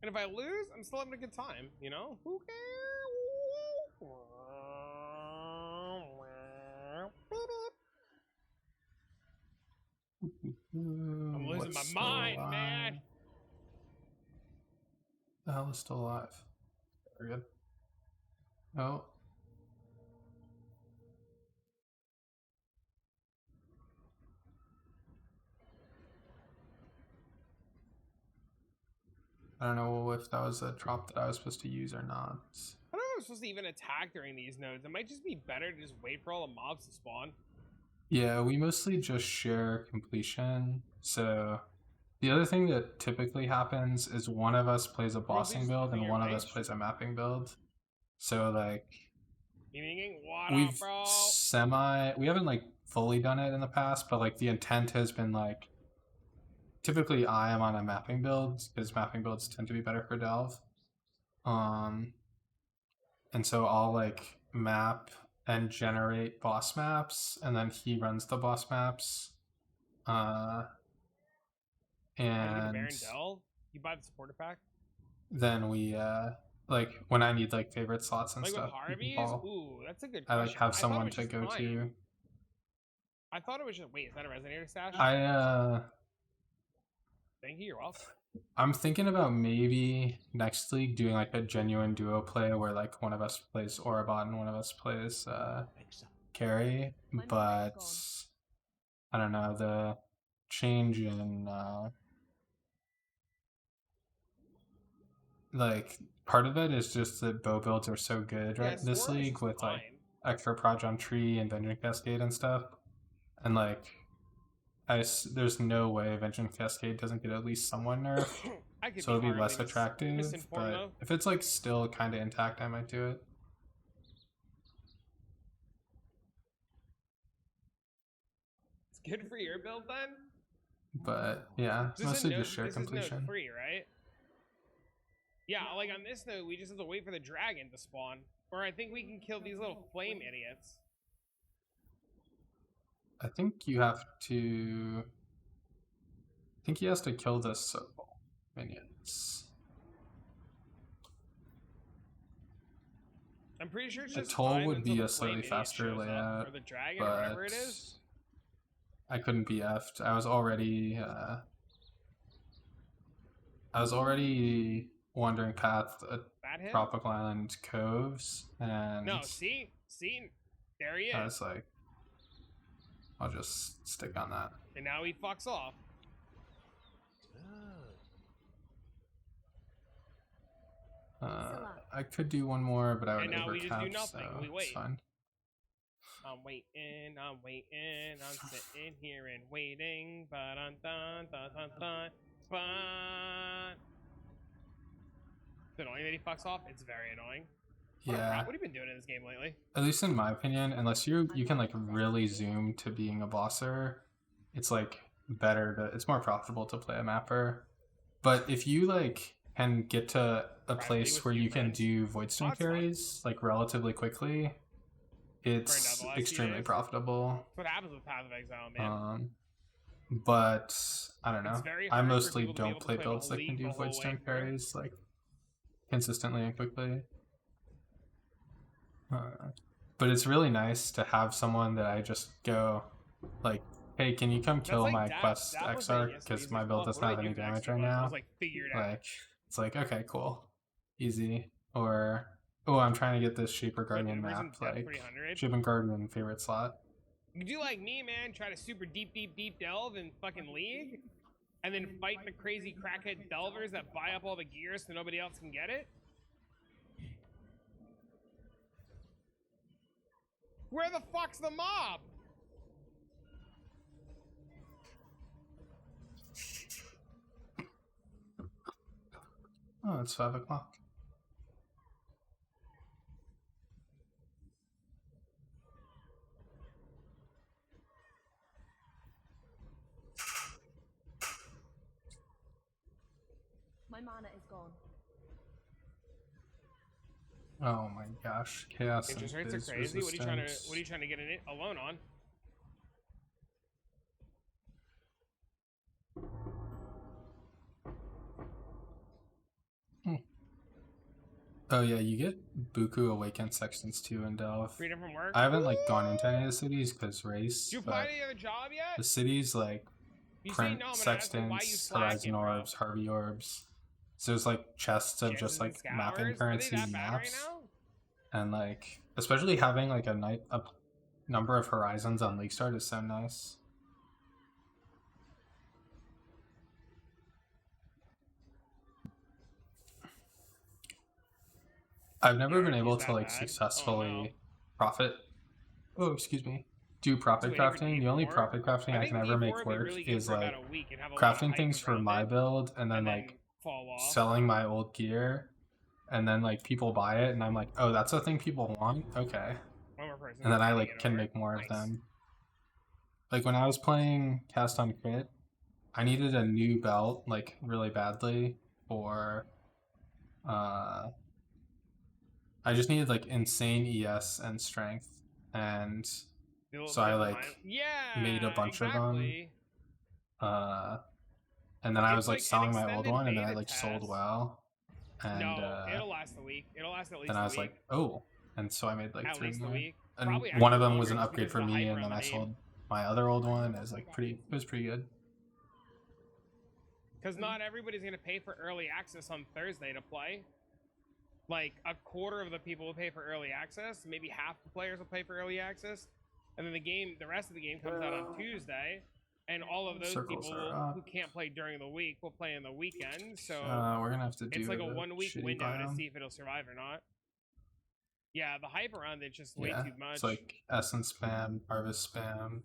[SPEAKER 1] And if I lose, I'm still having a good time, you know? Who cares? I'm losing
[SPEAKER 4] What's
[SPEAKER 1] my
[SPEAKER 4] still
[SPEAKER 1] mind,
[SPEAKER 4] alive?
[SPEAKER 1] man.
[SPEAKER 4] The hell is still alive? Very good. Oh. I don't know if that was a drop that I was supposed to use or not.
[SPEAKER 1] I don't know if I'm supposed to even attack during these nodes. It might just be better to just wait for all the mobs to spawn.
[SPEAKER 4] Yeah, we mostly just share completion. So the other thing that typically happens is one of us plays a bossing
[SPEAKER 1] just
[SPEAKER 4] build and
[SPEAKER 1] clear
[SPEAKER 4] one of
[SPEAKER 1] range?
[SPEAKER 4] us plays a mapping build. So like
[SPEAKER 1] Meaning, what
[SPEAKER 4] we've
[SPEAKER 1] up, bro?
[SPEAKER 4] we haven't like fully done it in the past, but like the intent has been like typically I am on a mapping build because mapping builds tend to be better for Delve. And so I'll like map and generate boss maps, and then he runs the boss maps.
[SPEAKER 1] How'd you get the
[SPEAKER 4] And
[SPEAKER 1] Baron Delve? You buy the supporter pack?
[SPEAKER 4] then we like when I need like favorite slots and
[SPEAKER 1] Like with
[SPEAKER 4] stuff, we can
[SPEAKER 1] Harvey's?
[SPEAKER 4] call.
[SPEAKER 1] Ooh, that's a good
[SPEAKER 4] I
[SPEAKER 1] question.
[SPEAKER 4] like have
[SPEAKER 1] I thought it
[SPEAKER 4] someone
[SPEAKER 1] was
[SPEAKER 4] to
[SPEAKER 1] just
[SPEAKER 4] go
[SPEAKER 1] time.
[SPEAKER 4] to.
[SPEAKER 1] I thought it was just wait. Is that a resonator stash? Thank you. You're welcome.
[SPEAKER 4] I'm thinking about maybe next league doing like a genuine duo play where like one of us plays Orabot and one of us plays carry, but I don't know, the change in like part of it is just that bow builds are so good
[SPEAKER 1] Yeah,
[SPEAKER 4] right this
[SPEAKER 1] Swarm is
[SPEAKER 4] league
[SPEAKER 1] just
[SPEAKER 4] with like
[SPEAKER 1] fine.
[SPEAKER 4] extra proj on tree and Vengeance Cascade and stuff, and like there's no way Vengeance Cascade doesn't get at least somewhat nerfed.
[SPEAKER 1] I could
[SPEAKER 4] So it'll be
[SPEAKER 1] horribly
[SPEAKER 4] less attractive,
[SPEAKER 1] misinformed,
[SPEAKER 4] but
[SPEAKER 1] though.
[SPEAKER 4] if it's like still kind of intact, I might do it.
[SPEAKER 1] It's good for your build then.
[SPEAKER 4] But yeah,
[SPEAKER 1] This
[SPEAKER 4] mostly
[SPEAKER 1] is
[SPEAKER 4] just share
[SPEAKER 1] this is
[SPEAKER 4] completion.
[SPEAKER 1] node free, right? Yeah, like on this node, we just have to wait for the dragon to spawn. Or I think we can kill these little flame idiots.
[SPEAKER 4] I think you have to. I think he has to kill the circle minions.
[SPEAKER 1] I'm pretty sure it's
[SPEAKER 4] The
[SPEAKER 1] just
[SPEAKER 4] toll
[SPEAKER 1] time
[SPEAKER 4] would
[SPEAKER 1] until
[SPEAKER 4] be
[SPEAKER 1] the
[SPEAKER 4] a slightly
[SPEAKER 1] flame idiot
[SPEAKER 4] faster
[SPEAKER 1] shows up,
[SPEAKER 4] layout,
[SPEAKER 1] or the dragon, or whatever it is.
[SPEAKER 4] I couldn't be effed. I was already wandering past
[SPEAKER 1] That him?
[SPEAKER 4] tropical island coves, and
[SPEAKER 1] No, see, there he
[SPEAKER 4] I
[SPEAKER 1] is.
[SPEAKER 4] was like, I'll just stick on that.
[SPEAKER 1] And now he fucks off.
[SPEAKER 4] I could do one more, but I would
[SPEAKER 1] And now we just do
[SPEAKER 4] overcap,
[SPEAKER 1] nothing.
[SPEAKER 4] so
[SPEAKER 1] We wait.
[SPEAKER 4] it's fine.
[SPEAKER 1] I'm waiting, I'm sitting here and waiting. Ba-dun-dun-dun-dun-dun. It's annoying that he fucks off. It's very annoying.
[SPEAKER 4] Yeah.
[SPEAKER 1] What have you been doing in this game lately?
[SPEAKER 4] At least in my opinion, unless you can like really zoom to being a bosser, it's like it's more profitable to play a mapper. But if you like can get to a place where you can do Voidstone carries like relatively quickly, it's extremely profitable.
[SPEAKER 1] That's what happens with Path of Exile, man.
[SPEAKER 4] But I don't know. I mostly don't play
[SPEAKER 1] play
[SPEAKER 4] builds
[SPEAKER 1] the
[SPEAKER 4] that can
[SPEAKER 1] league
[SPEAKER 4] do
[SPEAKER 1] the whole way
[SPEAKER 4] Voidstone
[SPEAKER 1] through.
[SPEAKER 4] carries like consistently and quickly. But it's really nice to have someone that I just go like, hey, can you come kill
[SPEAKER 1] like
[SPEAKER 4] my
[SPEAKER 1] Dap.
[SPEAKER 4] quest
[SPEAKER 1] Dap was
[SPEAKER 4] XR
[SPEAKER 1] like,
[SPEAKER 4] because
[SPEAKER 1] yes,
[SPEAKER 4] my
[SPEAKER 1] please,
[SPEAKER 4] build
[SPEAKER 1] what
[SPEAKER 4] doesn't
[SPEAKER 1] do I
[SPEAKER 4] have
[SPEAKER 1] do
[SPEAKER 4] any
[SPEAKER 1] for
[SPEAKER 4] damage
[SPEAKER 1] extra
[SPEAKER 4] right
[SPEAKER 1] buffs? I
[SPEAKER 4] now.
[SPEAKER 1] was like, figure it out.
[SPEAKER 4] Like it's like, okay, cool, easy. Or oh, I'm trying to get this Shaper Guardian map, like
[SPEAKER 1] 300.
[SPEAKER 4] Shaper Guardian favorite slot.
[SPEAKER 1] You do like me, man. Try to super deep delve in fucking League, and then fight the crazy crackhead delvers that buy up all the gear so nobody else can get it. Where the fuck's the mob?
[SPEAKER 4] Oh, it's 5 o'clock.
[SPEAKER 3] My mana is gone.
[SPEAKER 4] Oh my gosh, chaos.
[SPEAKER 1] Interest
[SPEAKER 4] and
[SPEAKER 1] rates are
[SPEAKER 4] biz
[SPEAKER 1] crazy. What are you trying to
[SPEAKER 4] resistance.
[SPEAKER 1] get in it alone on?
[SPEAKER 4] Oh yeah, you get Buku Awakened Sextants too in Delve.
[SPEAKER 1] Freedom from work.
[SPEAKER 4] I haven't like gone into any of the cities because race,
[SPEAKER 1] Did you
[SPEAKER 4] but
[SPEAKER 1] find any other job yet?
[SPEAKER 4] the cities like
[SPEAKER 1] You say
[SPEAKER 4] print
[SPEAKER 1] no, I'm gonna ask you why you
[SPEAKER 4] Sextants,
[SPEAKER 1] slacking,
[SPEAKER 4] Horizon
[SPEAKER 1] bro.
[SPEAKER 4] Orbs, Harvey Orbs. So there's like chests of just
[SPEAKER 1] Chances and
[SPEAKER 4] like mapping
[SPEAKER 1] scours? Are they
[SPEAKER 4] currency
[SPEAKER 1] that bad right
[SPEAKER 4] maps,
[SPEAKER 1] now?
[SPEAKER 4] and like especially having like a number of horizons on League Start is so nice. I've never been able to like successfully profit. Oh, excuse me. Do profit crafting. The only profit crafting I can ever make work is like crafting things for my build and then like selling my old gear, and then like people buy it and I'm like, oh, that's a thing people want. Okay, and then I like can make more of them. Like when I was playing Cast on Crit, I needed a new belt like really badly for I just needed like insane ES and strength, and so I like made a bunch of them. And then I was like selling my old one, and then I like sold well, and
[SPEAKER 1] it'll last a week. It'll last at least.
[SPEAKER 4] Then I was like, oh, and so I made like
[SPEAKER 1] at
[SPEAKER 4] 3
[SPEAKER 1] least
[SPEAKER 4] more.
[SPEAKER 1] a week.
[SPEAKER 4] And one of them was an upgrade for me, and then I sold my other old one. It was like it was pretty good.
[SPEAKER 1] Because not everybody's gonna pay for early access on Thursday to play. Like a quarter of the people will pay for early access. Maybe half the players will pay for early access, and then the rest of the game comes out on Tuesday, and all of those people who can't play during the week will play on the weekend. So
[SPEAKER 4] we're gonna have to do.
[SPEAKER 1] It's like a 1 week window to see if it'll survive or not. Yeah, the hype around it's just way too much.
[SPEAKER 4] It's like essence spam, harvest spam,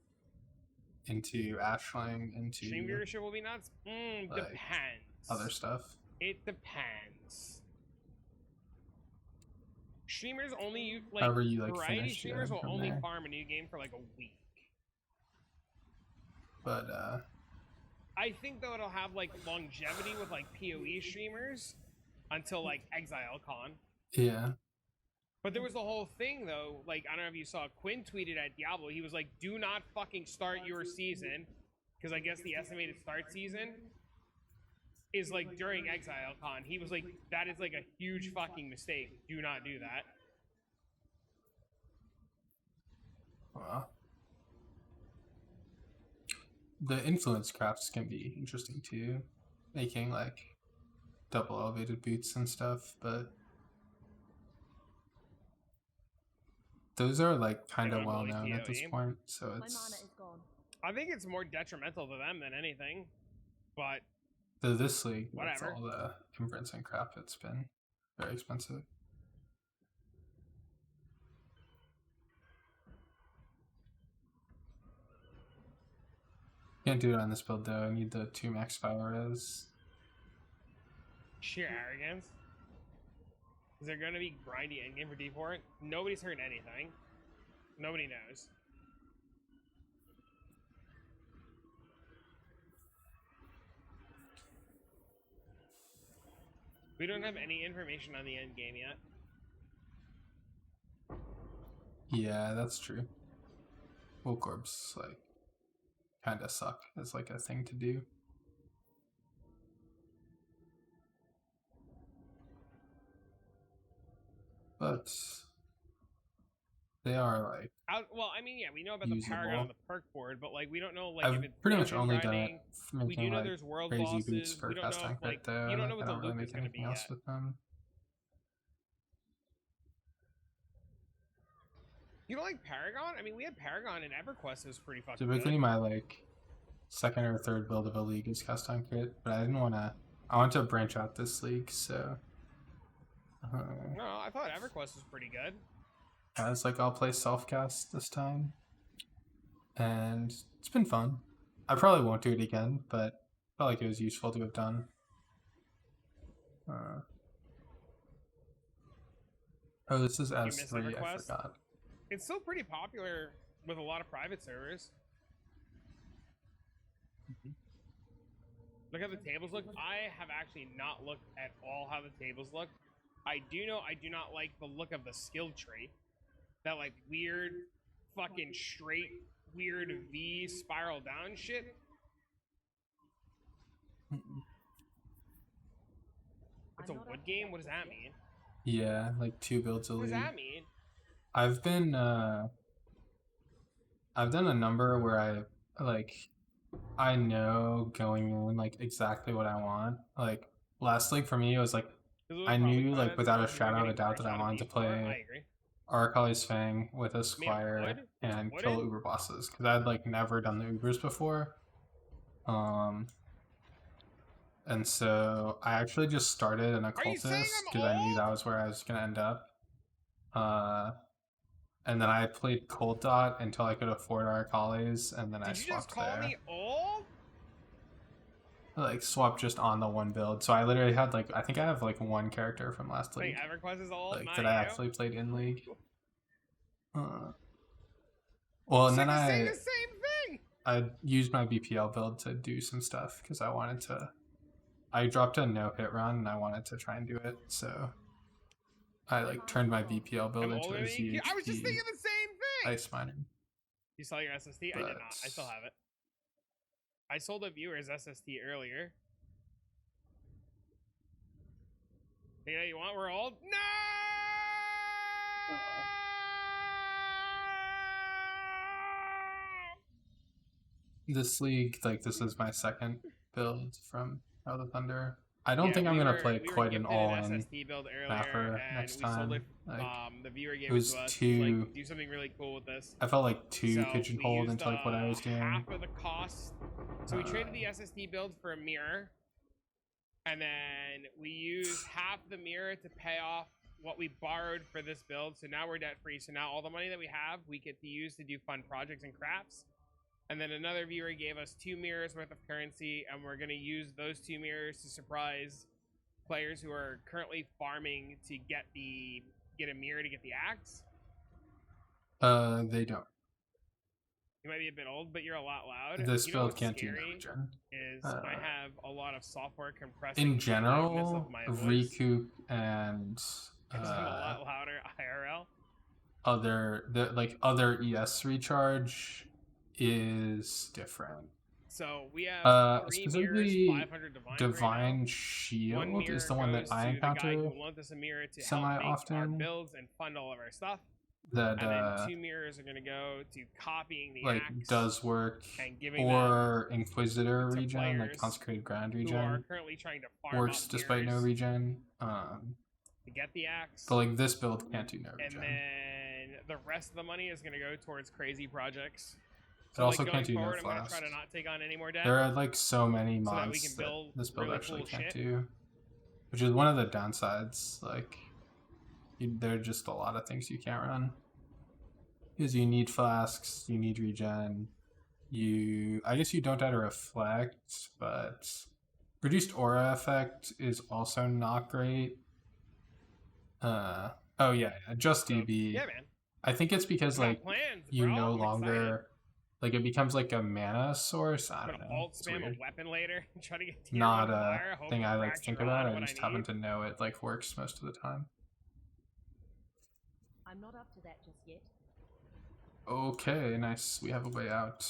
[SPEAKER 4] into Ashling, into
[SPEAKER 1] stream viewership will be nuts.
[SPEAKER 4] Like,
[SPEAKER 1] depends.
[SPEAKER 4] Other stuff.
[SPEAKER 1] It depends. Streamers only like
[SPEAKER 4] however you like
[SPEAKER 1] variety
[SPEAKER 4] finish
[SPEAKER 1] streamers will only
[SPEAKER 4] there.
[SPEAKER 1] farm a new game for like a week.
[SPEAKER 4] But
[SPEAKER 1] I think though it'll have like longevity with like PoE streamers until like ExileCon.
[SPEAKER 4] Yeah.
[SPEAKER 1] But there was the whole thing though, like I don't know if you saw, Quinn tweeted at Diablo, he was like, do not fucking start your season, because I guess the estimated start season is like during ExileCon. He was like, that is like a huge fucking mistake. Do not do that.
[SPEAKER 4] Well, the influence crafts can be interesting too, making like double elevated boots and stuff, but those are like kind of well known at this point, so it's.
[SPEAKER 3] My mana is gone.
[SPEAKER 1] I think it's more detrimental to them than anything, but
[SPEAKER 4] This league,
[SPEAKER 1] whatever.
[SPEAKER 4] With all the conference and crap, it's been very expensive. Can't do it on this build though. I need the 2 max power res.
[SPEAKER 1] Sheer arrogance. Is there going to be grindy endgame for D4? Nobody's heard anything. Nobody knows. We don't have any information on the end game yet.
[SPEAKER 4] Yeah, that's true. Woke orbs like kind of suck as like a thing to do. But they are like.
[SPEAKER 1] Well, I mean, yeah, we know about the Paragon on the perk board, but like we don't know like
[SPEAKER 4] I've
[SPEAKER 1] if it's
[SPEAKER 4] pretty much only done it making
[SPEAKER 1] we do know
[SPEAKER 4] like
[SPEAKER 1] there's world
[SPEAKER 4] crazy
[SPEAKER 1] bosses.
[SPEAKER 4] boots for
[SPEAKER 1] We don't know
[SPEAKER 4] cast on
[SPEAKER 1] if, like,
[SPEAKER 4] crypto.
[SPEAKER 1] you don't know what
[SPEAKER 4] I
[SPEAKER 1] the
[SPEAKER 4] don't really
[SPEAKER 1] loop is
[SPEAKER 4] make
[SPEAKER 1] going to be
[SPEAKER 4] anything else
[SPEAKER 1] yet.
[SPEAKER 4] with them.
[SPEAKER 1] You don't like Paragon? I mean, we had Paragon and EverQuest was pretty fucking
[SPEAKER 4] Typically
[SPEAKER 1] good.
[SPEAKER 4] my like second or third build of a league is cast on crit, but I didn't want to. I want to branch out this league, so.
[SPEAKER 1] No, I thought EverQuest was pretty good.
[SPEAKER 4] I was like, I'll play self cast this time, and it's been fun. I probably won't do it again, but I felt like it was useful to have done. Oh, this is S3. I forgot.
[SPEAKER 1] It's still pretty popular with a lot of private servers. Look how the tables look. I have actually not looked at all how the tables look. I do know I do not like the look of the skill tree. That like weird, fucking straight, weird V spiral down shit. It's a wood game? What does that mean?
[SPEAKER 4] Yeah, like 2 builds a
[SPEAKER 1] What does
[SPEAKER 4] league.
[SPEAKER 1] that mean?
[SPEAKER 4] I've been I've done a number where I know going in like exactly what I want. Like last league for me it was like
[SPEAKER 1] This would
[SPEAKER 4] I
[SPEAKER 1] probably
[SPEAKER 4] knew
[SPEAKER 1] come
[SPEAKER 4] like
[SPEAKER 1] as
[SPEAKER 4] without a
[SPEAKER 1] people are
[SPEAKER 4] shadow of a
[SPEAKER 1] getting
[SPEAKER 4] doubt that
[SPEAKER 1] fresh
[SPEAKER 4] I
[SPEAKER 1] out of
[SPEAKER 4] wanted to
[SPEAKER 1] B4. I
[SPEAKER 4] play
[SPEAKER 1] agree.
[SPEAKER 4] Arcali's Fang with a
[SPEAKER 1] Man,
[SPEAKER 4] Squire
[SPEAKER 1] wood? It's
[SPEAKER 4] and
[SPEAKER 1] wooden?
[SPEAKER 4] kill Uber bosses because I'd like never done the Ubers before. And so I actually just started an
[SPEAKER 1] Are you saying
[SPEAKER 4] occultist
[SPEAKER 1] I'm
[SPEAKER 4] because I knew
[SPEAKER 1] old?
[SPEAKER 4] that was where I was gonna end up. And then I played Cold Dot until I could afford Arcali's, and then I
[SPEAKER 1] Did you just
[SPEAKER 4] swapped
[SPEAKER 1] call
[SPEAKER 4] there.
[SPEAKER 1] me old?
[SPEAKER 4] Like swapped just on the one build. So I literally had like I think I have like one character from last league,
[SPEAKER 1] Like EverQuest is old,
[SPEAKER 4] like
[SPEAKER 1] not
[SPEAKER 4] that
[SPEAKER 1] you.
[SPEAKER 4] I actually played in league. Well, and then
[SPEAKER 1] Say the same thing.
[SPEAKER 4] I used my BPL build to do some stuff because I wanted to. I dropped a no hit run and I wanted to try and do it, so I like turned my BPL build
[SPEAKER 1] I'm
[SPEAKER 4] into
[SPEAKER 1] older
[SPEAKER 4] a
[SPEAKER 1] than you. I was just
[SPEAKER 4] ZHP
[SPEAKER 1] thinking the same thing.
[SPEAKER 4] ice miner.
[SPEAKER 1] You saw your SST? I did not. I still have it. I sold a viewer's SST earlier. Yeah, you want? We're old? No!
[SPEAKER 4] This league, like this is my second build from Out of the Thunder. I don't
[SPEAKER 1] Yeah,
[SPEAKER 4] think I'm gonna play
[SPEAKER 1] we were
[SPEAKER 4] quite an
[SPEAKER 1] gifted
[SPEAKER 4] all-in
[SPEAKER 1] SST build earlier,
[SPEAKER 4] mapper
[SPEAKER 1] and
[SPEAKER 4] next
[SPEAKER 1] we sold
[SPEAKER 4] time.
[SPEAKER 1] it.
[SPEAKER 4] Like
[SPEAKER 1] The viewer gave
[SPEAKER 4] it
[SPEAKER 1] it
[SPEAKER 4] was
[SPEAKER 1] to us.
[SPEAKER 4] too.
[SPEAKER 1] Like, do something really cool with this.
[SPEAKER 4] I felt like too
[SPEAKER 1] So
[SPEAKER 4] pigeonholed
[SPEAKER 1] we
[SPEAKER 4] into like what I was doing.
[SPEAKER 1] half of the cost. So we traded the SSD build for a mirror, and then we used half the mirror to pay off what we borrowed for this build. So now we're debt free. So now all the money that we have, we get to use to do fun projects and crafts. And then another viewer gave us 2 mirrors worth of currency, and we're gonna use those 2 mirrors to surprise players who are currently farming to get a mirror to get the axe.
[SPEAKER 4] They don't.
[SPEAKER 1] You might be a bit old, but you're a lot loud.
[SPEAKER 4] This
[SPEAKER 1] you know
[SPEAKER 4] build
[SPEAKER 1] what's
[SPEAKER 4] can't do
[SPEAKER 1] scary
[SPEAKER 4] regen.
[SPEAKER 1] is I have a lot of software compressing
[SPEAKER 4] In
[SPEAKER 1] the loudness
[SPEAKER 4] general,
[SPEAKER 1] of my voice.
[SPEAKER 4] recoup and
[SPEAKER 1] Because I'm a lot louder IRL.
[SPEAKER 4] other ES recharge is different.
[SPEAKER 1] So we have 3 mirrors,
[SPEAKER 4] Specifically
[SPEAKER 1] 500 divine right
[SPEAKER 4] Shield
[SPEAKER 1] One mirror
[SPEAKER 4] is the one that
[SPEAKER 1] goes
[SPEAKER 4] I
[SPEAKER 1] to the guy
[SPEAKER 4] encounter
[SPEAKER 1] who lent us a mirror to help make our
[SPEAKER 4] semi-often.
[SPEAKER 1] builds and fund all of our stuff.
[SPEAKER 4] That
[SPEAKER 1] And then 2 mirrors are going to go to copying the
[SPEAKER 4] like
[SPEAKER 1] axe
[SPEAKER 4] does work,
[SPEAKER 1] and giving
[SPEAKER 4] or Inquisitor
[SPEAKER 1] to
[SPEAKER 4] regen, like
[SPEAKER 1] players
[SPEAKER 4] Consecrated Ground
[SPEAKER 1] who are
[SPEAKER 4] regen,
[SPEAKER 1] currently trying to farm
[SPEAKER 4] works
[SPEAKER 1] up
[SPEAKER 4] despite no
[SPEAKER 1] mirrors
[SPEAKER 4] regen.
[SPEAKER 1] to get the axe.
[SPEAKER 4] But like this build can't do no
[SPEAKER 1] And
[SPEAKER 4] regen.
[SPEAKER 1] then the rest of the money is going to go towards crazy projects.
[SPEAKER 4] It also
[SPEAKER 1] like,
[SPEAKER 4] can't do no
[SPEAKER 1] forward, I'm going to
[SPEAKER 4] flask.
[SPEAKER 1] try to not take on any more debt.
[SPEAKER 4] There are like so many
[SPEAKER 1] so that we
[SPEAKER 4] mods
[SPEAKER 1] can
[SPEAKER 4] that
[SPEAKER 1] build
[SPEAKER 4] this build
[SPEAKER 1] really
[SPEAKER 4] actually
[SPEAKER 1] cool
[SPEAKER 4] can't
[SPEAKER 1] shit.
[SPEAKER 4] do, which is one of the downsides. Like, there are just a lot of things you can't run because you need flasks, you need regen. I guess you don't add a reflect, but reduced aura effect is also not great. Oh yeah, just DB.
[SPEAKER 1] Yeah, man.
[SPEAKER 4] I think it's because like
[SPEAKER 1] plans,
[SPEAKER 4] you
[SPEAKER 1] bro.
[SPEAKER 4] no
[SPEAKER 1] I'm
[SPEAKER 4] longer
[SPEAKER 1] excited.
[SPEAKER 4] like it becomes like a mana source. I
[SPEAKER 1] I'm
[SPEAKER 4] don't
[SPEAKER 1] gonna
[SPEAKER 4] know.
[SPEAKER 1] alt
[SPEAKER 4] It's
[SPEAKER 1] spam
[SPEAKER 4] weird.
[SPEAKER 1] a weapon later and try to get tier
[SPEAKER 4] Not
[SPEAKER 1] 1
[SPEAKER 4] a
[SPEAKER 1] fire. Hope
[SPEAKER 4] thing
[SPEAKER 1] for
[SPEAKER 4] I like to
[SPEAKER 1] fracture
[SPEAKER 4] think
[SPEAKER 1] on
[SPEAKER 4] about. I
[SPEAKER 1] what
[SPEAKER 4] just
[SPEAKER 1] need.
[SPEAKER 4] happen to know it like works most of the time.
[SPEAKER 3] I'm not up to that just yet.
[SPEAKER 4] Okay, nice. We have a way out.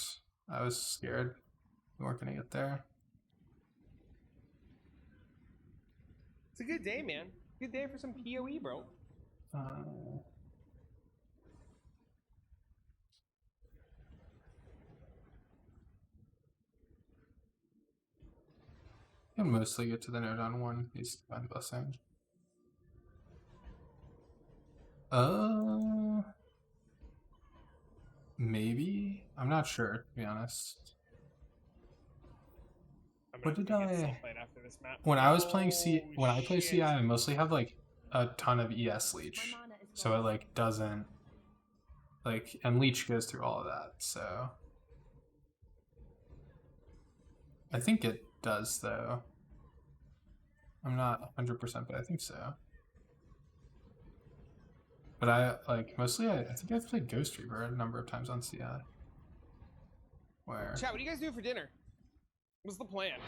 [SPEAKER 4] I was scared we weren't gonna get there.
[SPEAKER 1] It's a good day, man. Good day for some PoE, bro.
[SPEAKER 4] Can mostly get to the node on 1. He's Divine Blessing. Maybe? I'm not sure, to be honest. What did I... When I was playing when I play CI, I mostly have like a ton of ES leech. So it like doesn't like, and leech goes through all of that, so I think it does though. I'm not 100%, but I think so. But I like mostly I think I've played Ghost Reaver a number of times on CI. Where
[SPEAKER 1] Chat, what are you guys doing for dinner? What's the plan?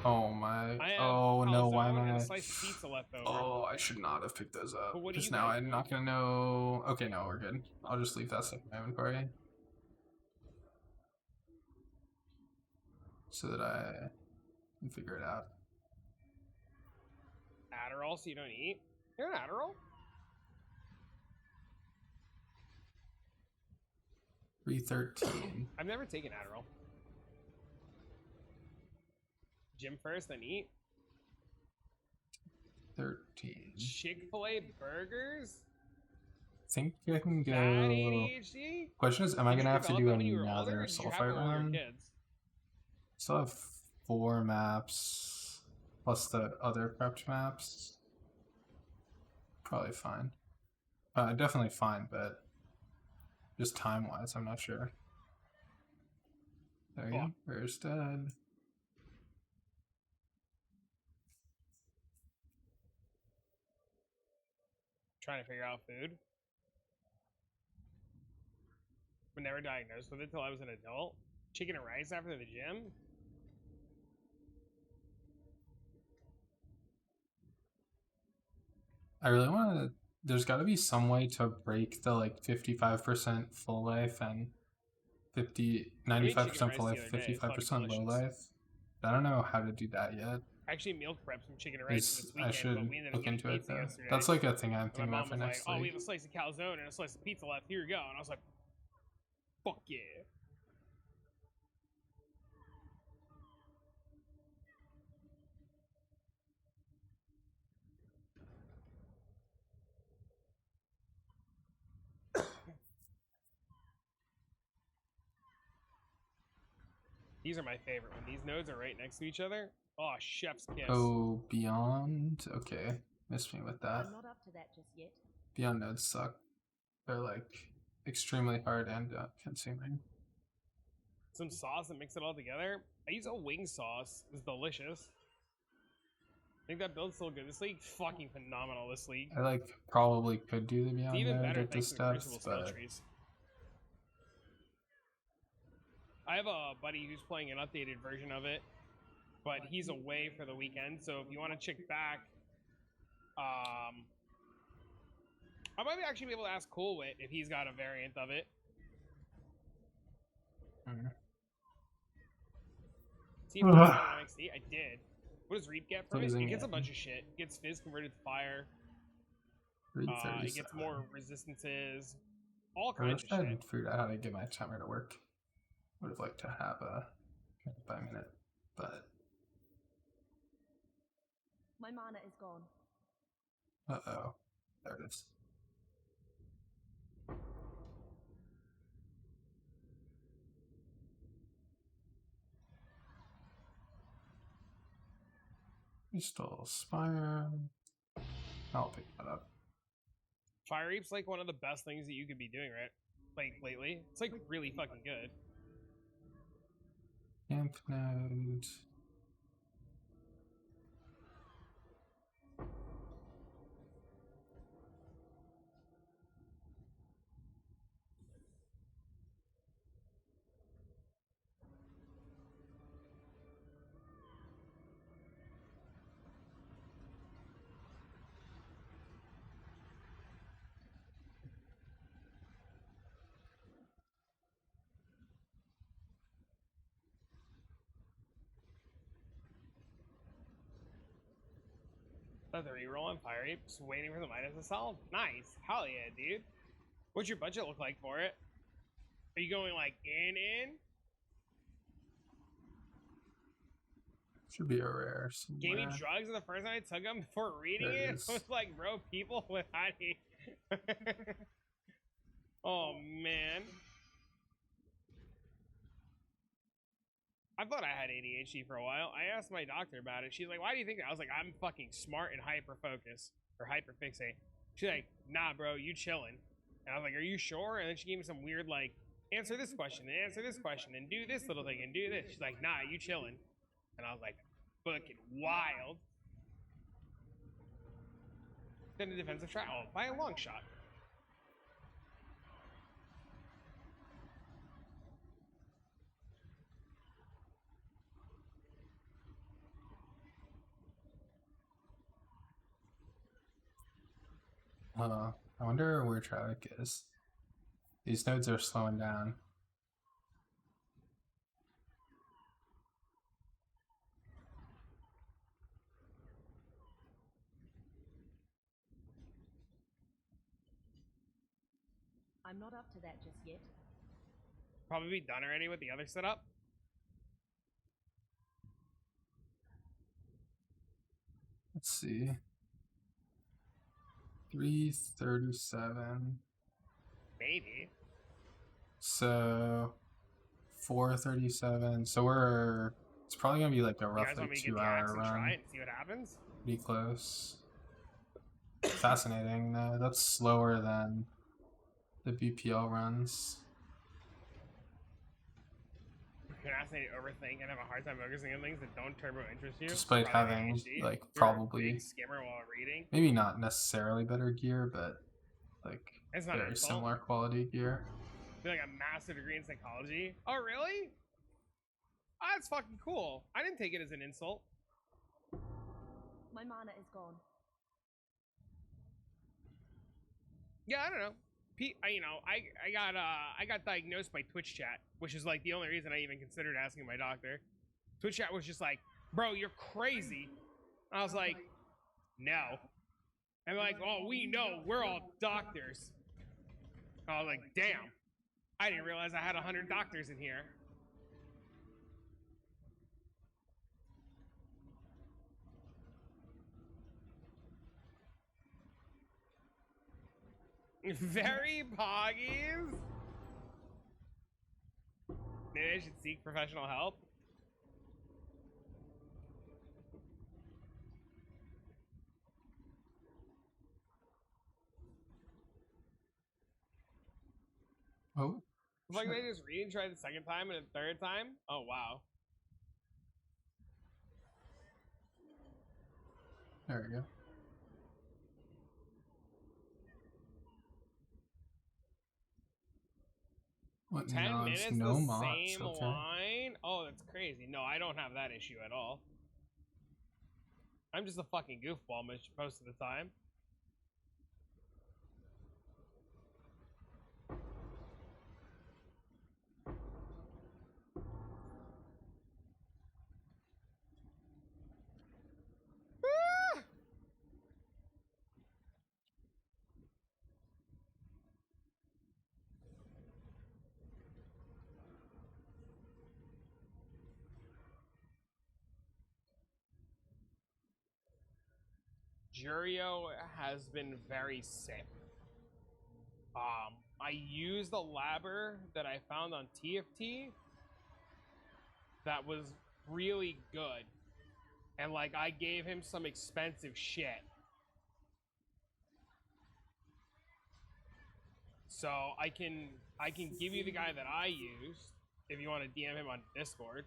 [SPEAKER 4] oh my,
[SPEAKER 1] I have
[SPEAKER 4] oh no, why am
[SPEAKER 1] calzone and
[SPEAKER 4] I?
[SPEAKER 1] a slice of pizza left over.
[SPEAKER 4] Oh, I should not have picked those up.
[SPEAKER 1] But what do
[SPEAKER 4] Just
[SPEAKER 1] you
[SPEAKER 4] now
[SPEAKER 1] guys
[SPEAKER 4] I'm
[SPEAKER 1] want?
[SPEAKER 4] not gonna know. Okay, no, we're good. I'll just leave that stuff in my inventory so that I can figure it out.
[SPEAKER 1] Adderall so you don't eat? You're an Adderall?
[SPEAKER 4] 313.
[SPEAKER 1] I've never taken Adderall. Gym first, then eat.
[SPEAKER 4] 13.
[SPEAKER 1] Chick-fil-A burgers?
[SPEAKER 4] Think I can
[SPEAKER 1] Bad
[SPEAKER 4] go.
[SPEAKER 1] ADHD?
[SPEAKER 4] Question is, am I
[SPEAKER 1] Did
[SPEAKER 4] gonna
[SPEAKER 1] you
[SPEAKER 4] have to
[SPEAKER 1] develop
[SPEAKER 4] do
[SPEAKER 1] it when you were older,
[SPEAKER 4] another
[SPEAKER 1] or did you have it
[SPEAKER 4] sulfite
[SPEAKER 1] when you were
[SPEAKER 4] run?
[SPEAKER 1] kids?
[SPEAKER 4] Still have 4 maps plus the other prepped maps. Probably fine. Definitely fine, but just time wise, I'm not sure. There you go. Where's dead?
[SPEAKER 1] Trying to figure out food. But never diagnosed with it till I was an adult. Chicken and rice after the gym?
[SPEAKER 4] I really want to. There's got to be some way to break the like 55% full life and 95% full life, 55% low life. I don't know how to do that yet.
[SPEAKER 1] I actually meal prepped some chicken and rice this weekend,
[SPEAKER 4] I should
[SPEAKER 1] but we ended up
[SPEAKER 4] look
[SPEAKER 1] getting
[SPEAKER 4] into it
[SPEAKER 1] pizza
[SPEAKER 4] though.
[SPEAKER 1] yesterday.
[SPEAKER 4] That's like a thing I'm
[SPEAKER 1] And
[SPEAKER 4] thinking
[SPEAKER 1] my
[SPEAKER 4] about
[SPEAKER 1] mom
[SPEAKER 4] for
[SPEAKER 1] was
[SPEAKER 4] next
[SPEAKER 1] like, "Oh, we
[SPEAKER 4] week.
[SPEAKER 1] have a slice of calzone and a slice of pizza left. Here you go." And I was like, "Fuck yeah!" These are my favorite. When these nodes are right next to each other, oh, chef's kiss.
[SPEAKER 4] Oh, Beyond? Okay. Missed me with that.
[SPEAKER 3] I'm not up to that just yet.
[SPEAKER 4] Beyond nodes suck. They're like extremely hard and consuming.
[SPEAKER 1] Some sauce and mix it all together. I use a wing sauce. It's delicious. I think that build's still good. This league, fucking phenomenal. This league.
[SPEAKER 4] I like probably could do the
[SPEAKER 1] It's
[SPEAKER 4] Beyond
[SPEAKER 1] even
[SPEAKER 4] node
[SPEAKER 1] better
[SPEAKER 4] at
[SPEAKER 1] thanks
[SPEAKER 4] this
[SPEAKER 1] to the
[SPEAKER 4] depth,
[SPEAKER 1] Crucible skill
[SPEAKER 4] but
[SPEAKER 1] trees. I have a buddy who's playing an updated version of it, but he's away for the weekend. So if you want to check back, I might actually be able to ask Coolwit if he's got a variant of it. See if it's on NXT. I did. What does Reap get from it? It gets a bunch of shit. It gets Fizz converted to fire. It gets more resistances. All kinds of shit.
[SPEAKER 4] I hadn't figured out how to get my timer to work. Would have liked to have a minute by minute, but
[SPEAKER 3] My mana is gone.
[SPEAKER 4] uh-oh. There it is. Crystal Spire. I'll pick that up.
[SPEAKER 1] Fire Reap's like one of the best things that you could be doing, right? Like lately. It's like really fucking good.
[SPEAKER 4] Camp node.
[SPEAKER 1] The reroll on Fire Reap, just waiting for the minus to solve. Nice. Hell yeah, dude. What's your budget look like for it? Are you going like in?
[SPEAKER 4] Should be a rare somewhere.
[SPEAKER 1] Gave me drugs the first time I took them before reading
[SPEAKER 4] There it
[SPEAKER 1] it.
[SPEAKER 4] is.
[SPEAKER 1] I was like, bro, people with honey. Oh man. I thought I had ADHD for a while. I asked my doctor about it. She's like, why do you think that? I was like, I'm fucking smart and hyper-focused. Or hyper-fixate. She's like, nah, bro, you chilling. And I was like, are you sure? And then she gave me some weird, like, answer this question, and answer this question, and do this little thing, and do this. She's like, nah, you chilling. And I was like, fucking wild. Then the defensive try. Oh, by a long shot.
[SPEAKER 4] I wonder where Travic is. These nodes are slowing down.
[SPEAKER 3] I'm not up to that just yet.
[SPEAKER 1] Probably be done already with the other setup.
[SPEAKER 4] Let's see. 337.
[SPEAKER 1] Maybe.
[SPEAKER 4] So 437. So it's probably gonna be like a
[SPEAKER 1] You guys
[SPEAKER 4] roughly
[SPEAKER 1] want me to get
[SPEAKER 4] 2
[SPEAKER 1] the axe
[SPEAKER 4] hour
[SPEAKER 1] and try
[SPEAKER 4] run.
[SPEAKER 1] it and see what happens?
[SPEAKER 4] Be close. Fascinating. That's slower than the BPL runs.
[SPEAKER 1] You're not saying overthink and have a hard time focusing on things that don't turbo interest you.
[SPEAKER 4] Despite
[SPEAKER 1] Probably
[SPEAKER 4] having
[SPEAKER 1] ADHD.
[SPEAKER 4] like
[SPEAKER 1] You're a
[SPEAKER 4] probably
[SPEAKER 1] big skimmer while reading.
[SPEAKER 4] maybe not necessarily better gear, but like
[SPEAKER 1] It's not an
[SPEAKER 4] very
[SPEAKER 1] insult.
[SPEAKER 4] similar quality gear.
[SPEAKER 1] I feel like a master degree in psychology. Oh, really? Oh, that's fucking cool. I didn't take it as an insult.
[SPEAKER 3] My mana is gone.
[SPEAKER 1] Yeah, I don't know. I got diagnosed by Twitch chat, which is like the only reason I even considered asking my doctor. Twitch chat was just like, "Bro, you're crazy." I was like, "No." And they're like, "Oh, we know. We're all doctors." I was like, "Damn. I didn't realize I had 100 doctors in here." Very poggies. Maybe I should seek professional help.
[SPEAKER 4] Oh.
[SPEAKER 1] Like
[SPEAKER 4] shit.
[SPEAKER 1] they just read and try the second time and a third time? Oh wow.
[SPEAKER 4] There we go. What
[SPEAKER 1] 10
[SPEAKER 4] nods?
[SPEAKER 1] minutes
[SPEAKER 4] No
[SPEAKER 1] the
[SPEAKER 4] mods.
[SPEAKER 1] same
[SPEAKER 4] Okay.
[SPEAKER 1] line? Oh, that's crazy. No, I don't have that issue at all. I'm just a fucking goofball most of the time. Ah! Jurio has been very sick. I used a labber that I found on TFT that was really good. And like I gave him some expensive shit. So I can give you the guy that I used if you want to DM him on Discord.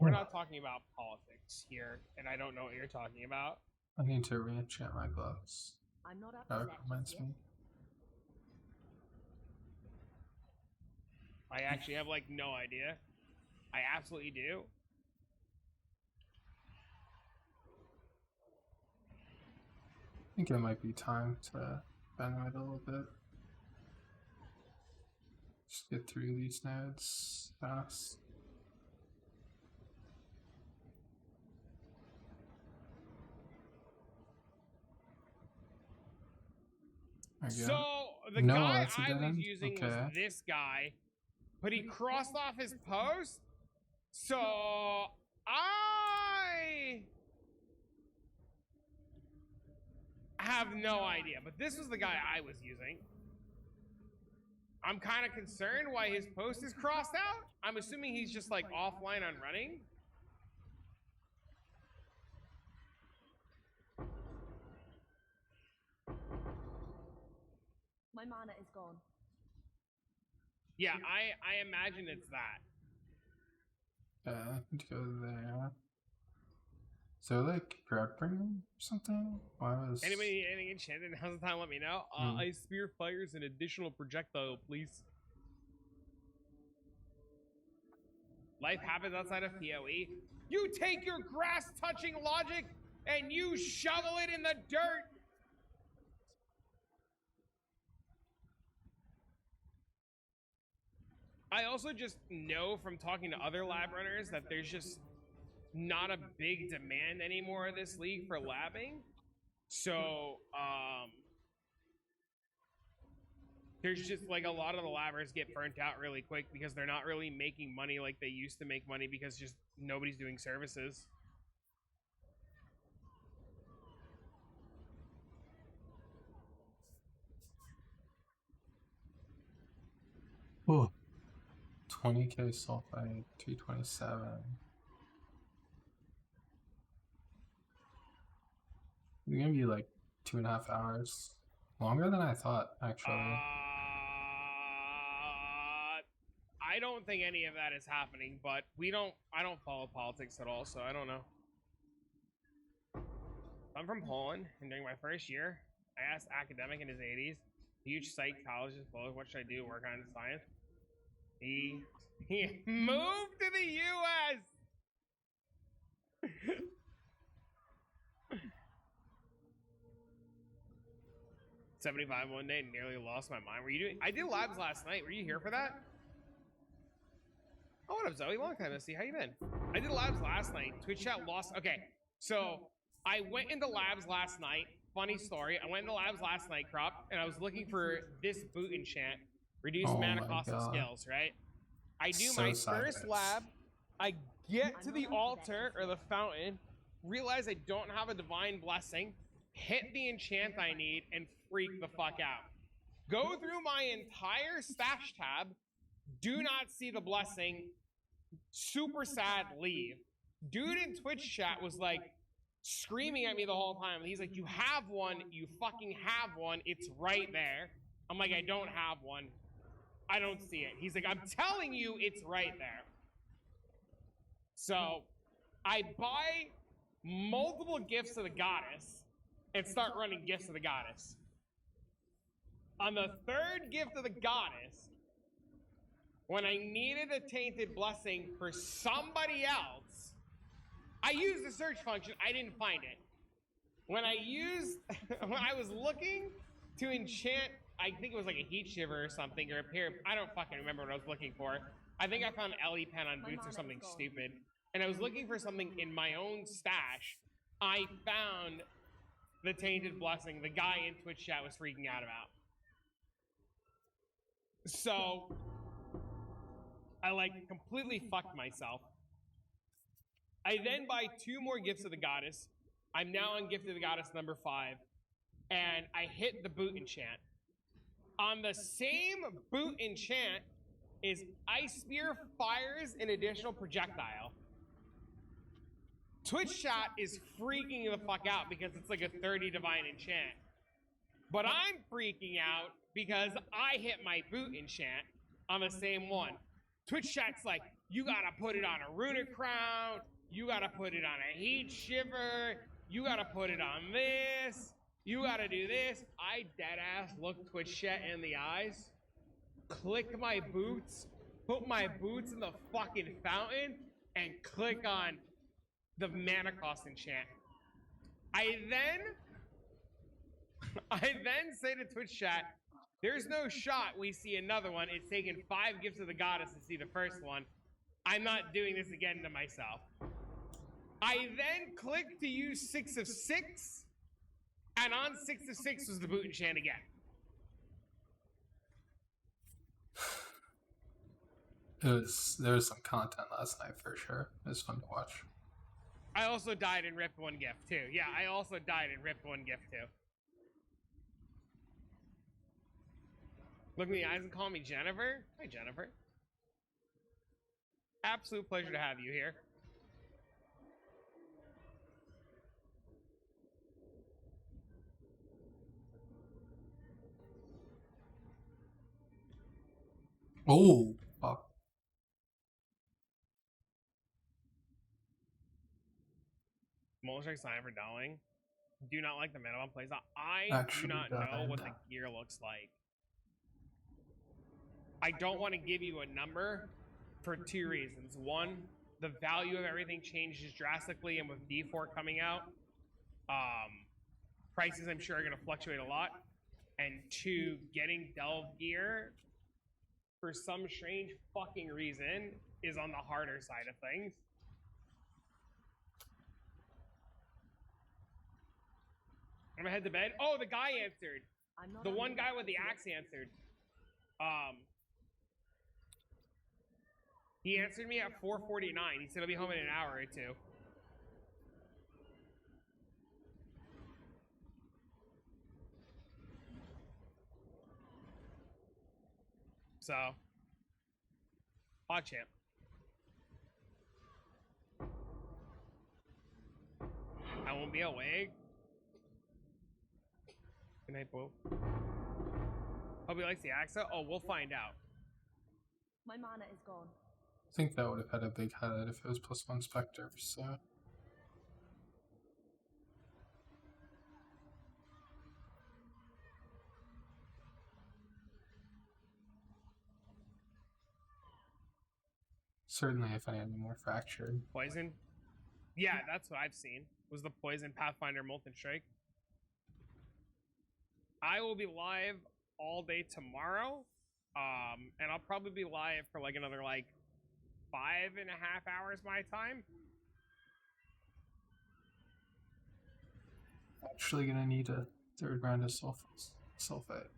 [SPEAKER 1] We're not talking about politics here, and I don't know what you're talking about.
[SPEAKER 4] I need to re-enchant my gloves.
[SPEAKER 3] I'm not up
[SPEAKER 4] That
[SPEAKER 3] to that
[SPEAKER 4] reminds
[SPEAKER 3] just yet.
[SPEAKER 4] me.
[SPEAKER 1] I actually have like no idea. I absolutely do.
[SPEAKER 4] I think it might be time to bend it a little bit. Just get through these nodes fast.
[SPEAKER 1] So the
[SPEAKER 4] No,
[SPEAKER 1] guy
[SPEAKER 4] that's a
[SPEAKER 1] I
[SPEAKER 4] dead
[SPEAKER 1] was
[SPEAKER 4] end?
[SPEAKER 1] using was
[SPEAKER 4] Okay.
[SPEAKER 1] this guy, but he crossed off his post. So I have no idea, but this was the guy I was using. I'm kind of concerned why his post is crossed out. I'm assuming he's just like offline on running.
[SPEAKER 3] My mana is gone.
[SPEAKER 1] Yeah, I imagine it's that.
[SPEAKER 4] I need to go there. So like grab bring or something? Why was
[SPEAKER 1] Anybody need anything enchanted? Now's the time. Let me know. Ice spear fires an additional projectile, please. Life happens outside of PoE. You take your grass-touching logic and you shovel it in the dirt. I also just know from talking to other lab runners that there's just not a big demand anymore in this league for labbing. So, There's just like a lot of the labbers get burnt out really quick because they're not really making money like they used to make money because just nobody's doing services.
[SPEAKER 4] Oh, 20k sulfite, 227. It's gonna be like 2.5 hours. Longer than I thought, actually.
[SPEAKER 1] I don't think any of that is happening, but I don't follow politics at all, so I don't know. I'm from Poland, and during my first year, I asked academic in his 80s, huge psych college is closed, what should I do, work on science? He moved to the U.S. 75 one day, nearly lost my mind. Were you doing? I did labs last night. Were you here for that? Oh, what up, Zoe? Long time no see. How you been? I did labs last night. Twitch chat lost. Okay, so I went into labs last night. Funny story. I went into labs last night, Crop, and I was looking for this boot enchant, reduce mana cost of skills, right? I do
[SPEAKER 4] So
[SPEAKER 1] my
[SPEAKER 4] sideways.
[SPEAKER 1] first lab. I get to the altar or the fountain, realize I don't have a divine blessing, hit the enchant I need, and freak the fuck out. Go through my entire stash tab, do not see the blessing, super sad, leave. Dude in Twitch chat was like screaming at me the whole time. He's like, you have one, you fucking have one, it's right there. I'm like, I don't have one. I don't see it. He's like, I'm telling you, it's right there. So I buy multiple gifts of the goddess and start running gifts of the goddess. On the third gift of the goddess, when I needed a tainted blessing for somebody else, I used the search function. I didn't find it. When I was looking to enchant, I think it was like a heat shiver or something, or a pair of, I don't fucking remember what I was looking for. I think I found LE pen on boots or something stupid. And I was looking for something in my own stash. I found the tainted blessing the guy in Twitch chat was freaking out about. So I like completely fucked myself. I then buy 2 more gifts of the goddess. I'm now on gift of the goddess number 5, and I hit the boot enchant. On the same boot enchant is Ice Spear fires an additional projectile. Twitch chat is freaking the fuck out because it's like a 30 divine enchant. But I'm freaking out because I hit my boot enchant on the same one. Twitch chat's like, you gotta put it on a runic crown, you gotta put it on a heat shiver, you gotta put it on this, you gotta do this. I deadass look Twitch chat in the eyes, click my boots, put my boots in the fucking fountain, and click on the mana cost enchant. I then say to Twitch chat, there's no shot we see another one. It's taken 5 gifts of the goddess to see the first one. I'm not doing this again to myself. I then click to use 6 of 6, and on 6 of 6 was the boot enchant again.
[SPEAKER 4] There was some content last night for sure. It was fun to watch.
[SPEAKER 1] I also died and ripped 1 gift too. Yeah, I also died and ripped 1 gift too. Look me in the eyes and call me Jennifer. Hi, Jennifer. Absolute pleasure to have you here.
[SPEAKER 4] Oh, fuck.
[SPEAKER 1] Moleshek sign for Dowling. Do not like the minimum playstyle. I
[SPEAKER 4] Actually,
[SPEAKER 1] do not know what the gear looks like. I don't want to give you a number for 2 reasons. 1, the value of everything changes drastically, and with D4 coming out, prices I'm sure are going to fluctuate a lot. And 2, getting Delve gear for some strange fucking reason is on the harder side of things. I'm gonna head to bed. Oh, the guy answered. The one guy with the axe answered. He answered me at 4:49. He said he'll be home in an hour or two. So, PogChamp. I won't be awake. Good night, Bo. Hope he likes the accent. Oh, we'll find out.
[SPEAKER 3] My mana is gone.
[SPEAKER 4] I think that would have had a big highlight if it was +1 Spectre, so. Certainly if any more fractured.
[SPEAKER 1] Poison? Yeah, that's what I've seen. Was the Poison Pathfinder Molten Strike. I will be live all day tomorrow. And I'll probably be live for like another like 5.5 hours my time.
[SPEAKER 4] Actually gonna need a 3rd round of sulfate.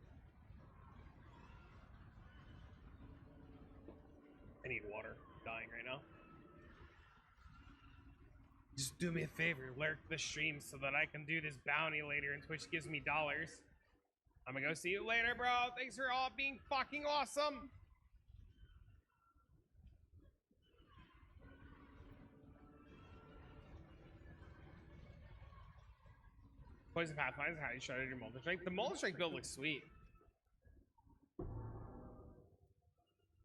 [SPEAKER 1] I need water. I'm dying right now. Just do me a favor, lurk the stream so that I can do this bounty later and Twitch gives me dollars. I'm gonna go see you later, bro. Thanks for all being fucking awesome. Poison Pathfinder, how you shredded your Molten Strike. The Molten Strike build looks sweet.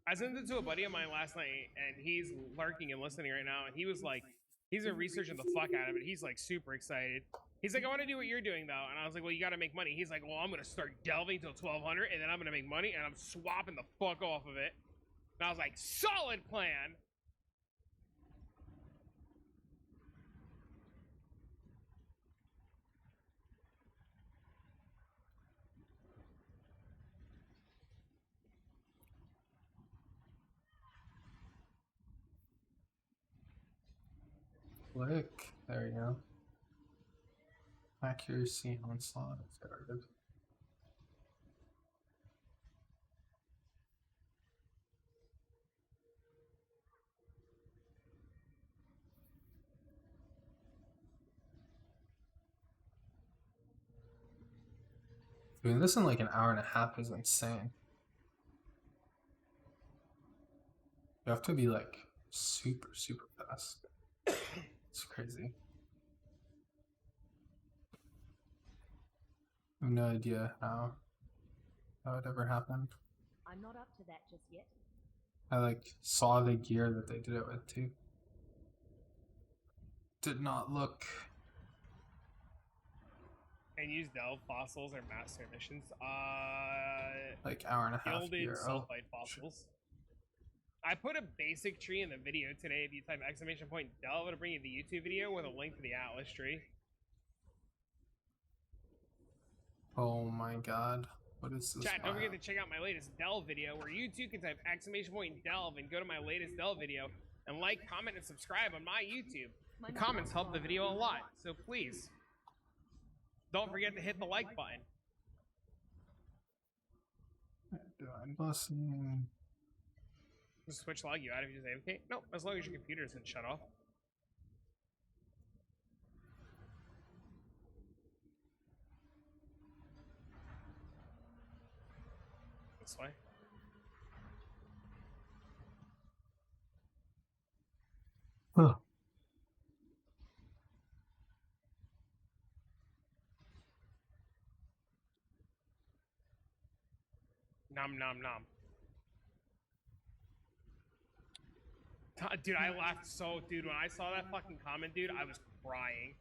[SPEAKER 1] I sent it to a buddy of mine last night, and he's lurking and listening right now, and he was like, he's been researching the fuck out of it. He's like super excited. He's like, I want to do what you're doing though, and I was like, well, you got to make money. He's like, well, I'm gonna start delving till 1200, and then I'm gonna make money, and I'm swapping the fuck off of it. And I was like, solid plan.
[SPEAKER 4] Click. There you go. Accuracy onslaught. Very good. Doing this in like an hour and a half is insane. You have to be like super fast. It's crazy. I have no idea how it ever happened.
[SPEAKER 3] I'm not up to that just yet.
[SPEAKER 4] I like saw the gear that they did it with too. Did not look.
[SPEAKER 1] And use delve fossils or master missions.
[SPEAKER 4] Like hour and a half
[SPEAKER 1] Gilded
[SPEAKER 4] gear.
[SPEAKER 1] sulfite fossils. I put a basic tree in the video today. If you type !delve, it'll bring you the YouTube video with a link to the Atlas tree.
[SPEAKER 4] Oh my god. What is this?
[SPEAKER 1] Chat, don't forget to check out my latest delve video where you too can type !delve and go to my latest delve video and like, comment, and subscribe on my YouTube. The comments help the video a lot, so please don't forget to hit the like button.
[SPEAKER 4] I'm busting.
[SPEAKER 1] Does Switch log you out if you just AFK? No, as long as your computer isn't shut off. This way.
[SPEAKER 4] Huh.
[SPEAKER 1] Nom nom nom. Dude, I laughed so, dude, when I saw that fucking comment, dude, I was crying.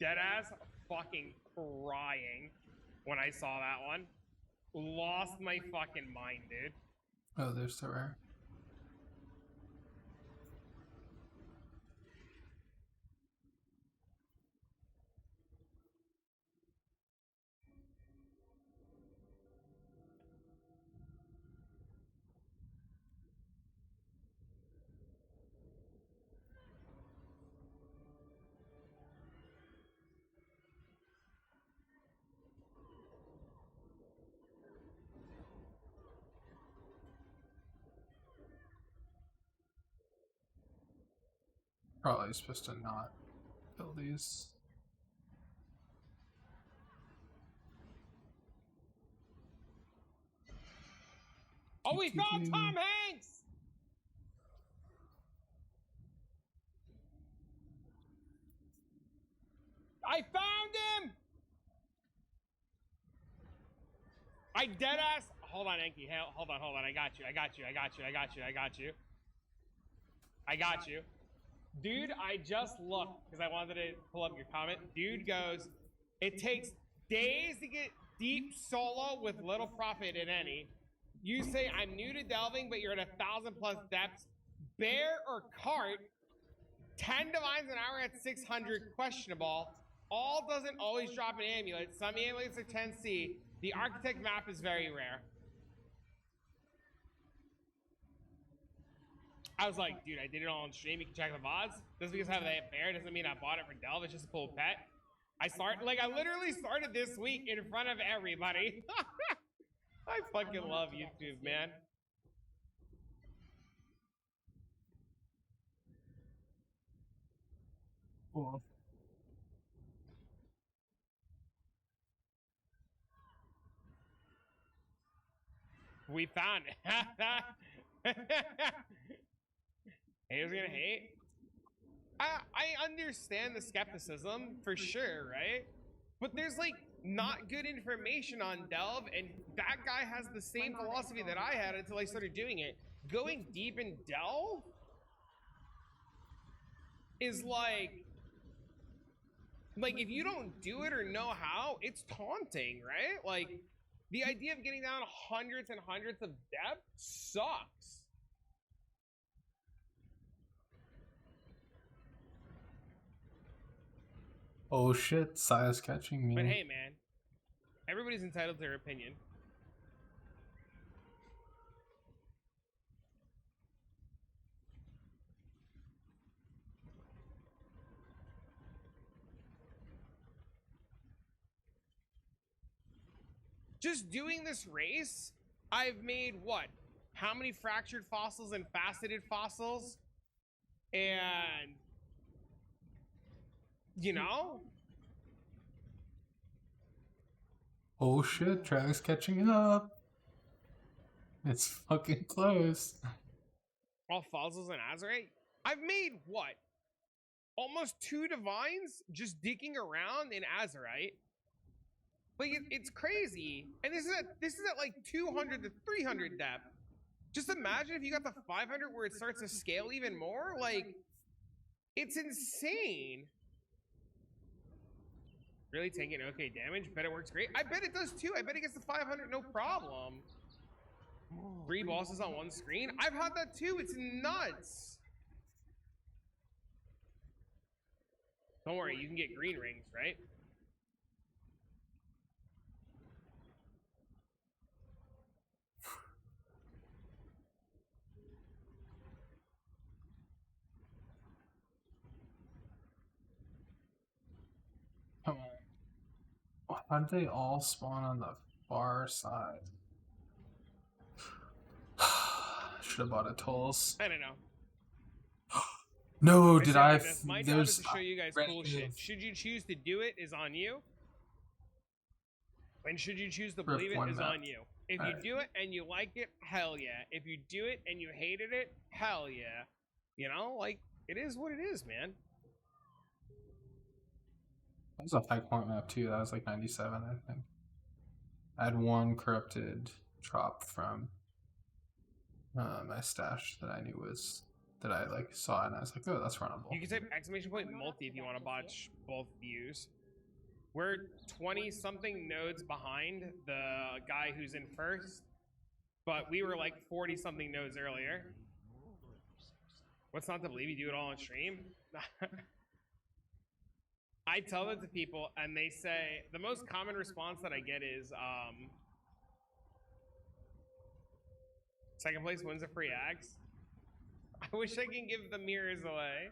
[SPEAKER 1] Deadass fucking crying when I saw that one. Lost my fucking mind, dude.
[SPEAKER 4] Oh, they're so rare. Probably supposed to not kill these.
[SPEAKER 1] Oh, we found Tom Hanks! I found him! I deadass. Hold on, Enki. Hold on. I got you. Dude, I just looked because I wanted to pull up your comment. Dude goes, it takes days to get deep solo with little profit in any. You say I'm new to delving, but you're at 1,000+ depths. Bear or cart, 10 divines an hour at 600, questionable. All doesn't always drop an amulet. Some amulets are 10C. The architect map is very rare. I was like, dude, I did it all on stream. You can check the VODs. Just because I have that bear doesn't mean I bought it for Delve. It's just a cool pet. I literally started this week in front of everybody. I fucking love YouTube, man.
[SPEAKER 4] Cool.
[SPEAKER 1] We found it. Haters gonna hate. I understand the skepticism for sure, right? But there's like not good information on Delve, and that guy has the same philosophy that I had until I started doing it. Going deep in Delve is like if you don't do it or know how, it's taunting, right? Like the idea of getting down hundreds and hundreds of depth sucks.
[SPEAKER 4] Oh shit, Saya's catching me.
[SPEAKER 1] But hey, man, everybody's entitled to their opinion. Just doing this race, I've made what? How many fractured fossils and faceted fossils? And, you know?
[SPEAKER 4] Oh shit, Travic's catching up. It's fucking close.
[SPEAKER 1] All fossils and Azurite? I've made what? Almost 2 divines just digging around in Azurite. Like it's crazy, and this is at like 200 to 300 depth. Just imagine if you got the 500 where it starts to scale even more. Like, it's insane. Really taking okay damage? Bet it works great. I bet it does too. I bet it gets to 500 no problem. 3 bosses on one screen. I've had that too. It's nuts. Don't worry, you can get green rings, right?
[SPEAKER 4] How did they all spawn on the far side? Should have bought a tools.
[SPEAKER 1] I don't know.
[SPEAKER 4] No, did I?
[SPEAKER 1] My job is to show you guys cool shit. Should you choose to do it, is on you. And should you choose to believe it, is on you. If you do it and you like it, hell yeah. If you do it and you hated it, hell yeah. You know, like, it is what it is, man.
[SPEAKER 4] That was a high point map too. That was like 97, I think. I had one corrupted drop from my stash that I knew was that I like saw, and I was like, oh, that's runnable.
[SPEAKER 1] You can type exclamation point multi if you want to botch both views. We're 20-something nodes behind the guy who's in first, but we were like 40-something nodes earlier. What's not to believe? You do it all on stream? I tell that to people, and they say, the most common response that I get is, second place wins a free axe. I wish I can give the mirrors away.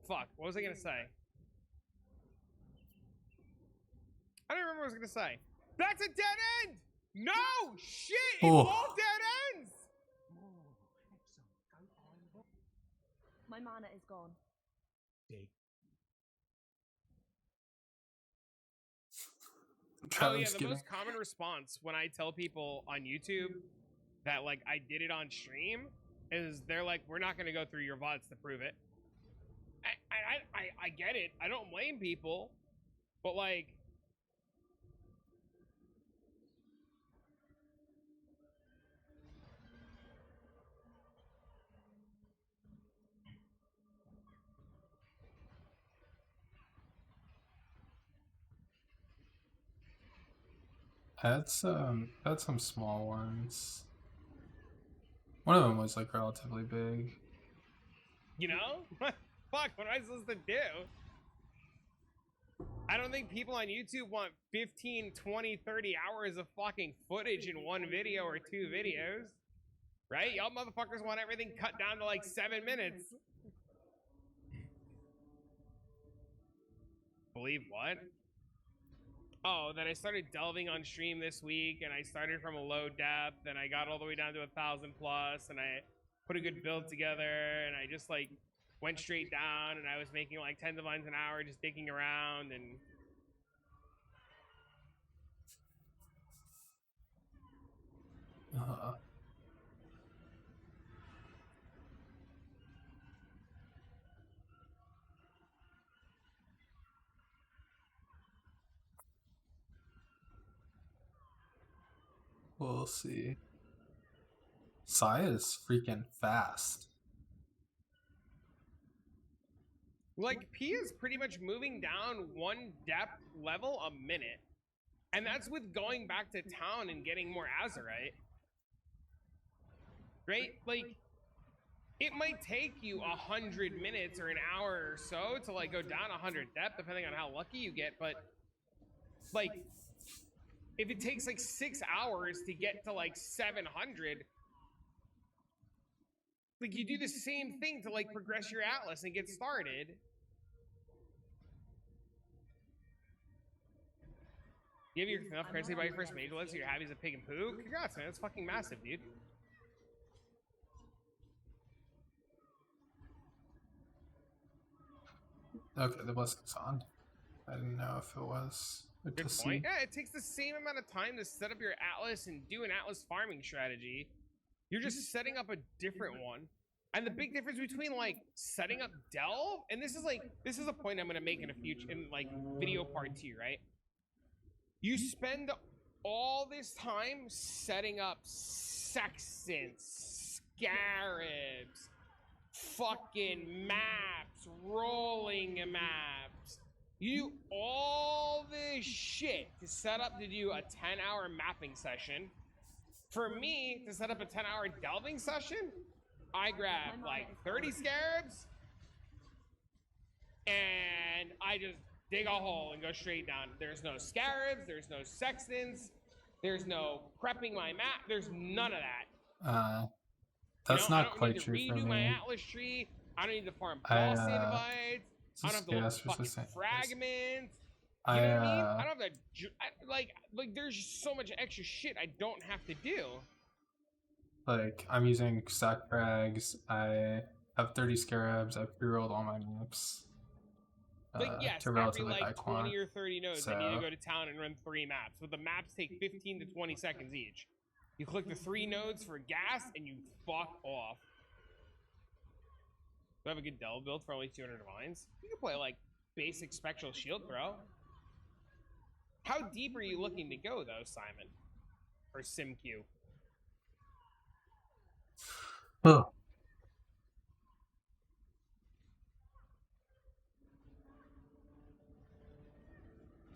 [SPEAKER 1] Fuck, what was I gonna say? I don't remember what I was gonna say. That's a dead end! No! Shit! It's all dead ends!
[SPEAKER 3] My mana is gone.
[SPEAKER 1] Oh yeah,
[SPEAKER 4] Travic's
[SPEAKER 1] the
[SPEAKER 4] giving.
[SPEAKER 1] most common response when I tell people on YouTube that like I did it on stream is they're like, "We're not gonna go through your VODs to prove it." I get it. I don't blame people, but like,
[SPEAKER 4] I had some small ones. One of them was like relatively big.
[SPEAKER 1] you know, fuck, what am I supposed to do? I don't think people on YouTube want 15, 20, 30 hours of fucking footage in one video or two videos. Right? Y'all motherfuckers want everything cut down to like 7 minutes. Believe what? Oh, that I started delving on stream this week, and I started from a low depth, and I got all the way down to 1,000 plus, and I put a good build together, and I just like went straight down, and I was making like 10 divines an hour just digging around, and
[SPEAKER 4] We'll see. Sai is freaking fast.
[SPEAKER 1] like P is pretty much moving down one depth level a minute. And that's with going back to town and getting more Azurite. Right? Like, it might take you 100 minutes or an hour or so to like go down 100 depth, depending on how lucky you get. But like, if it takes like 6 hours to get to like 700, like you do the same thing to like progress your Atlas and get started. You have enough currency by your first major list, so you're happy as a pig and poo? Congrats, man. That's fucking massive, dude.
[SPEAKER 4] Okay, the blessing's on. I didn't know if it was. Good
[SPEAKER 1] Good
[SPEAKER 4] to
[SPEAKER 1] point.
[SPEAKER 4] see.
[SPEAKER 1] Yeah, it takes the same amount of time to set up your Atlas and do an Atlas farming strategy. You're just setting up a different one. And the big difference between like setting up Delve, and this is a point I'm gonna make in a future in like video part 2, right? You spend all this time setting up Sextants, Scarabs, fucking maps, rolling maps. You do all this shit to set up to do a 10-hour mapping session. For me, to set up a 10-hour delving session, I grab like 30 Scarabs, and I just dig a hole and go straight down. There's no Scarabs, there's no Sextants, there's no prepping my map, there's none of that.
[SPEAKER 4] That's
[SPEAKER 1] I
[SPEAKER 4] not
[SPEAKER 1] don't
[SPEAKER 4] quite
[SPEAKER 1] need to
[SPEAKER 4] true for
[SPEAKER 1] redo my
[SPEAKER 4] me.
[SPEAKER 1] Atlas tree. I don't need to farm boss invites. I don't have to look for fucking fragments. You know what I mean? I don't have to like there's just so much extra shit I don't have to do.
[SPEAKER 4] Like, I'm using stack frags. I have 30 scarabs. I've pre-rolled all my maps.
[SPEAKER 1] Like, yes,
[SPEAKER 4] to
[SPEAKER 1] every
[SPEAKER 4] relatively high
[SPEAKER 1] like 20
[SPEAKER 4] quant.
[SPEAKER 1] or 30 nodes,
[SPEAKER 4] So,
[SPEAKER 1] I need to go to town and run 3 maps. But the maps take 15 to 20 seconds each. You click the 3 nodes for gas, and you fuck off. Do I have a good delve build for only 200 divines? You can play, like, basic spectral shield throw. How deep are you looking to go, though, Simon? Or SimQ?
[SPEAKER 4] oh.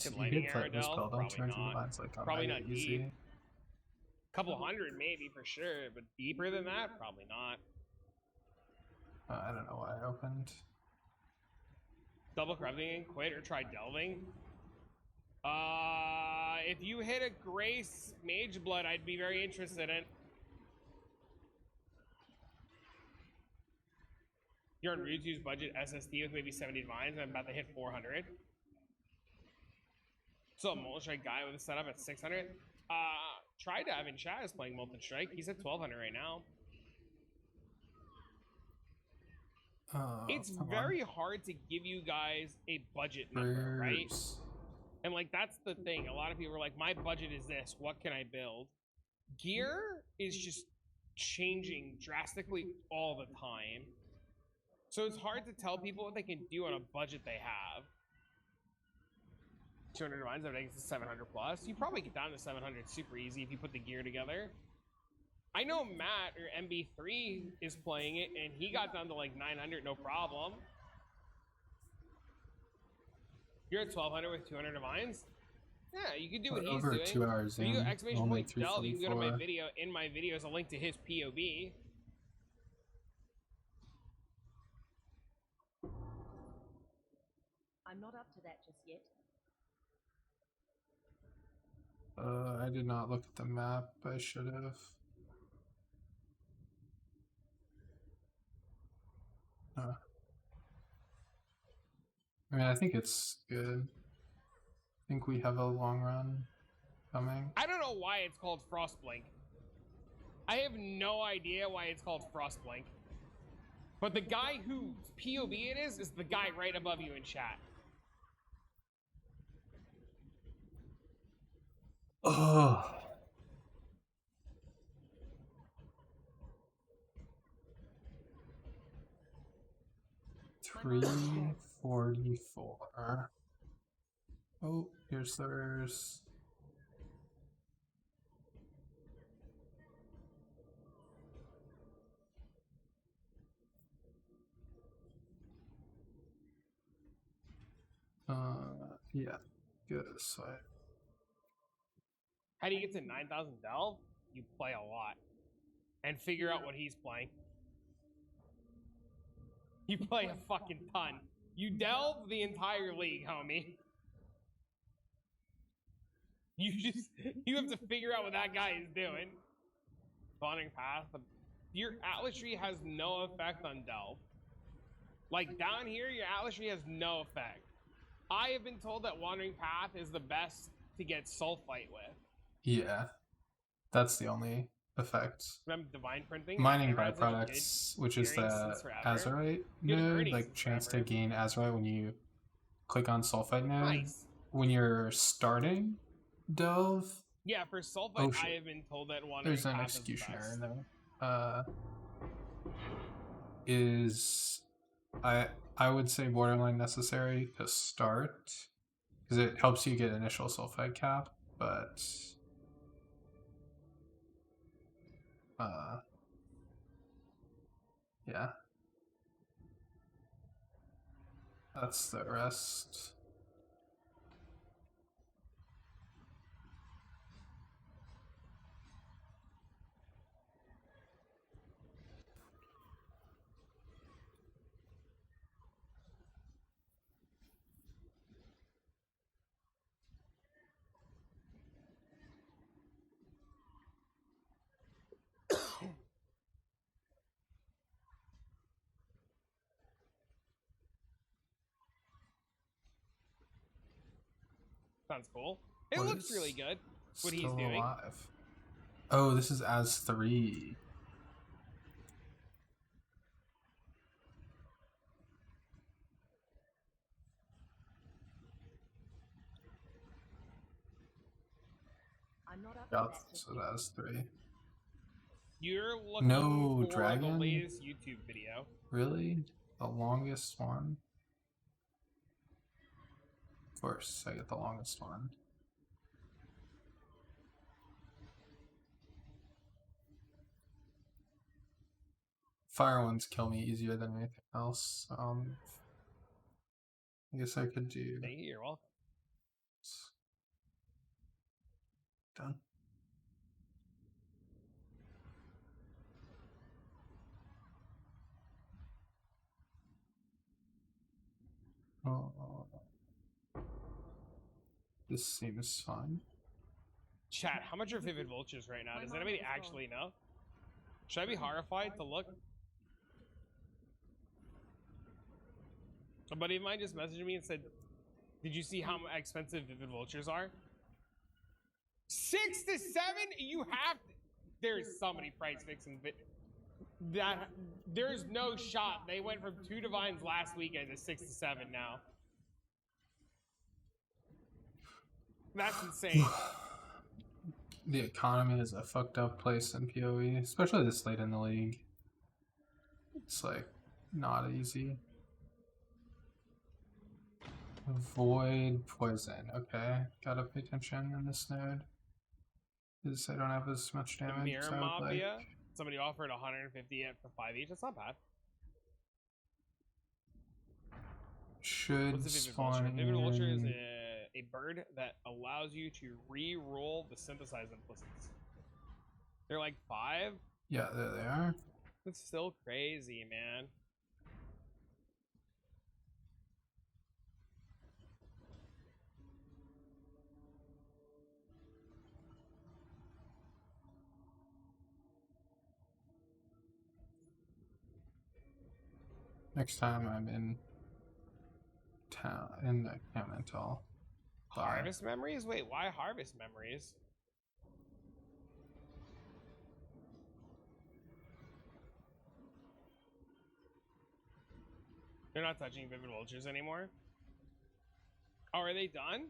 [SPEAKER 1] Could
[SPEAKER 4] You
[SPEAKER 1] lightning
[SPEAKER 4] could
[SPEAKER 1] arrow
[SPEAKER 4] play this
[SPEAKER 1] delve?
[SPEAKER 4] build on
[SPEAKER 1] Probably
[SPEAKER 4] 200
[SPEAKER 1] not.
[SPEAKER 4] divines, like, on
[SPEAKER 1] Probably
[SPEAKER 4] mega
[SPEAKER 1] not
[SPEAKER 4] easy.
[SPEAKER 1] deep. Couple hundred maybe for sure, but deeper than that, probably not.
[SPEAKER 4] I don't know why I opened.
[SPEAKER 1] Double crafting, quit, or try delving. If you hit a Grace Mage Blood, I'd be very interested in. You're on Ryuju's budget SSD with maybe 70 divines, and I'm about to hit 400. So a Molten Strike guy with a setup at 600. Try Dive in chat is playing Molten Strike. He's at 1200 right now. It's
[SPEAKER 4] come on.
[SPEAKER 1] very hard to give you guys a budget number, right?
[SPEAKER 4] Prayers.
[SPEAKER 1] And like that's the thing. A lot of people are like, my budget is this. What can I build? Gear is just changing drastically all the time. So it's hard to tell people what they can do on a budget they have. 200 divines, I think it's 700 plus. You probably get down to 700 super easy if you put the gear together. I know Matt or MB3 is playing it, and he got down to like 900 no problem. You're at 1200 with 200 divines? Yeah, you can do what he's
[SPEAKER 4] Over
[SPEAKER 1] doing.
[SPEAKER 4] 2 hours
[SPEAKER 1] If you go
[SPEAKER 4] in,
[SPEAKER 1] exclamation
[SPEAKER 4] only
[SPEAKER 1] point Delve, you can go to my
[SPEAKER 4] 344.
[SPEAKER 1] video. In my video is a link to his POV.
[SPEAKER 3] I'm not up to that just yet.
[SPEAKER 4] I did not look at the map. I should have. I mean, I think it's good. I think we have a long run coming.
[SPEAKER 1] I don't know why it's called Frostblink. I have no idea why it's called Frostblink. But the guy whose POV it is the guy right above you in chat.
[SPEAKER 4] Oh. $344. Oh, here's theirs. Yeah, good. So
[SPEAKER 1] How do you get to 9,000 Delve? You play a lot. And figure out what he's playing. You play a fucking ton. You delve the entire league, homie. You have to figure out what that guy is doing. Wandering Path. Your Atlas Tree has no effect on delve. Like down here, your Atlas Tree has no effect. I have been told that Wandering Path is the best to get Sulfite with.
[SPEAKER 4] yeah, that's the only effect.
[SPEAKER 1] Remember Divine Printing?
[SPEAKER 4] Mining
[SPEAKER 1] Everyone's such a kid.
[SPEAKER 4] byproducts, which is
[SPEAKER 1] Earnings
[SPEAKER 4] the
[SPEAKER 1] since forever.
[SPEAKER 4] Azurite
[SPEAKER 1] He was
[SPEAKER 4] node,
[SPEAKER 1] earning
[SPEAKER 4] like
[SPEAKER 1] since
[SPEAKER 4] chance to
[SPEAKER 1] forever.
[SPEAKER 4] gain Azurite when you click on Sulfite node.
[SPEAKER 1] Nice.
[SPEAKER 4] When you're starting Delve,
[SPEAKER 1] Yeah, for Sulfite,
[SPEAKER 4] Oh, shit.
[SPEAKER 1] I have been told that Wandering
[SPEAKER 4] there's an
[SPEAKER 1] Path is the
[SPEAKER 4] executioner
[SPEAKER 1] best.
[SPEAKER 4] there. Is I would say borderline necessary to start because it helps you get initial sulfide cap, but yeah, that's the rest.
[SPEAKER 1] Sounds cool. It
[SPEAKER 4] What
[SPEAKER 1] looks
[SPEAKER 4] is
[SPEAKER 1] really good. What he's
[SPEAKER 4] still
[SPEAKER 1] doing.
[SPEAKER 4] alive. Oh, this is as 3.
[SPEAKER 3] I'm not up to that
[SPEAKER 4] Got
[SPEAKER 3] just
[SPEAKER 4] so
[SPEAKER 3] yet.
[SPEAKER 4] that's 3.
[SPEAKER 1] You're looking
[SPEAKER 4] No
[SPEAKER 1] for the
[SPEAKER 4] dragon?
[SPEAKER 1] latest YouTube video.
[SPEAKER 4] Really? The longest one? Of course, I get the longest one. Fire ones kill me easier than anything else. I guess I could do
[SPEAKER 1] Thank you, you're welcome.
[SPEAKER 4] done. Oh, this seems fine.
[SPEAKER 1] Chat, how much are Vivid Vultures right now?
[SPEAKER 3] My
[SPEAKER 1] Does
[SPEAKER 3] mom
[SPEAKER 1] anybody
[SPEAKER 3] is gone.
[SPEAKER 1] actually know? Should I be horrified to look? A buddy of mine just messaged me and said, did you see how expensive Vivid Vultures are? 6 to 7? You have to. There's so many price fixing that There's no shot. They went from 2 divines last weekend to 6 to 7 now. That's insane.
[SPEAKER 4] The economy is a fucked up place in PoE, especially this late in the league. It's like not easy. Avoid poison. Okay, gotta pay attention in this node. Because I don't have as much
[SPEAKER 1] The
[SPEAKER 4] damage.
[SPEAKER 1] Mirror
[SPEAKER 4] So I would
[SPEAKER 1] Mafia.
[SPEAKER 4] like...
[SPEAKER 1] Somebody offered 150 it for 5 each. That's not bad.
[SPEAKER 4] Should
[SPEAKER 1] What's a Vivid
[SPEAKER 4] spawn
[SPEAKER 1] Vulture? Vivid Vulture is
[SPEAKER 4] in...
[SPEAKER 1] a bird that allows you to re-roll the synthesized implicits. They're like 5.
[SPEAKER 4] Yeah, there they are.
[SPEAKER 1] It's still crazy, man.
[SPEAKER 4] Next time I'm in town, in the Camantal.
[SPEAKER 1] Harvest Memories? Wait, why Harvest Memories? They're not touching Vivid Vultures anymore? Oh, are they done?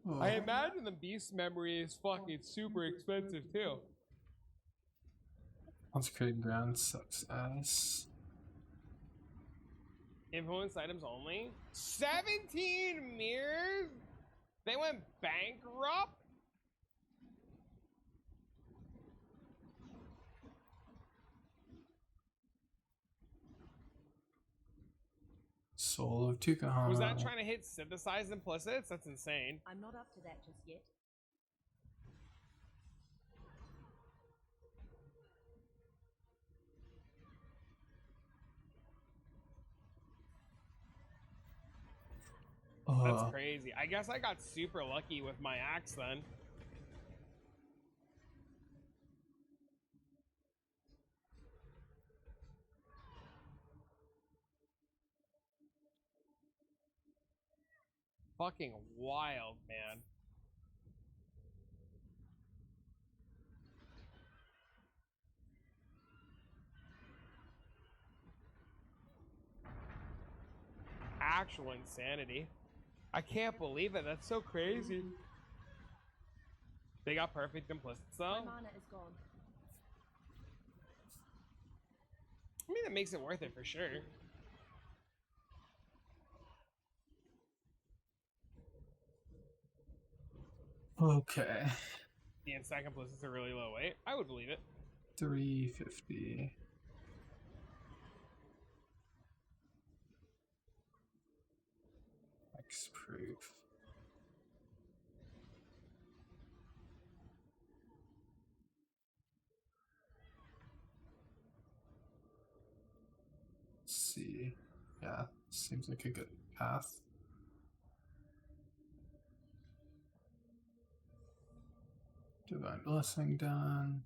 [SPEAKER 4] Oh,
[SPEAKER 1] I imagine the Beast Memory is fucking super expensive too.
[SPEAKER 4] Consecrated Ground sucks ass.
[SPEAKER 1] Influence items only? 17 mirrors? They went bankrupt?
[SPEAKER 4] Soul of Tukahama.
[SPEAKER 1] Was that trying to hit synthesized implicits? That's insane.
[SPEAKER 3] I'm not up to that just yet.
[SPEAKER 1] That's crazy. I guess I got super lucky with my axe then. Fucking wild, man. Actual insanity. I can't believe it. That's so crazy. They got perfect implicits
[SPEAKER 3] My
[SPEAKER 1] though.
[SPEAKER 3] mana is gone.
[SPEAKER 1] I mean, that makes it worth it for sure.
[SPEAKER 4] Okay.
[SPEAKER 1] The in-stack implicits are really low weight. I would believe it.
[SPEAKER 4] 350. X-proof. Let's see. Yeah, seems like a good path. Divine Blessing done.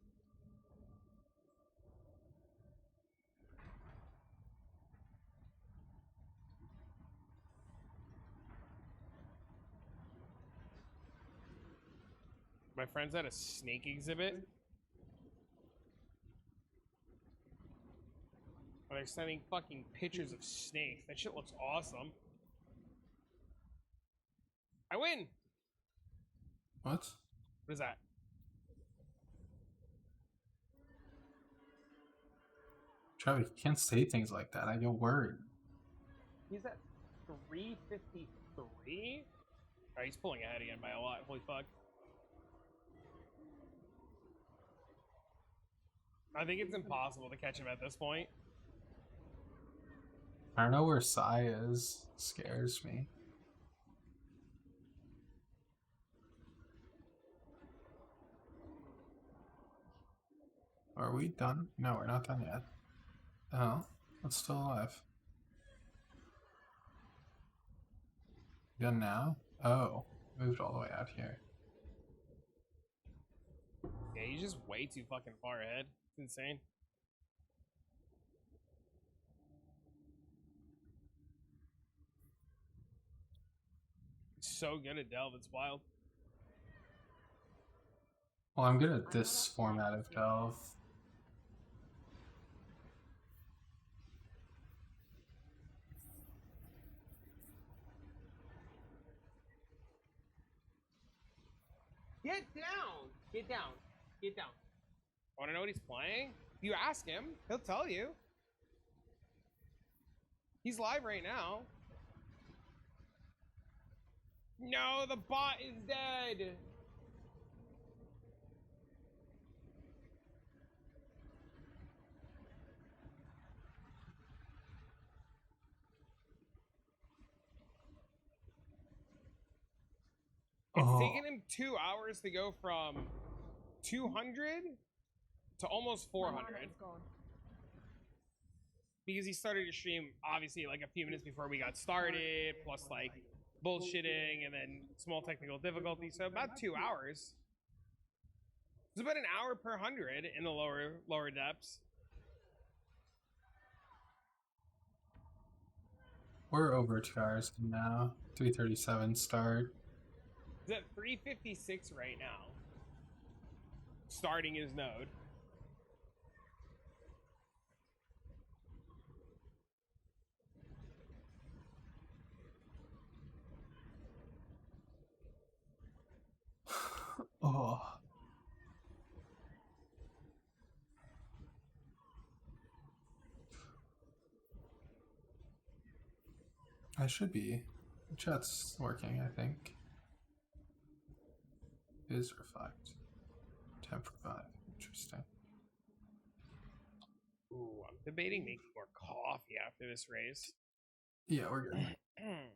[SPEAKER 1] My friends had a snake exhibit. And they're sending fucking pictures of snakes. That shit looks awesome. I win!
[SPEAKER 4] What?
[SPEAKER 1] What is that?
[SPEAKER 4] Travic, you can't say things like that. I get worried.
[SPEAKER 1] He's at 353? Alright, he's pulling ahead again by a lot. Holy fuck. I think it's impossible to catch him at this point.
[SPEAKER 4] I don't know where Sai is. Scares me. Are we done? No, we're not done yet. Oh, it's still alive. Done now? Oh, moved all the way out here.
[SPEAKER 1] Yeah, he's just way too fucking far ahead. It's insane. so good at Delve, it's wild.
[SPEAKER 4] Well, I'm good at this format of Delve.
[SPEAKER 1] Get down! Get down. Get down. Want to know what he's playing? If you ask him, he'll tell you. He's live right now. No, the bot is dead. It's taken him 2 hours to go from 200 to almost 400. Because he started to stream, obviously, like a few minutes before we got started, plus like bullshitting and then small technical difficulties. So about 2 hours. It's about an hour per 100 in the lower depths.
[SPEAKER 4] We're over 2 hours now. 3:37 start.
[SPEAKER 1] He's at 356 right now. Starting his node.
[SPEAKER 4] Oh. I should be. Chat's working, I think. Is reflect. Temp revive. Interesting.
[SPEAKER 1] Ooh, I'm debating making more coffee after this race.
[SPEAKER 4] Yeah, we're good.
[SPEAKER 1] I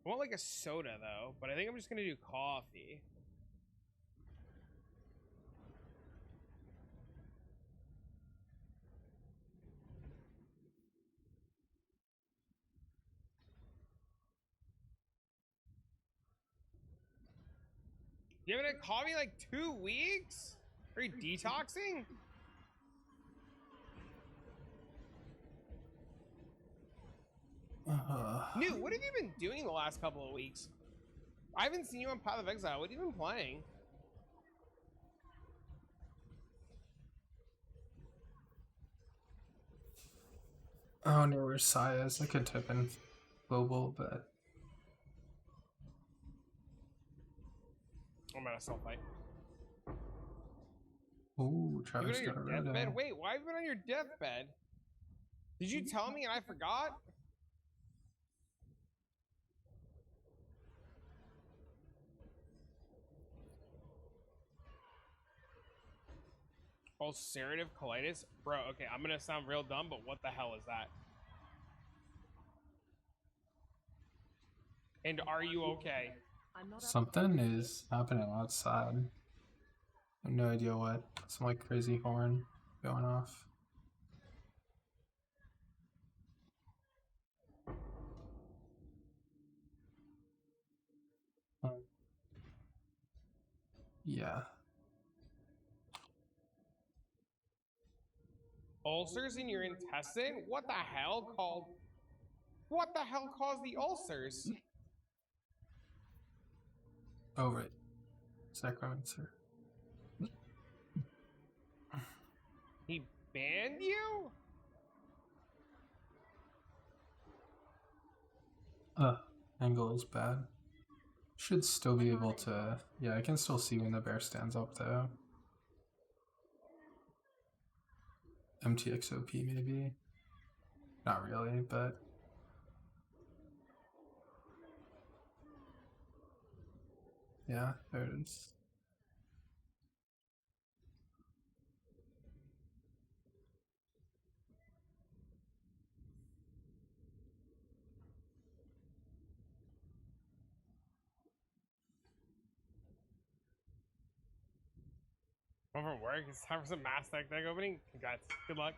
[SPEAKER 1] want like a soda though, but I think I'm just gonna do coffee. You haven't had coffee in like 2 weeks? Are you detoxing? New, what have you been doing the last couple of weeks? I haven't seen you on Path of Exile. What have you been playing?
[SPEAKER 4] I don't know where Sai is. I could type in global, but
[SPEAKER 1] I'm gonna self fight.
[SPEAKER 4] ooh, Travis
[SPEAKER 1] You've
[SPEAKER 4] got a
[SPEAKER 1] been on your
[SPEAKER 4] red
[SPEAKER 1] deathbed?
[SPEAKER 4] eye.
[SPEAKER 1] Wait, why have you been on your deathbed? Did you tell me and I forgot? Ulcerative colitis? Bro, okay, I'm gonna sound real dumb, but what the hell is that? And are you okay?
[SPEAKER 4] Something is happening outside. I have no idea what. Some like crazy horn going off. Yeah.
[SPEAKER 1] Ulcers in your intestine? What the hell called? What the hell caused the ulcers?
[SPEAKER 4] Oh, right. Sacramentor.
[SPEAKER 1] He banned you?
[SPEAKER 4] Angle is bad. Should still be able to. Yeah, I can still see when the bear stands up though. MTXOP maybe. Not really, but. Yeah, there it is.
[SPEAKER 1] I'm from work. It's time for some mass deck opening. Congrats. Good luck.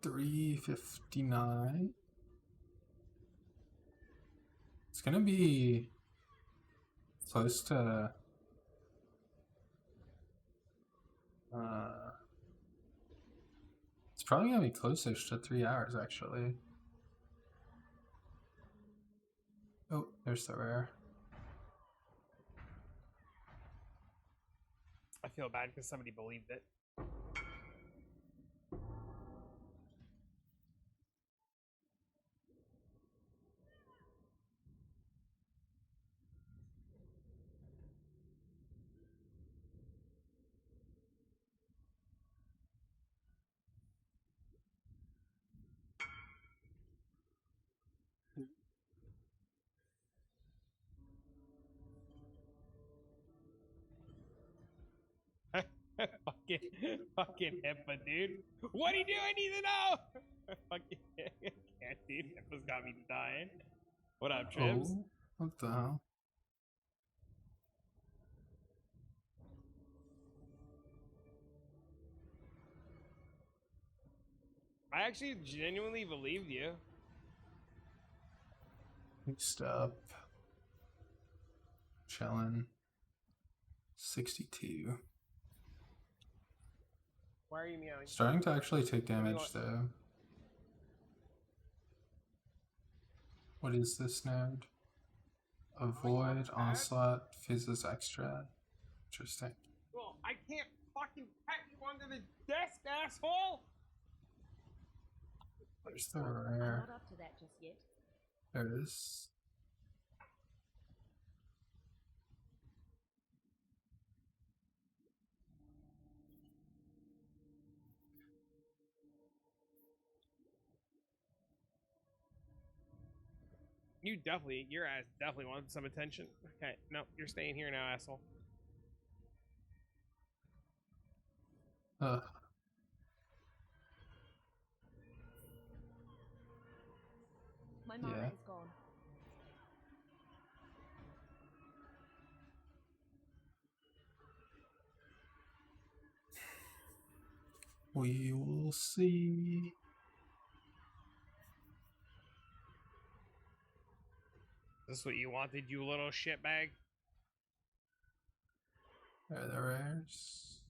[SPEAKER 4] $3.59. It's gonna be close to probably gonna be close-ish to 3 hours, actually. Oh, there's the rare.
[SPEAKER 1] I feel bad because somebody believed it. fucking HIPAA, dude. What do you do? I need to know. Fucking can't, dude. HIPAA's got me dying. What up, Tribs?
[SPEAKER 4] Oh, what the hell?
[SPEAKER 1] I actually genuinely believed you.
[SPEAKER 4] Next up, chillin'. 62.
[SPEAKER 1] Why are you meowing?
[SPEAKER 4] Starting to actually take damage though. What is this node? Avoid, onslaught, fizzes extra. Interesting.
[SPEAKER 1] Well, I can't fucking pet you under the desk, asshole!
[SPEAKER 4] Where's the
[SPEAKER 3] I'm
[SPEAKER 4] rare?
[SPEAKER 3] not up to that just yet.
[SPEAKER 4] There it is.
[SPEAKER 1] Your ass definitely wants some attention. Okay, no, you're staying here now, asshole.
[SPEAKER 4] Ugh.
[SPEAKER 3] My mana
[SPEAKER 4] Yeah.
[SPEAKER 3] is gone.
[SPEAKER 4] We will see.
[SPEAKER 1] Is this what you wanted, you little shitbag?
[SPEAKER 4] There are the rares.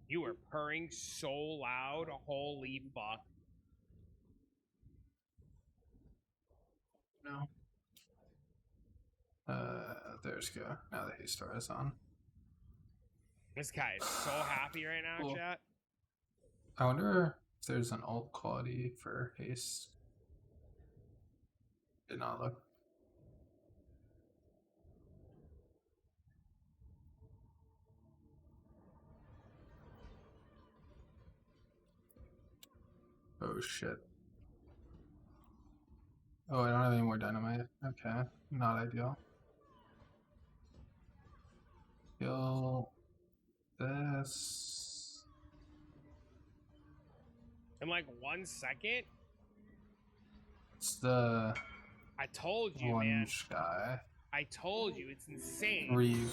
[SPEAKER 1] You were purring so loud, holy fuck.
[SPEAKER 4] No. There's go. Now the Haystar is on.
[SPEAKER 1] This guy is so happy right now,
[SPEAKER 4] Cool.
[SPEAKER 1] chat.
[SPEAKER 4] I wonder if there's an alt quality for haste. Did not look. Oh shit. Oh, I don't have any more dynamite. Okay, not ideal. Kill this.
[SPEAKER 1] In like 1 second?
[SPEAKER 4] It's the
[SPEAKER 1] I told you, man.
[SPEAKER 4] lunge guy.
[SPEAKER 1] I told you, it's insane.
[SPEAKER 4] Reeve.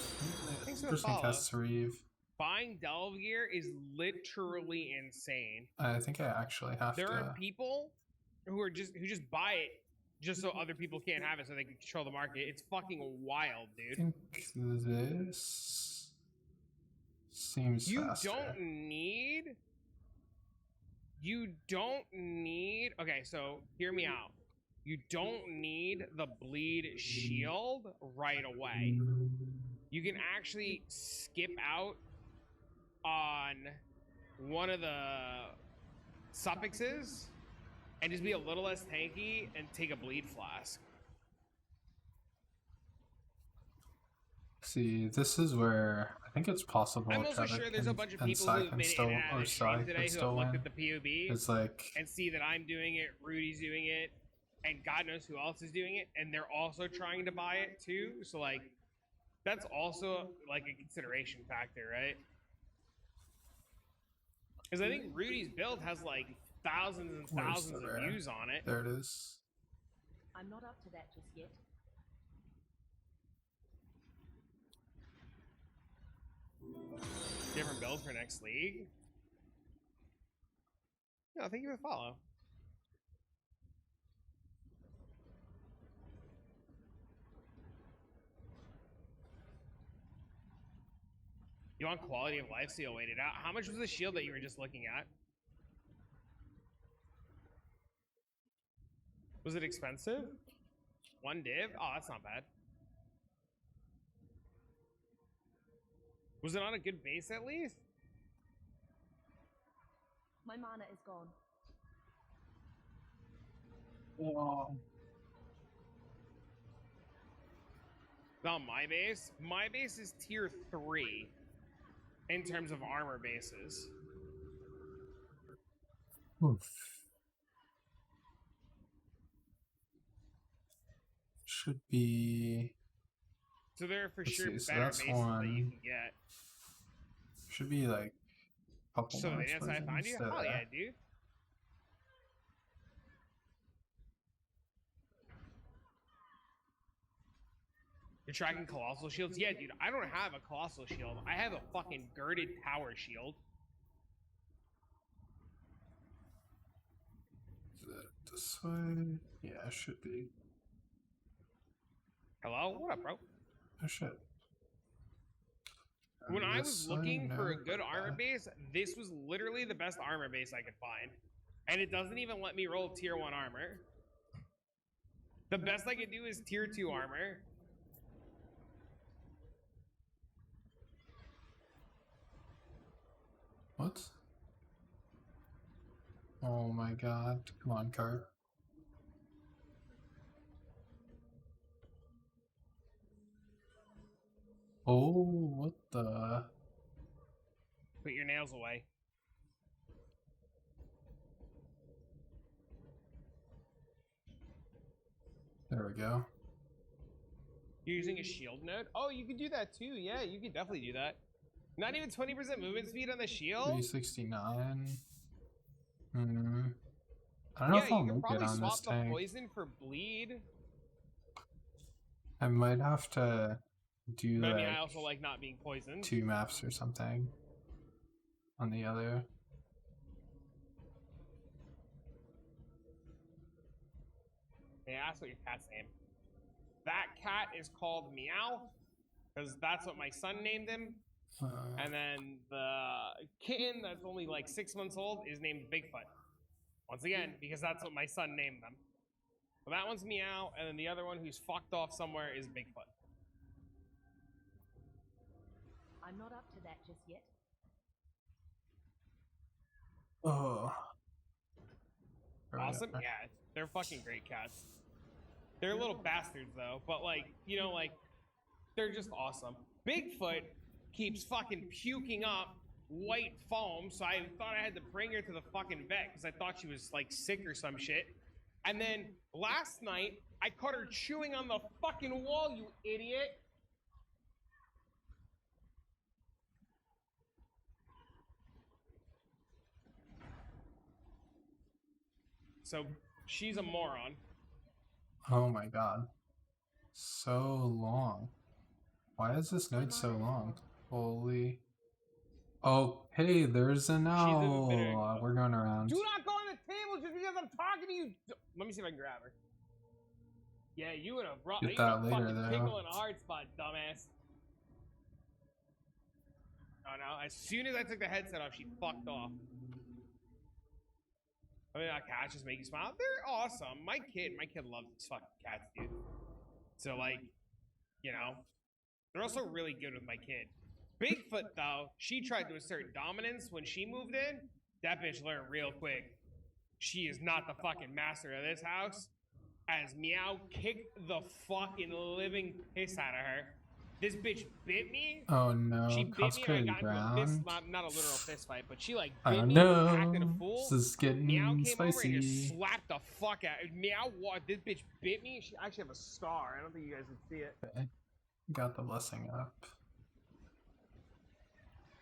[SPEAKER 1] Thanks for the
[SPEAKER 4] Person
[SPEAKER 1] follow.
[SPEAKER 4] casts Reeve.
[SPEAKER 1] Buying Delve gear is literally insane.
[SPEAKER 4] I think I actually have
[SPEAKER 1] There
[SPEAKER 4] to.
[SPEAKER 1] are people who just buy it just so other people can't have it so they can control the market. It's fucking wild,
[SPEAKER 4] I
[SPEAKER 1] dude.
[SPEAKER 4] think this seems
[SPEAKER 1] You
[SPEAKER 4] faster.
[SPEAKER 1] don't need okay, so hear me out. You don't need the bleed shield right away. You can actually skip out on one of the suffixes and just be a little less tanky and take a bleed flask.
[SPEAKER 4] See, this is where I think it's possible.
[SPEAKER 1] I'm also
[SPEAKER 4] Travic
[SPEAKER 1] sure there's a
[SPEAKER 4] and-
[SPEAKER 1] bunch of
[SPEAKER 4] and
[SPEAKER 1] people
[SPEAKER 4] Sai
[SPEAKER 1] who've
[SPEAKER 4] can
[SPEAKER 1] been
[SPEAKER 4] still,
[SPEAKER 1] in and out
[SPEAKER 4] or
[SPEAKER 1] of the stream
[SPEAKER 4] Sai
[SPEAKER 1] today
[SPEAKER 4] can
[SPEAKER 1] who
[SPEAKER 4] still
[SPEAKER 1] have looked
[SPEAKER 4] win.
[SPEAKER 1] at the POB
[SPEAKER 4] It's like
[SPEAKER 1] and see that I'm doing it, Rudy's doing it, and God knows who else is doing it, and they're also trying to buy it too. So like, that's also like a consideration factor, right? Because I think Rudy's build has like thousands and
[SPEAKER 4] Where's
[SPEAKER 1] thousands
[SPEAKER 4] the
[SPEAKER 1] of
[SPEAKER 4] rare?
[SPEAKER 1] views on it.
[SPEAKER 4] There it is.
[SPEAKER 3] I'm not up to that just yet.
[SPEAKER 1] Different build for next league. No, thank you for the follow. You You want quality of life, so you'll wait it out. How much was the shield that you were just looking at? Was it expensive? 1 div? Oh, that's not bad. Was it on a good base at least?
[SPEAKER 3] My mana is gone.
[SPEAKER 4] Oh.
[SPEAKER 1] Not my base. My base is tier 3 in terms of armor bases.
[SPEAKER 4] Oof. Should be.
[SPEAKER 1] So there are for
[SPEAKER 4] Let's
[SPEAKER 1] sure
[SPEAKER 4] see, so
[SPEAKER 1] better
[SPEAKER 4] that's
[SPEAKER 1] bases that you
[SPEAKER 4] one.
[SPEAKER 1] can get.
[SPEAKER 4] Should be like a couple
[SPEAKER 1] So
[SPEAKER 4] more
[SPEAKER 1] the dance I find you?
[SPEAKER 4] explosions.
[SPEAKER 1] Hell yeah, dude. You're tracking colossal shields? Yeah, dude, I don't have a colossal shield. I have a fucking girded tower shield.
[SPEAKER 4] Is it this way? Yeah, it should be.
[SPEAKER 1] Hello? What up, bro?
[SPEAKER 4] Oh shit.
[SPEAKER 1] When I was
[SPEAKER 4] This way?
[SPEAKER 1] looking for a
[SPEAKER 4] No,
[SPEAKER 1] good
[SPEAKER 4] like
[SPEAKER 1] armor
[SPEAKER 4] that.
[SPEAKER 1] base, this was literally the best armor base I could find. And it doesn't even let me roll tier 1 armor. The best I could do is tier 2 armor.
[SPEAKER 4] What? Oh my god. Come on, cart. Oh, what the?
[SPEAKER 1] Put your nails away.
[SPEAKER 4] There we go.
[SPEAKER 1] You're using a shield node? Oh, you could do that too. Yeah, you could definitely do that. Not even 20% movement speed on the shield?
[SPEAKER 4] 369. Hmm. I don't know
[SPEAKER 1] Yeah,
[SPEAKER 4] if I'll
[SPEAKER 1] you can
[SPEAKER 4] make it
[SPEAKER 1] probably
[SPEAKER 4] on
[SPEAKER 1] swap
[SPEAKER 4] this
[SPEAKER 1] the
[SPEAKER 4] tank.
[SPEAKER 1] poison for bleed.
[SPEAKER 4] I might have to do
[SPEAKER 1] But I
[SPEAKER 4] like
[SPEAKER 1] mean, I also like not being poisoned.
[SPEAKER 4] 2 maps or something on the other.
[SPEAKER 1] Yeah, ask what your cat's name. That cat is called Meow, because that's what my son named him. And then the kitten that's only like 6 months old is named Bigfoot. Once again, because that's what my son named them. So that one's Meow, and then the other one who's fucked off somewhere is Bigfoot.
[SPEAKER 3] I'm not up to that just yet.
[SPEAKER 4] Oh. Where we
[SPEAKER 1] Awesome?
[SPEAKER 4] at?
[SPEAKER 1] Yeah, they're fucking great cats. They're little bastards though, but like, you know, like, they're just awesome. Bigfoot keeps fucking puking up white foam, so I thought I had to bring her to the fucking vet because I thought she was like sick or some shit. And then last night, I caught her chewing on the fucking wall, you idiot. So she's a moron.
[SPEAKER 4] Oh my god. So long. Why is this node so long? Holy. Oh, hey, there's an
[SPEAKER 1] She's a
[SPEAKER 4] owl.
[SPEAKER 1] bitter-
[SPEAKER 4] We're going around.
[SPEAKER 1] Do not go on the table just because I'm talking to you. Let me see if I can grab her. Yeah, you would have brought
[SPEAKER 4] Get
[SPEAKER 1] you
[SPEAKER 4] that
[SPEAKER 1] would
[SPEAKER 4] later,
[SPEAKER 1] fucking
[SPEAKER 4] though.
[SPEAKER 1] tickle in a hard spot, dumbass. Oh no, as soon as I took the headset off, she fucked off. I mean, cats just make you smile. They're awesome. My kid loves these fucking cats, dude. So like, you know, they're also really good with my kid. Bigfoot though, she tried to assert dominance when she moved in. That bitch learned real quick. She is not the fucking master of this house. As Meow kicked the fucking living piss out of her. This bitch bit me.
[SPEAKER 4] Oh no,
[SPEAKER 1] She bit me and I
[SPEAKER 4] consecrated
[SPEAKER 1] got into a fist,
[SPEAKER 4] ground.
[SPEAKER 1] not a literal fist fight, but she like
[SPEAKER 4] Oh
[SPEAKER 1] bit me,
[SPEAKER 4] no,
[SPEAKER 1] acted a fool.
[SPEAKER 4] this is getting
[SPEAKER 1] Meow came over and
[SPEAKER 4] spicy.
[SPEAKER 1] just slapped the fuck out. Meow, this bitch bit me. She actually have a scar. I don't think you guys can see it.
[SPEAKER 4] Okay. Got the blessing up.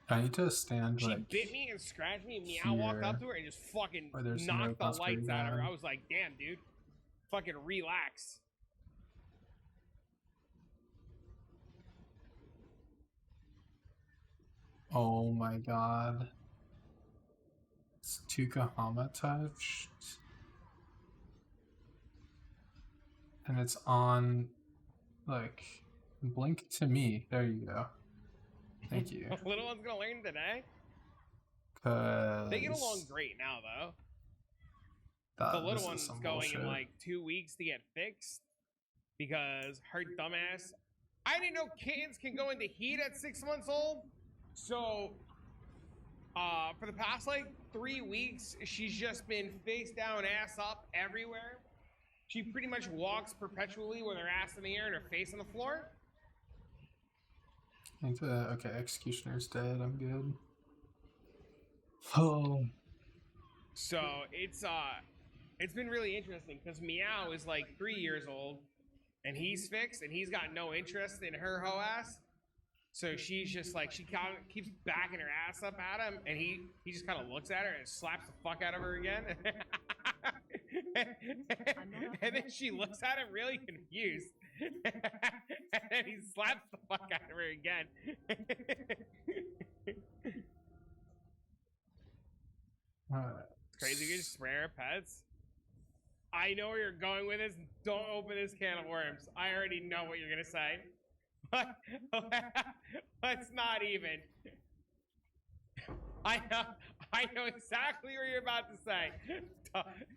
[SPEAKER 4] I need to stand
[SPEAKER 1] She
[SPEAKER 4] like
[SPEAKER 1] bit me and scratched me. And Meow walked
[SPEAKER 4] here,
[SPEAKER 1] up to her and just fucking
[SPEAKER 4] where there's no
[SPEAKER 1] knocked the lights
[SPEAKER 4] consecrated
[SPEAKER 1] out of her.
[SPEAKER 4] ground.
[SPEAKER 1] I was like, damn, dude, fucking relax.
[SPEAKER 4] Oh my god. It's Tukahama touched. And it's on, like, blink to me. There you go. Thank you.
[SPEAKER 1] The little one's gonna learn today. They get along
[SPEAKER 4] Cause
[SPEAKER 1] great now, though.
[SPEAKER 4] that
[SPEAKER 1] The little
[SPEAKER 4] was
[SPEAKER 1] one's
[SPEAKER 4] some
[SPEAKER 1] going in
[SPEAKER 4] bullshit.
[SPEAKER 1] like 2 weeks to get fixed because her dumbass. I didn't know kittens can go into heat at 6 months old. So, for the past like 3 weeks, she's just been face down, ass up everywhere. She pretty much walks perpetually with her ass in the air and her face on the floor.
[SPEAKER 4] Okay, Executioner's dead. I'm good. Oh.
[SPEAKER 1] So it's been really interesting because Meow is like 3 years old and he's fixed and he's got no interest in her hoe ass. So she's just like, she kind of keeps backing her ass up at him and he just kind of looks at her and slaps the fuck out of her again. And then she looks at him really confused. And then he slaps the fuck out of her again. It's crazy. You just swear pets. I know where you're going with this. Don't open this can of worms. I already know what you're gonna say. But let's not even. I know exactly what you're about to say.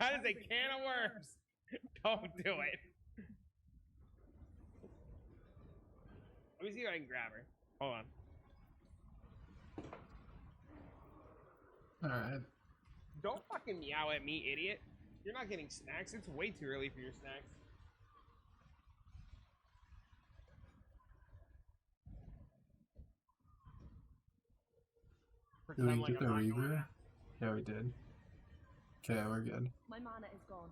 [SPEAKER 1] That is a can of worms. Don't do it. Let me see if I can grab her. Hold on.
[SPEAKER 4] Alright.
[SPEAKER 1] Don't fucking meow at me, idiot. You're not getting snacks. It's way too early for your snacks.
[SPEAKER 4] Did we
[SPEAKER 1] Pretend like
[SPEAKER 4] get the
[SPEAKER 1] I'm not going
[SPEAKER 4] Reaver?
[SPEAKER 1] out.
[SPEAKER 4] Yeah, we did. Okay, we're good.
[SPEAKER 3] My mana is gone.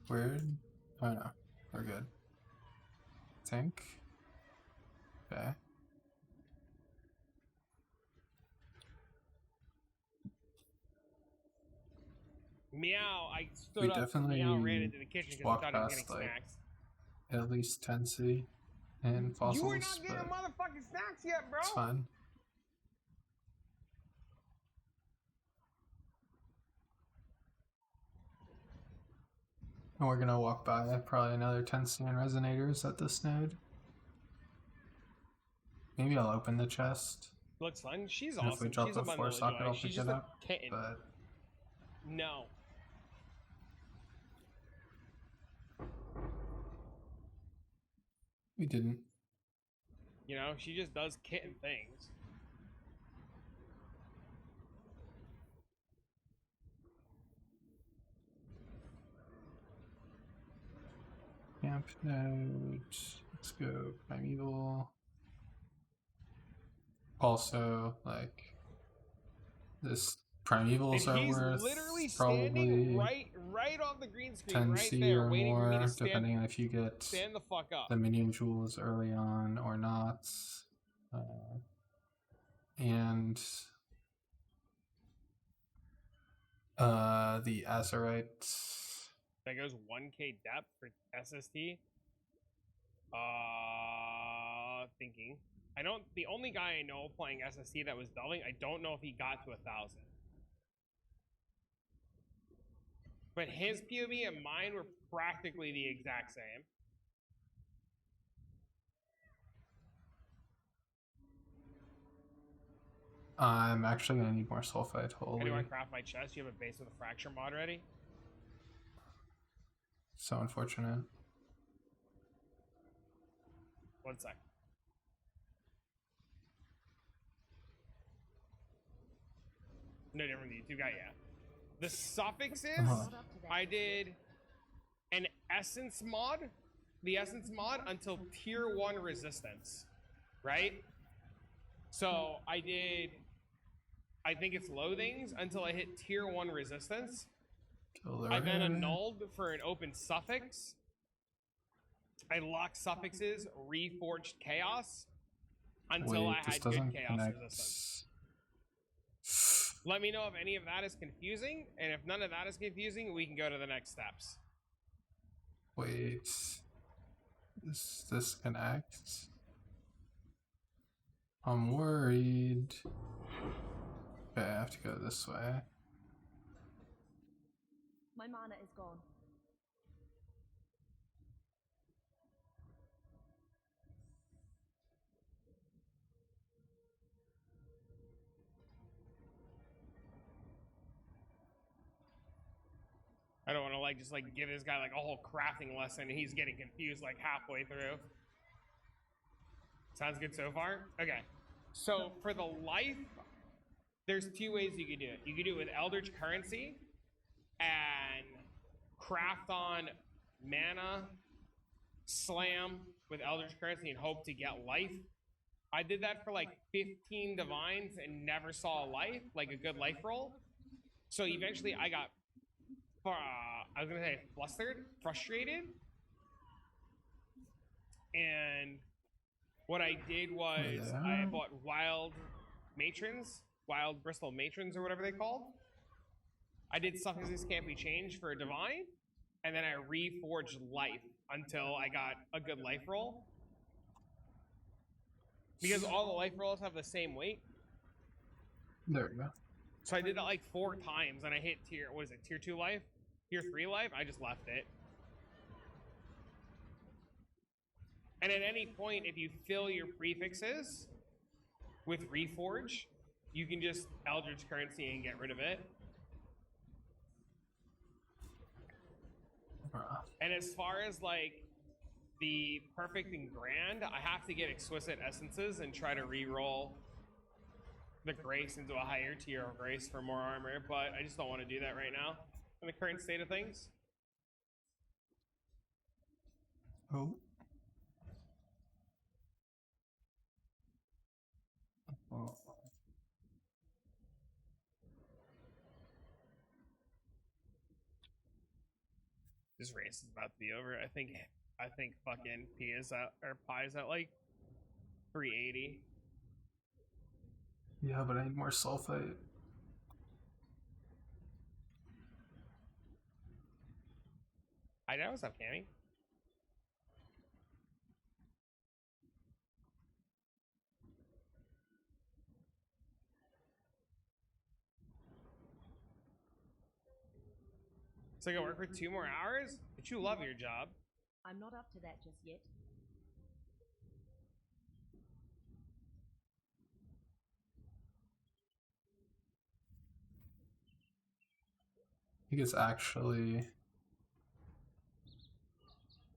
[SPEAKER 4] Weird. Oh no, we're good. Think. Okay.
[SPEAKER 1] Meow, I
[SPEAKER 4] We
[SPEAKER 1] stood up.
[SPEAKER 4] definitely
[SPEAKER 1] Meow ran into the kitchen because
[SPEAKER 4] walked
[SPEAKER 1] I thought he was
[SPEAKER 4] past,
[SPEAKER 1] getting
[SPEAKER 4] like,
[SPEAKER 1] snacks.
[SPEAKER 4] At least Tensy and fossils,
[SPEAKER 1] You were not getting
[SPEAKER 4] but
[SPEAKER 1] motherfucking snacks yet, bro.
[SPEAKER 4] it's fine. And we're gonna walk by probably another Tensy and Resonators at this node. Maybe I'll open the chest.
[SPEAKER 1] Look, son, she's
[SPEAKER 4] And
[SPEAKER 1] awesome.
[SPEAKER 4] if we drop
[SPEAKER 1] She's
[SPEAKER 4] the
[SPEAKER 1] a bundle
[SPEAKER 4] 4
[SPEAKER 1] of
[SPEAKER 4] socket,
[SPEAKER 1] joy.
[SPEAKER 4] I'll
[SPEAKER 1] She's
[SPEAKER 4] pick
[SPEAKER 1] just
[SPEAKER 4] it
[SPEAKER 1] a
[SPEAKER 4] up.
[SPEAKER 1] kitten.
[SPEAKER 4] But
[SPEAKER 1] No.
[SPEAKER 4] we didn't.
[SPEAKER 1] You know, she just does kitten things.
[SPEAKER 4] Camp node. Let's go Primeval. Also, like, this Primevals
[SPEAKER 1] And
[SPEAKER 4] are
[SPEAKER 1] he's
[SPEAKER 4] worth
[SPEAKER 1] literally standing
[SPEAKER 4] probably
[SPEAKER 1] right off the green screen,
[SPEAKER 4] 10
[SPEAKER 1] right
[SPEAKER 4] C
[SPEAKER 1] there,
[SPEAKER 4] or
[SPEAKER 1] waiting for me
[SPEAKER 4] more,
[SPEAKER 1] to
[SPEAKER 4] depending on if you get
[SPEAKER 1] stand the fuck up.
[SPEAKER 4] the minion jewels early on or not. And the Azurite.
[SPEAKER 1] That goes 1k depth for SST. Thinking. I don't. The only guy I know playing SST that was delving, I don't know if he got to 1,000. But his POV and mine were practically the exact same.
[SPEAKER 4] I'm actually gonna need more sulfite.
[SPEAKER 1] How
[SPEAKER 4] Holy,
[SPEAKER 1] do I craft my chest? You have a base with a fracture mod ready?
[SPEAKER 4] so unfortunate.
[SPEAKER 1] 1 sec. No different than the YouTube guy, yeah. The suffixes, I did an essence mod, the essence mod until tier 1 resistance, right? So I did, I think it's loathings until I hit tier 1 resistance. I then annulled for an open suffix. I locked suffixes, reforged chaos until I had good chaos resistance. Let me know if any of that is confusing, and if none of that is confusing, we can go to the next steps.
[SPEAKER 4] Wait, this connect? I'm worried. Okay, I have to go this way.
[SPEAKER 3] My mana is gone.
[SPEAKER 1] like just like give this guy like a whole crafting lesson, and he's getting confused like halfway through. Sounds good so far? Okay. So for the life, there's two ways you could do it. You could do it with Eldritch Currency and craft on mana, slam with Eldritch Currency and hope to get life. I did that for like 15 divines and never saw a life, like a good life roll. So eventually I got, I was gonna say frustrated. And what I did was I bought wild Bristol matrons or whatever they called. I did suffixes can't be changed for a divine, and then I reforged life until I got a good life roll. Because all the life rolls have the same weight.
[SPEAKER 4] There we go.
[SPEAKER 1] So I did that like 4 times, and I hit tier 2 life? Tier 3 life? I just left it. And at any point, if you fill your prefixes with Reforge, you can just Eldritch Currency and get rid of it. And as far as like the perfect and grand, I have to get exquisite essences and try to re-roll the grace into a higher tier of grace for more armor, but I just don't want to do that right now in the current state of things.
[SPEAKER 4] Oh. Oh.
[SPEAKER 1] This race is about to be over. I think fucking P is at, or Pi is at like 380.
[SPEAKER 4] Yeah, but I need more sulfite.
[SPEAKER 1] I know what's up, Cammy. So I gotta work for 2 more hours? But you love your job.
[SPEAKER 3] I'm not up to that just yet.
[SPEAKER 4] I think it's actually.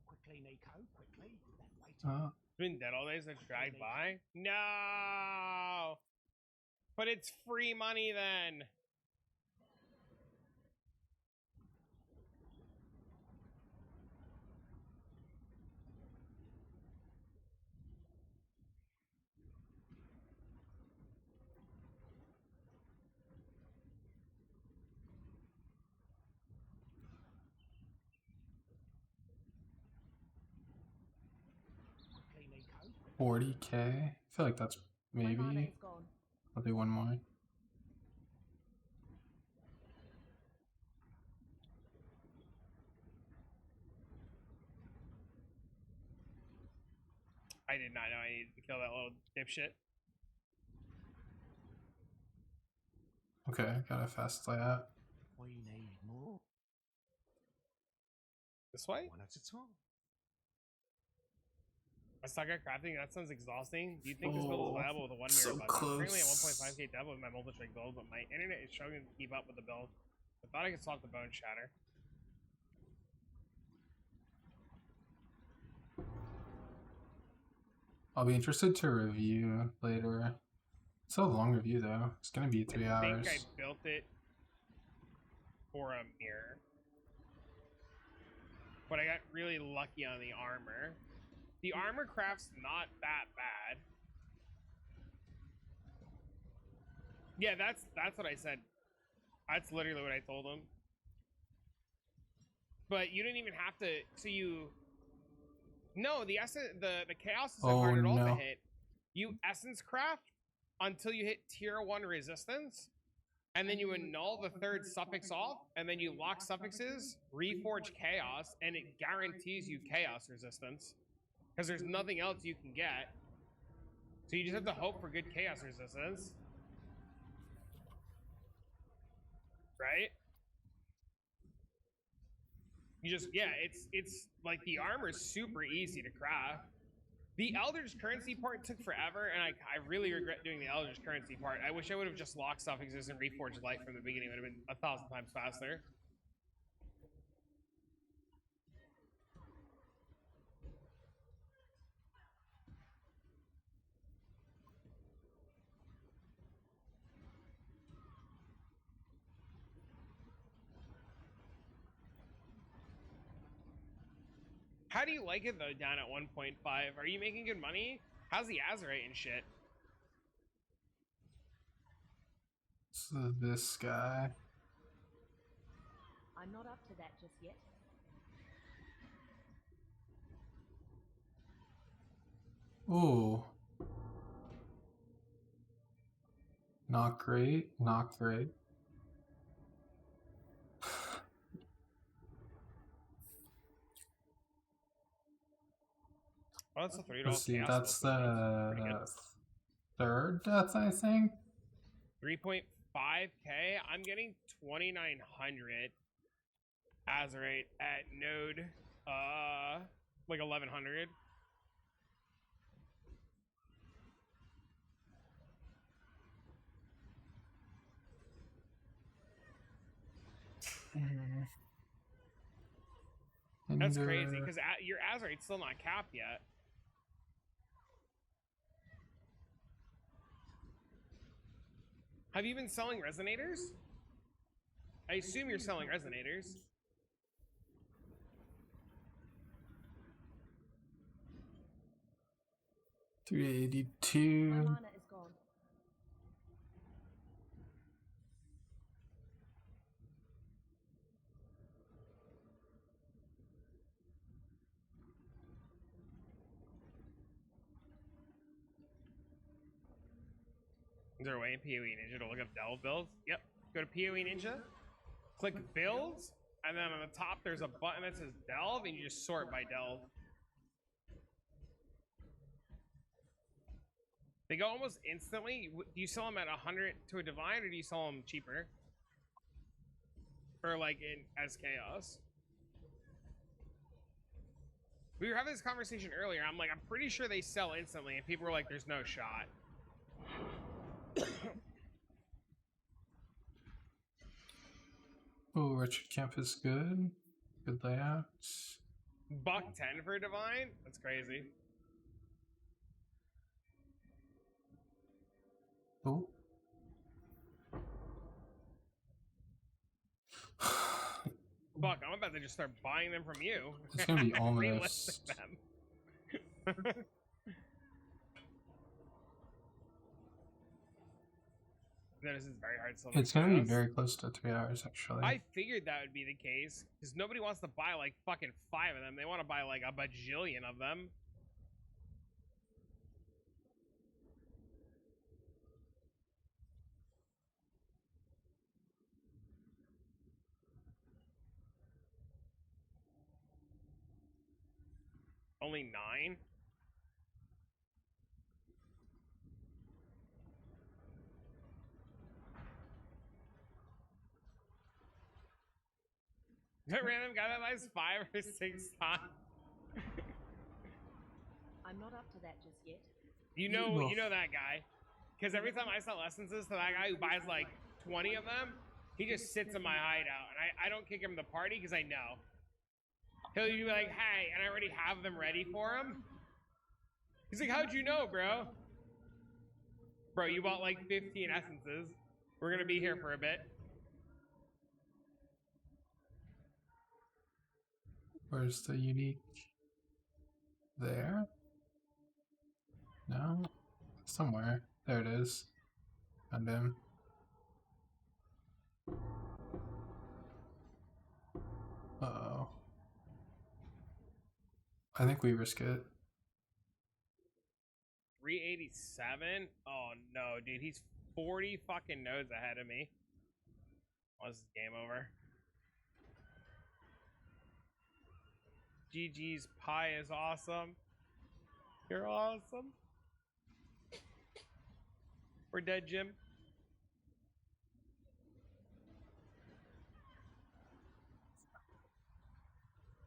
[SPEAKER 2] Quickly, Nico, quickly.
[SPEAKER 1] It's been dead all day, so it's dragged by? No! But it's free money then.
[SPEAKER 2] Quickly, Nico.
[SPEAKER 4] 40k. I feel like that's
[SPEAKER 3] My mana
[SPEAKER 4] maybe.
[SPEAKER 3] is gone.
[SPEAKER 4] I'll do one more.
[SPEAKER 1] I did not know I needed to kill that little dipshit.
[SPEAKER 4] Okay, got a fast layout.
[SPEAKER 2] We need more.
[SPEAKER 1] This way?
[SPEAKER 2] One at a time.
[SPEAKER 1] I suck at crafting. That sounds exhausting. Do you think this build is
[SPEAKER 4] Oh,
[SPEAKER 1] viable with a 1
[SPEAKER 4] so
[SPEAKER 1] mirror budget? I'm currently at
[SPEAKER 4] close.
[SPEAKER 1] 1.5k depth with my multi-trick build, but my internet is struggling to keep up with the build. I thought I could swap the bone shatter.
[SPEAKER 4] I'll be interested to review later. It's a long review though. It's gonna be 3 hours.
[SPEAKER 1] I think I built it for a mirror. But I got really lucky on the armor. The armor craft's not that bad. Yeah, that's what I said. That's literally what I told him. But you didn't even have to. So you. No, the chaos is hard at all to hit. You essence craft until you hit tier 1 resistance, and then you annul the 3rd suffix off, and then you lock suffixes, reforge chaos, and it guarantees you chaos resistance. Because there's nothing else you can get. So you just have to hope for good chaos resistance. Right? You just, yeah, it's like the armor's super easy to craft. The Eldritch Currency part took forever, and I really regret doing the Eldritch Currency part. I wish I would have just locked suffixes and reforged life from the beginning. It would have been 1,000 times faster. How do you like it though down at 1.5? Are you making good money? How's the Azerite and shit?
[SPEAKER 4] So this guy.
[SPEAKER 3] I'm not up to that just yet.
[SPEAKER 4] Ooh. Not great. Not great.
[SPEAKER 1] Oh, that's a $3
[SPEAKER 4] Let's see.
[SPEAKER 1] chaos
[SPEAKER 4] That's
[SPEAKER 1] build, so that's pretty
[SPEAKER 4] the
[SPEAKER 1] good.
[SPEAKER 4] third death, I think.
[SPEAKER 1] 3.5k. I'm getting 2,900 Azerite at node, like 1,100. That's crazy because your Azerite's still not capped yet. Have you been selling resonators? I assume you're selling resonators.
[SPEAKER 3] My
[SPEAKER 4] 382.
[SPEAKER 3] mana is gone.
[SPEAKER 1] Is there a way in PoE Ninja to look up delve builds? Yep. Go to PoE Ninja, click builds, and then on the top there's a button that says delve, and you just sort by delve. They go almost instantly. Do you sell them at 100 to a divine, or do you sell them cheaper? Or like in as chaos? We were having this conversation earlier. I'm like, I'm pretty sure they sell instantly, and people were like, "There's no shot."
[SPEAKER 4] Oh, Richard Kemp is good. Good layout.
[SPEAKER 1] $110 for a divine? That's crazy.
[SPEAKER 4] Oh.
[SPEAKER 1] Fuck, I'm about to just start buying them from you.
[SPEAKER 4] It's gonna be
[SPEAKER 1] Relisting
[SPEAKER 4] almost.
[SPEAKER 1] them. This is very hard to sell.
[SPEAKER 4] It's gonna be very close to 3 hours, actually.
[SPEAKER 1] I figured that would be the case because nobody wants to buy like fucking 5 of them. They want to buy like a bajillion of them. Only 9. That random guy that buys 5 or 6 times.
[SPEAKER 3] I'm not up to that just yet.
[SPEAKER 1] You know that guy. Because every time I sell essences to that guy who buys like 20 of them, he just sits in my hideout. And I don't kick him in the party because I know. He'll be like, hey, and I already have them ready for him. He's like, how'd you know, bro? Bro, you bought like 15 essences. We're going to be here for a bit.
[SPEAKER 4] Where's the unique? There? No? Somewhere. There it is. Found him. Uh-oh. I think we risk it.
[SPEAKER 1] 387? Oh no, dude, he's 40 fucking nodes ahead of me. Oh, this is game over. GG's pie is awesome. You're awesome. We're dead, Jim.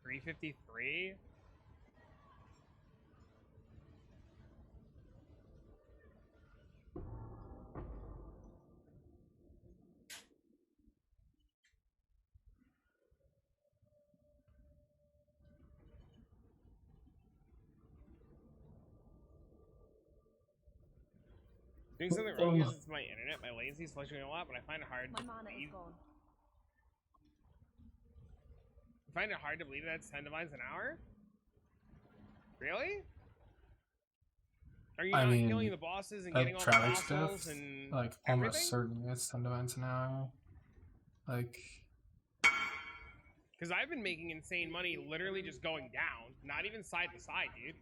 [SPEAKER 1] $353? Doing something wrong is it's my internet. My latency's fluctuating a lot, but I find it hard
[SPEAKER 3] My
[SPEAKER 1] to
[SPEAKER 3] mana is
[SPEAKER 1] believe.
[SPEAKER 3] gone.
[SPEAKER 1] I find it hard to believe that's 10 divines an hour. Really? Are you
[SPEAKER 4] I
[SPEAKER 1] not
[SPEAKER 4] mean,
[SPEAKER 1] killing the bosses and
[SPEAKER 4] that
[SPEAKER 1] getting all the
[SPEAKER 4] Travic
[SPEAKER 1] fossils
[SPEAKER 4] stuff,
[SPEAKER 1] and
[SPEAKER 4] like
[SPEAKER 1] everything?
[SPEAKER 4] almost certain it's 10 divines an hour. Like,
[SPEAKER 1] Because I've been making insane money literally just going down, not even side to side, dude.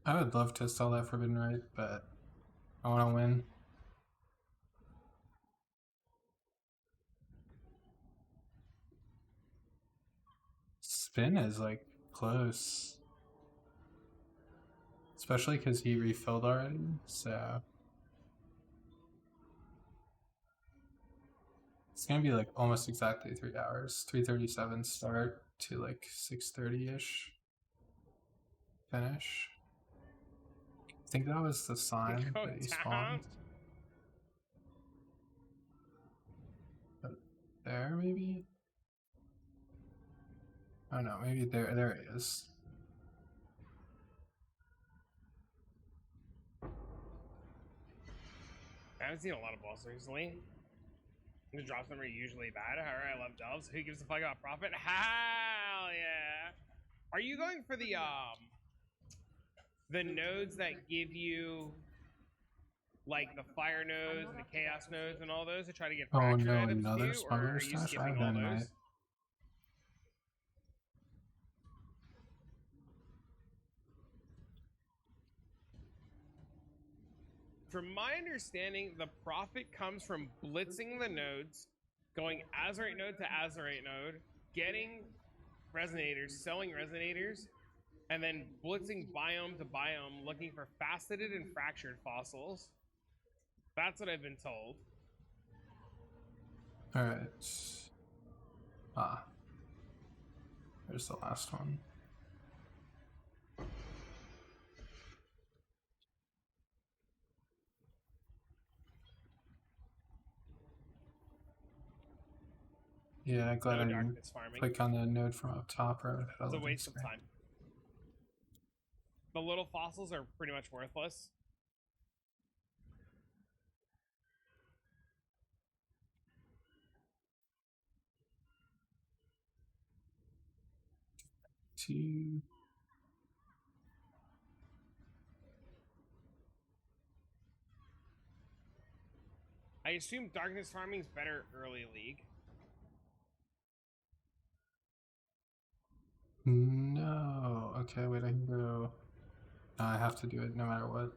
[SPEAKER 4] I would love to sell that Forbidden Right, but I want to win. Spin is like close. Especially because he refilled already, so it's gonna be like almost exactly 3 hours. 3:37 start to like 6:30-ish finish. I think that was the sign
[SPEAKER 1] Go
[SPEAKER 4] that he
[SPEAKER 1] down.
[SPEAKER 4] spawned. But there, maybe? Oh no, maybe there he is.
[SPEAKER 1] I haven't seen a lot of bosses recently. The drops them are usually bad. Alright, I love delves. Who gives a fuck about profit? Hell yeah! Are you going for the nodes that give you like the fire nodes and the chaos nodes and all those to try to get
[SPEAKER 4] Oh
[SPEAKER 1] fractured
[SPEAKER 4] no,
[SPEAKER 1] items
[SPEAKER 4] another
[SPEAKER 1] too, or
[SPEAKER 4] smuggler
[SPEAKER 1] are you
[SPEAKER 4] stash? I
[SPEAKER 1] skipping
[SPEAKER 4] have
[SPEAKER 1] all
[SPEAKER 4] that
[SPEAKER 1] those?
[SPEAKER 4] night.
[SPEAKER 1] From my understanding, the profit comes from blitzing the nodes, going Azerite node to Azerite node, getting resonators, selling resonators, and then blitzing biome to biome, looking for faceted and fractured fossils. That's what I've been told.
[SPEAKER 4] Alright. Ah. There's the last one. Yeah, glad
[SPEAKER 1] No
[SPEAKER 4] I didn't
[SPEAKER 1] darkness farming.
[SPEAKER 4] click on the node from up top or
[SPEAKER 1] It's a waste of time. The little fossils are pretty much worthless.
[SPEAKER 4] Two.
[SPEAKER 1] I assume darkness farming is better early league.
[SPEAKER 4] No. Okay, wait, I can go. No, I have to do it no matter what.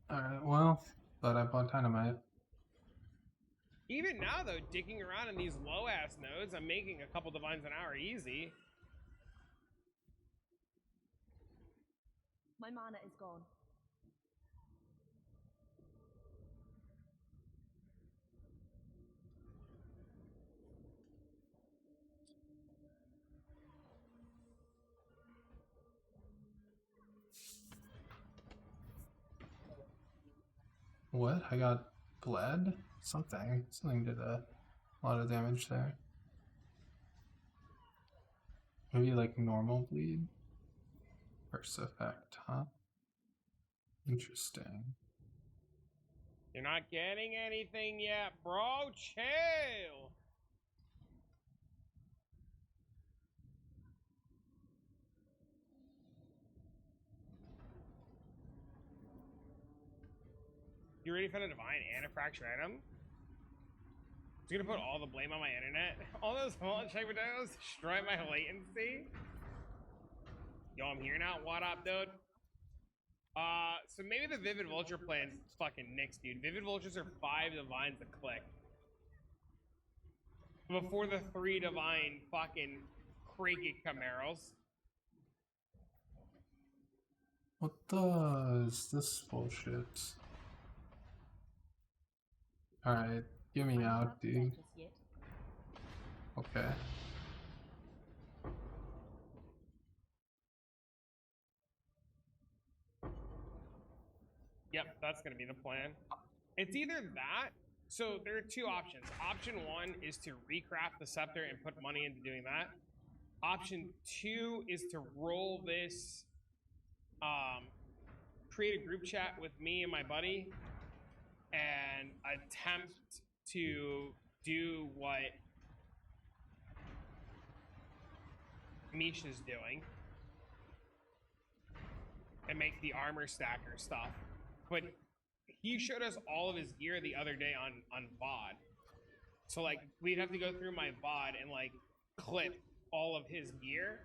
[SPEAKER 4] Alright, well, but I bought dynamite.
[SPEAKER 1] Even now, though, digging around in these low-ass nodes, I'm making a couple divines an hour easy.
[SPEAKER 3] My mana is gone.
[SPEAKER 4] What? I got bled? Something did a lot of damage there. Maybe like normal bleed? First effect, huh? Interesting.
[SPEAKER 1] You're not getting anything yet, bro. Chill. You ready for the divine and a fracture item? It's gonna put all the blame on my internet. All those fallen check potatoes destroy my latency. Yo, I'm here now. What up, dude? So maybe the Vivid Vulture plan's fucking nix, dude. Vivid Vultures are 5 divines a click. Before the 3 divine fucking Cricket Camaros.
[SPEAKER 4] What the is this bullshit? Alright, get me
[SPEAKER 3] I'm not
[SPEAKER 4] out,
[SPEAKER 3] up to that
[SPEAKER 4] dude.
[SPEAKER 3] just yet.
[SPEAKER 4] Okay.
[SPEAKER 1] Yep, that's gonna be the plan. It's either that. So there are 2 options. Option 1 is to recraft the scepter and put money into doing that. Option 2 is to roll this, create a group chat with me and my buddy and attempt to do what Misha's doing. And make the armor stacker stuff. But he showed us all of his gear the other day on VOD. So like we'd have to go through my VOD and like clip all of his gear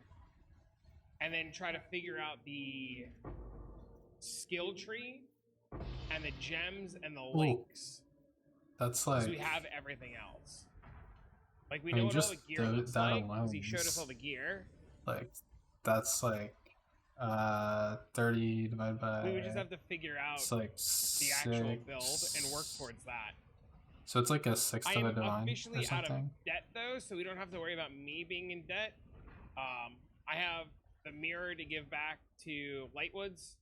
[SPEAKER 1] and then try to figure out the skill tree and the gems and the links.
[SPEAKER 4] That's like,
[SPEAKER 1] So we have everything else. Like we
[SPEAKER 4] I mean,
[SPEAKER 1] know what all
[SPEAKER 4] just
[SPEAKER 1] the gear looks
[SPEAKER 4] that
[SPEAKER 1] like because
[SPEAKER 4] alone
[SPEAKER 1] he showed us
[SPEAKER 4] is-
[SPEAKER 1] all the gear.
[SPEAKER 4] like, that's like 30 divided by.
[SPEAKER 1] We would just have to figure out
[SPEAKER 4] It's like
[SPEAKER 1] the actual build and work towards that.
[SPEAKER 4] So it's like a sixth
[SPEAKER 1] I
[SPEAKER 4] of a
[SPEAKER 1] am
[SPEAKER 4] divine
[SPEAKER 1] officially
[SPEAKER 4] or
[SPEAKER 1] out of
[SPEAKER 4] something.
[SPEAKER 1] debt though, so we don't have to worry about me being in debt. I have the mirror to give back to Lightwoods,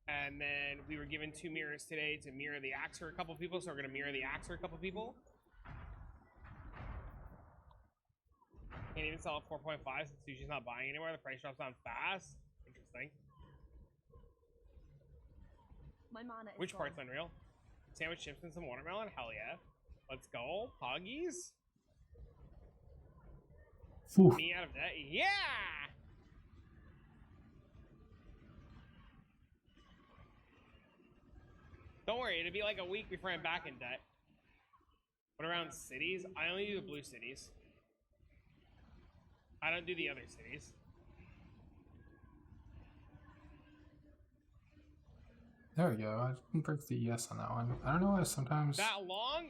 [SPEAKER 1] and then we were given 2 mirrors today to mirror the axe for a couple people, so we're gonna mirror the axe for a couple people. Can't even sell at 4.5 since Sushi's not buying anymore. The price drops down fast. Interesting.
[SPEAKER 3] My mana is
[SPEAKER 1] Which
[SPEAKER 3] gone.
[SPEAKER 1] part's unreal? Sandwich chips and some watermelon? Hell yeah. Let's go. Poggies?
[SPEAKER 4] Whew.
[SPEAKER 1] Me out of debt? Yeah! Don't worry, it'll be like a week before I'm back in debt. What around cities? I only do the blue cities. I don't do the other cities.
[SPEAKER 4] There we go. I didn't break the ES on that one. I don't know why sometimes.
[SPEAKER 1] That long?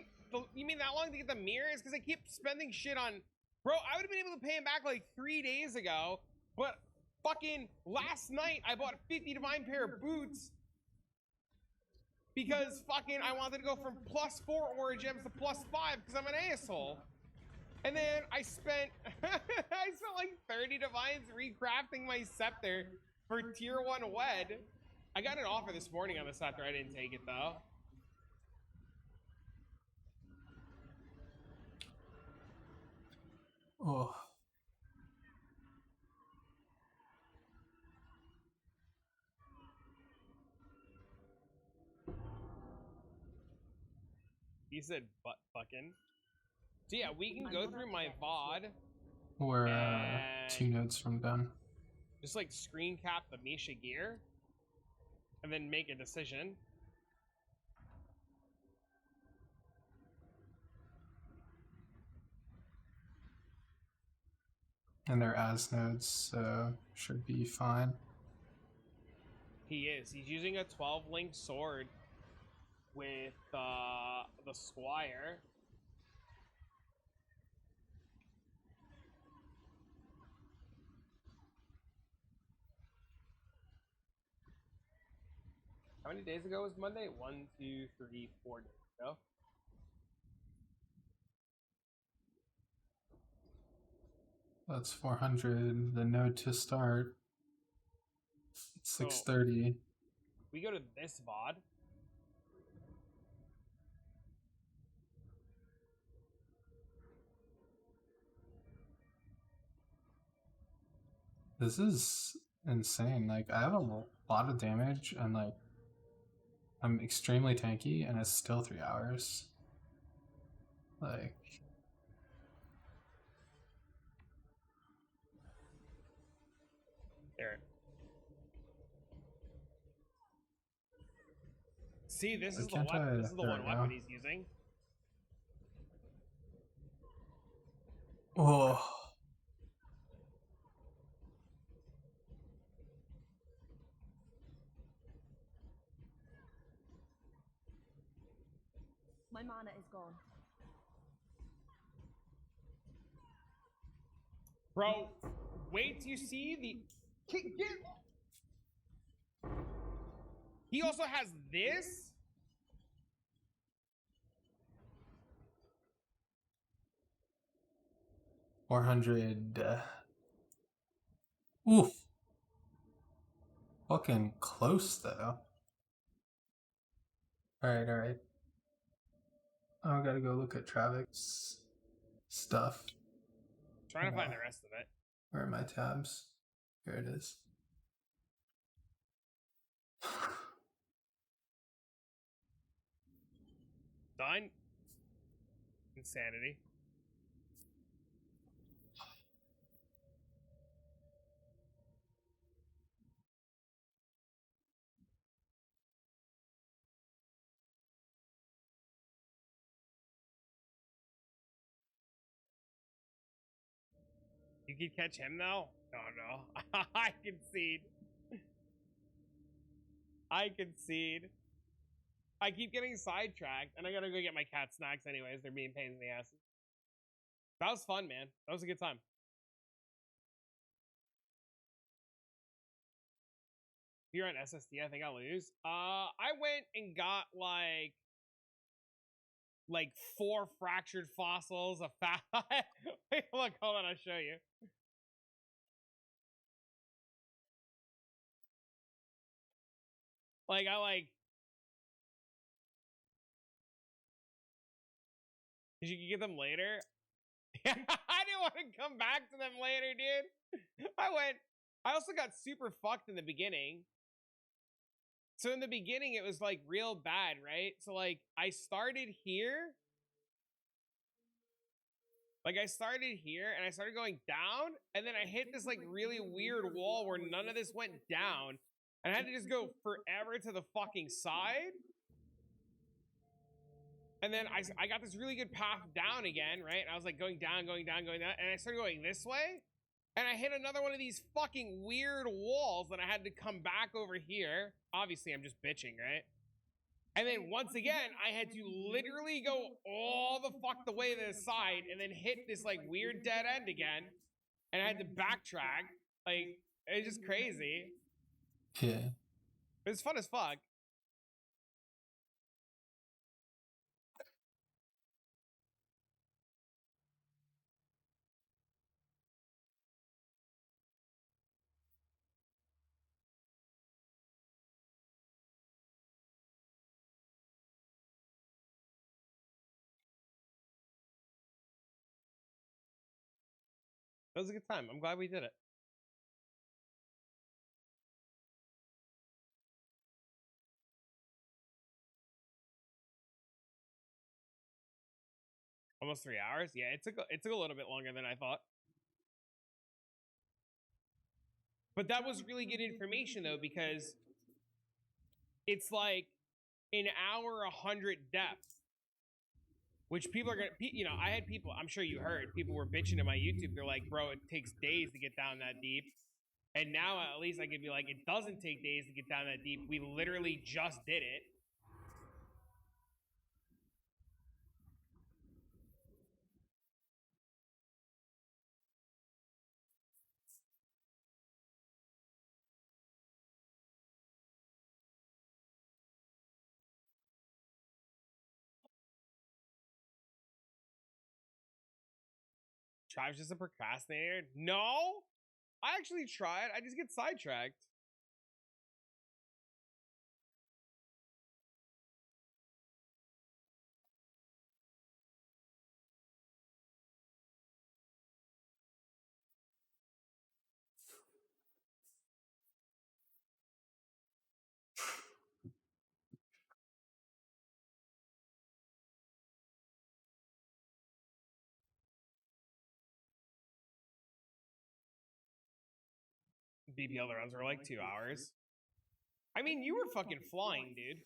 [SPEAKER 1] You mean that long to get the mirrors? Because I keep spending shit on... Bro, I would have been able to pay him back like 3 days ago, but fucking last night I bought a 50 divine pair of boots because fucking I wanted to go from +4 aura gems to +5 because I'm an asshole. And then I spent I spent like 30 divines recrafting my scepter for tier 1 wed. I got an offer this morning on the scepter. I didn't take it though.
[SPEAKER 4] Oh.
[SPEAKER 1] He said butt fucking. So yeah, we can go through my VOD.
[SPEAKER 4] We're
[SPEAKER 1] And
[SPEAKER 4] 2 nodes from done.
[SPEAKER 1] just like screen cap the Misha gear and then make a decision.
[SPEAKER 4] And they're as nodes, so should be fine.
[SPEAKER 1] He is. He's using a 12-link sword with the Squire. How many days ago was Monday? 1, 2, 3, 4 days ago.
[SPEAKER 4] That's 400. The node to start. It's 630.
[SPEAKER 1] We go to this VOD.
[SPEAKER 4] This is insane. Like, I have a lot of damage, and like, I'm extremely tanky, and it's still 3 hours. Like,
[SPEAKER 1] There. See, this is the
[SPEAKER 4] can't
[SPEAKER 1] weapon.
[SPEAKER 4] I-
[SPEAKER 1] This is the
[SPEAKER 4] there
[SPEAKER 1] one
[SPEAKER 4] we
[SPEAKER 1] weapon
[SPEAKER 4] go.
[SPEAKER 1] he's using.
[SPEAKER 4] oh,
[SPEAKER 3] My mana is gone.
[SPEAKER 1] Bro, wait till you see the... He also has this?
[SPEAKER 4] 400. Oof. Fucking close, though. Alright, alright. I gotta go look at Travic's stuff.
[SPEAKER 1] Trying to find the rest of it.
[SPEAKER 4] Where are my tabs? Here it is.
[SPEAKER 1] Done. Insanity. You can catch him though? Oh no. I concede. I concede. I keep getting sidetracked, and I gotta go get my cat snacks anyways. They're being pains in the ass. That was fun, man. That was a good time. If you're on SSD, I think I'll lose. I went and got like 4 fractured fossils, a fat. Wait, look, hold on, I'll show you. Like cause you can get them later. I didn't want to come back to them later, dude. I also got super fucked in the beginning. So in the beginning, it was like real bad, right? So like I started here. Like I started here and I started going down, and then I hit this like really weird wall where none of this went down. And I had to just go forever to the fucking side. And then I got this really good path down again, right? And I was like going down, going down, going down. And I started going this way. And I hit another one of these fucking weird walls that I had to come back over here. Obviously, I'm just bitching, right? And then once again, I had to literally go all the fuck the way to the side and then hit this like weird dead end again. And I had to backtrack. Like, it was just crazy.
[SPEAKER 4] Yeah.
[SPEAKER 1] It was fun as fuck. It was a good time. I'm glad we did it. Almost 3 hours. Yeah, it took a little bit longer than I thought. But that was really good information though, because it's like an hour 100 depth, which people are gonna, you know, I had people, I'm sure you heard, people were bitching at my YouTube. They're like, bro, it takes days to get down that deep. And now at least I could be like, it doesn't take days to get down that deep. We literally just did it. Travis just a procrastinator? No, I actually tried. I just get sidetracked. BPL runs were like 2 hours. I mean, you were fucking flying, dude.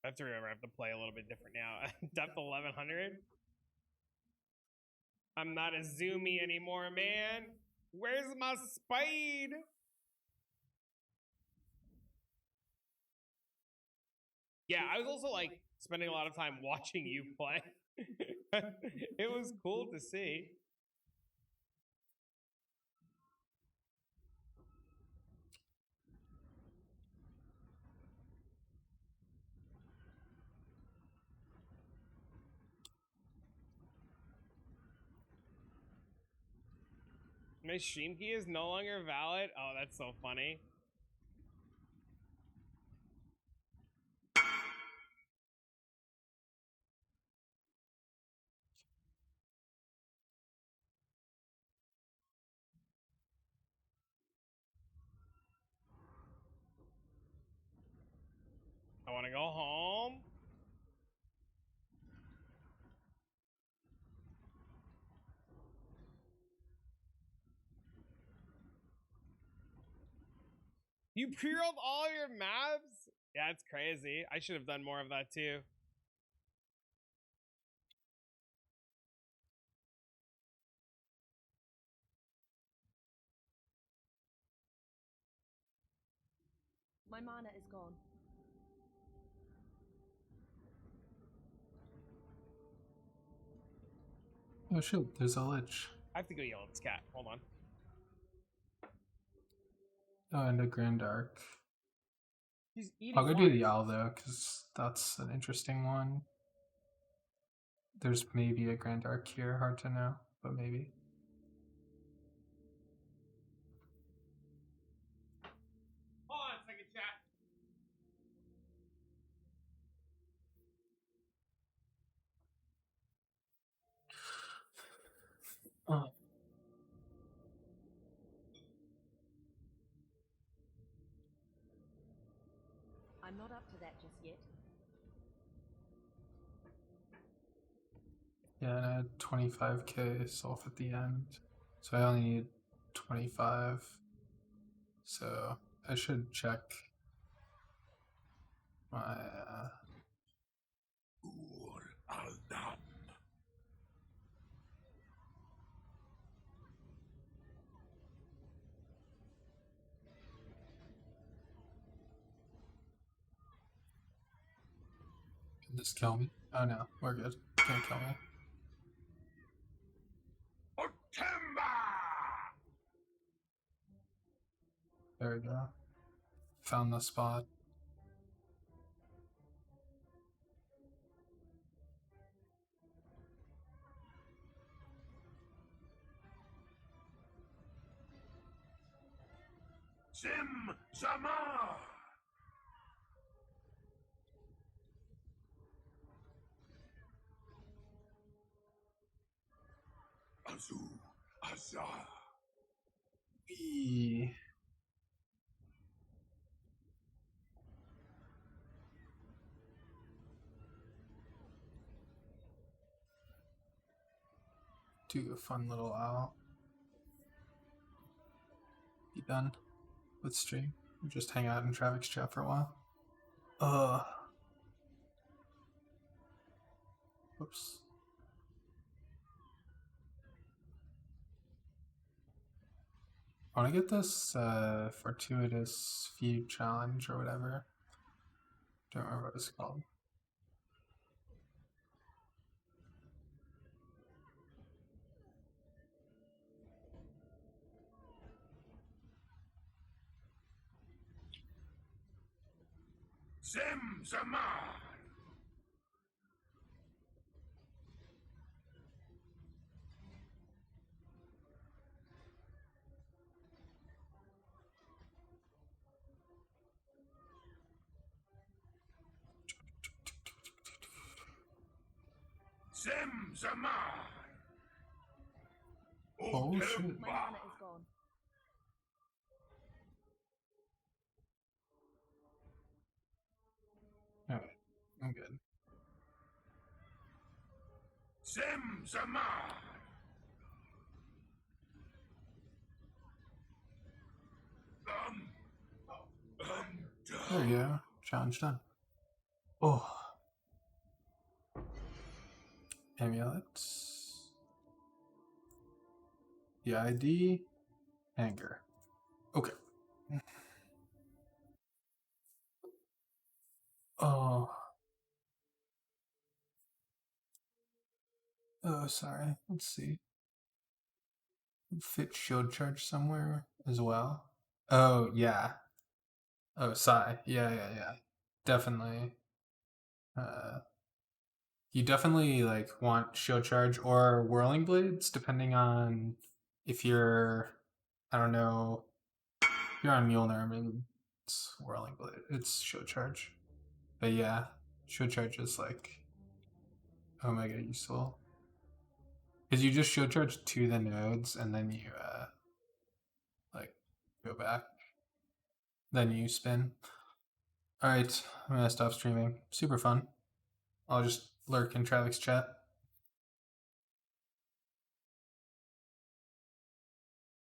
[SPEAKER 1] I have to remember I have to play a little bit different now. Depth 1100. I'm not a zoomy anymore, man. Where's my spade? Yeah, I was also like spending a lot of time watching you play. It was cool to see. My stream key is no longer valid. Oh, that's so funny. want to go home. You pre-rolled all your maps? Yeah, it's crazy. I should have done more of that too.
[SPEAKER 3] My mana is gone.
[SPEAKER 4] Oh shoot, there's a lich.
[SPEAKER 1] I have to go yell at this cat. Hold on.
[SPEAKER 4] Oh, and a Grand Arc.
[SPEAKER 1] He's eating
[SPEAKER 4] I'll go do the
[SPEAKER 1] flies.
[SPEAKER 4] owl though, because that's an interesting one. There's maybe a Grand Arc here, hard to know, but maybe.
[SPEAKER 1] Hold on a second, chat.
[SPEAKER 4] Oh.
[SPEAKER 3] I'm not up to that just yet.
[SPEAKER 4] Yeah, and I had 25k self at the end. So I only need 25. So I should check my Can this kill me? Oh no, we're good. Can't kill me. There we go. Found the spot.
[SPEAKER 2] Sim Zamar! Azu Azar.
[SPEAKER 4] Eee. Do a fun little owl. Be done with stream. Just hang out in Travic's chat for a while. Whoops. I want to get this fortuitous feud challenge or whatever. Don't remember what it's called.
[SPEAKER 2] Sim Zamar! Sim Zamar!
[SPEAKER 4] Oh shit.
[SPEAKER 3] My mana is gone.
[SPEAKER 4] Alright, I'm good.
[SPEAKER 2] Sim Zamar!
[SPEAKER 4] There we go. Challenge done. Oh. Amulets. The ID. Anger. Okay. Oh. Oh, sorry. Let's see. Fit shield charge somewhere as well. Oh, yeah. Oh, Psy. Yeah. Definitely. You definitely like want shield charge or whirling blades, depending on if you're, I don't know, if you're on Mjolnir, maybe it's whirling blade. It's shield charge. But yeah, shield charge is like omega useful. Because you just shield charge to the nodes and then you like go back. Then you spin. Alright, I'm gonna stop streaming. Super fun. I'll just lurk in Travic's chat.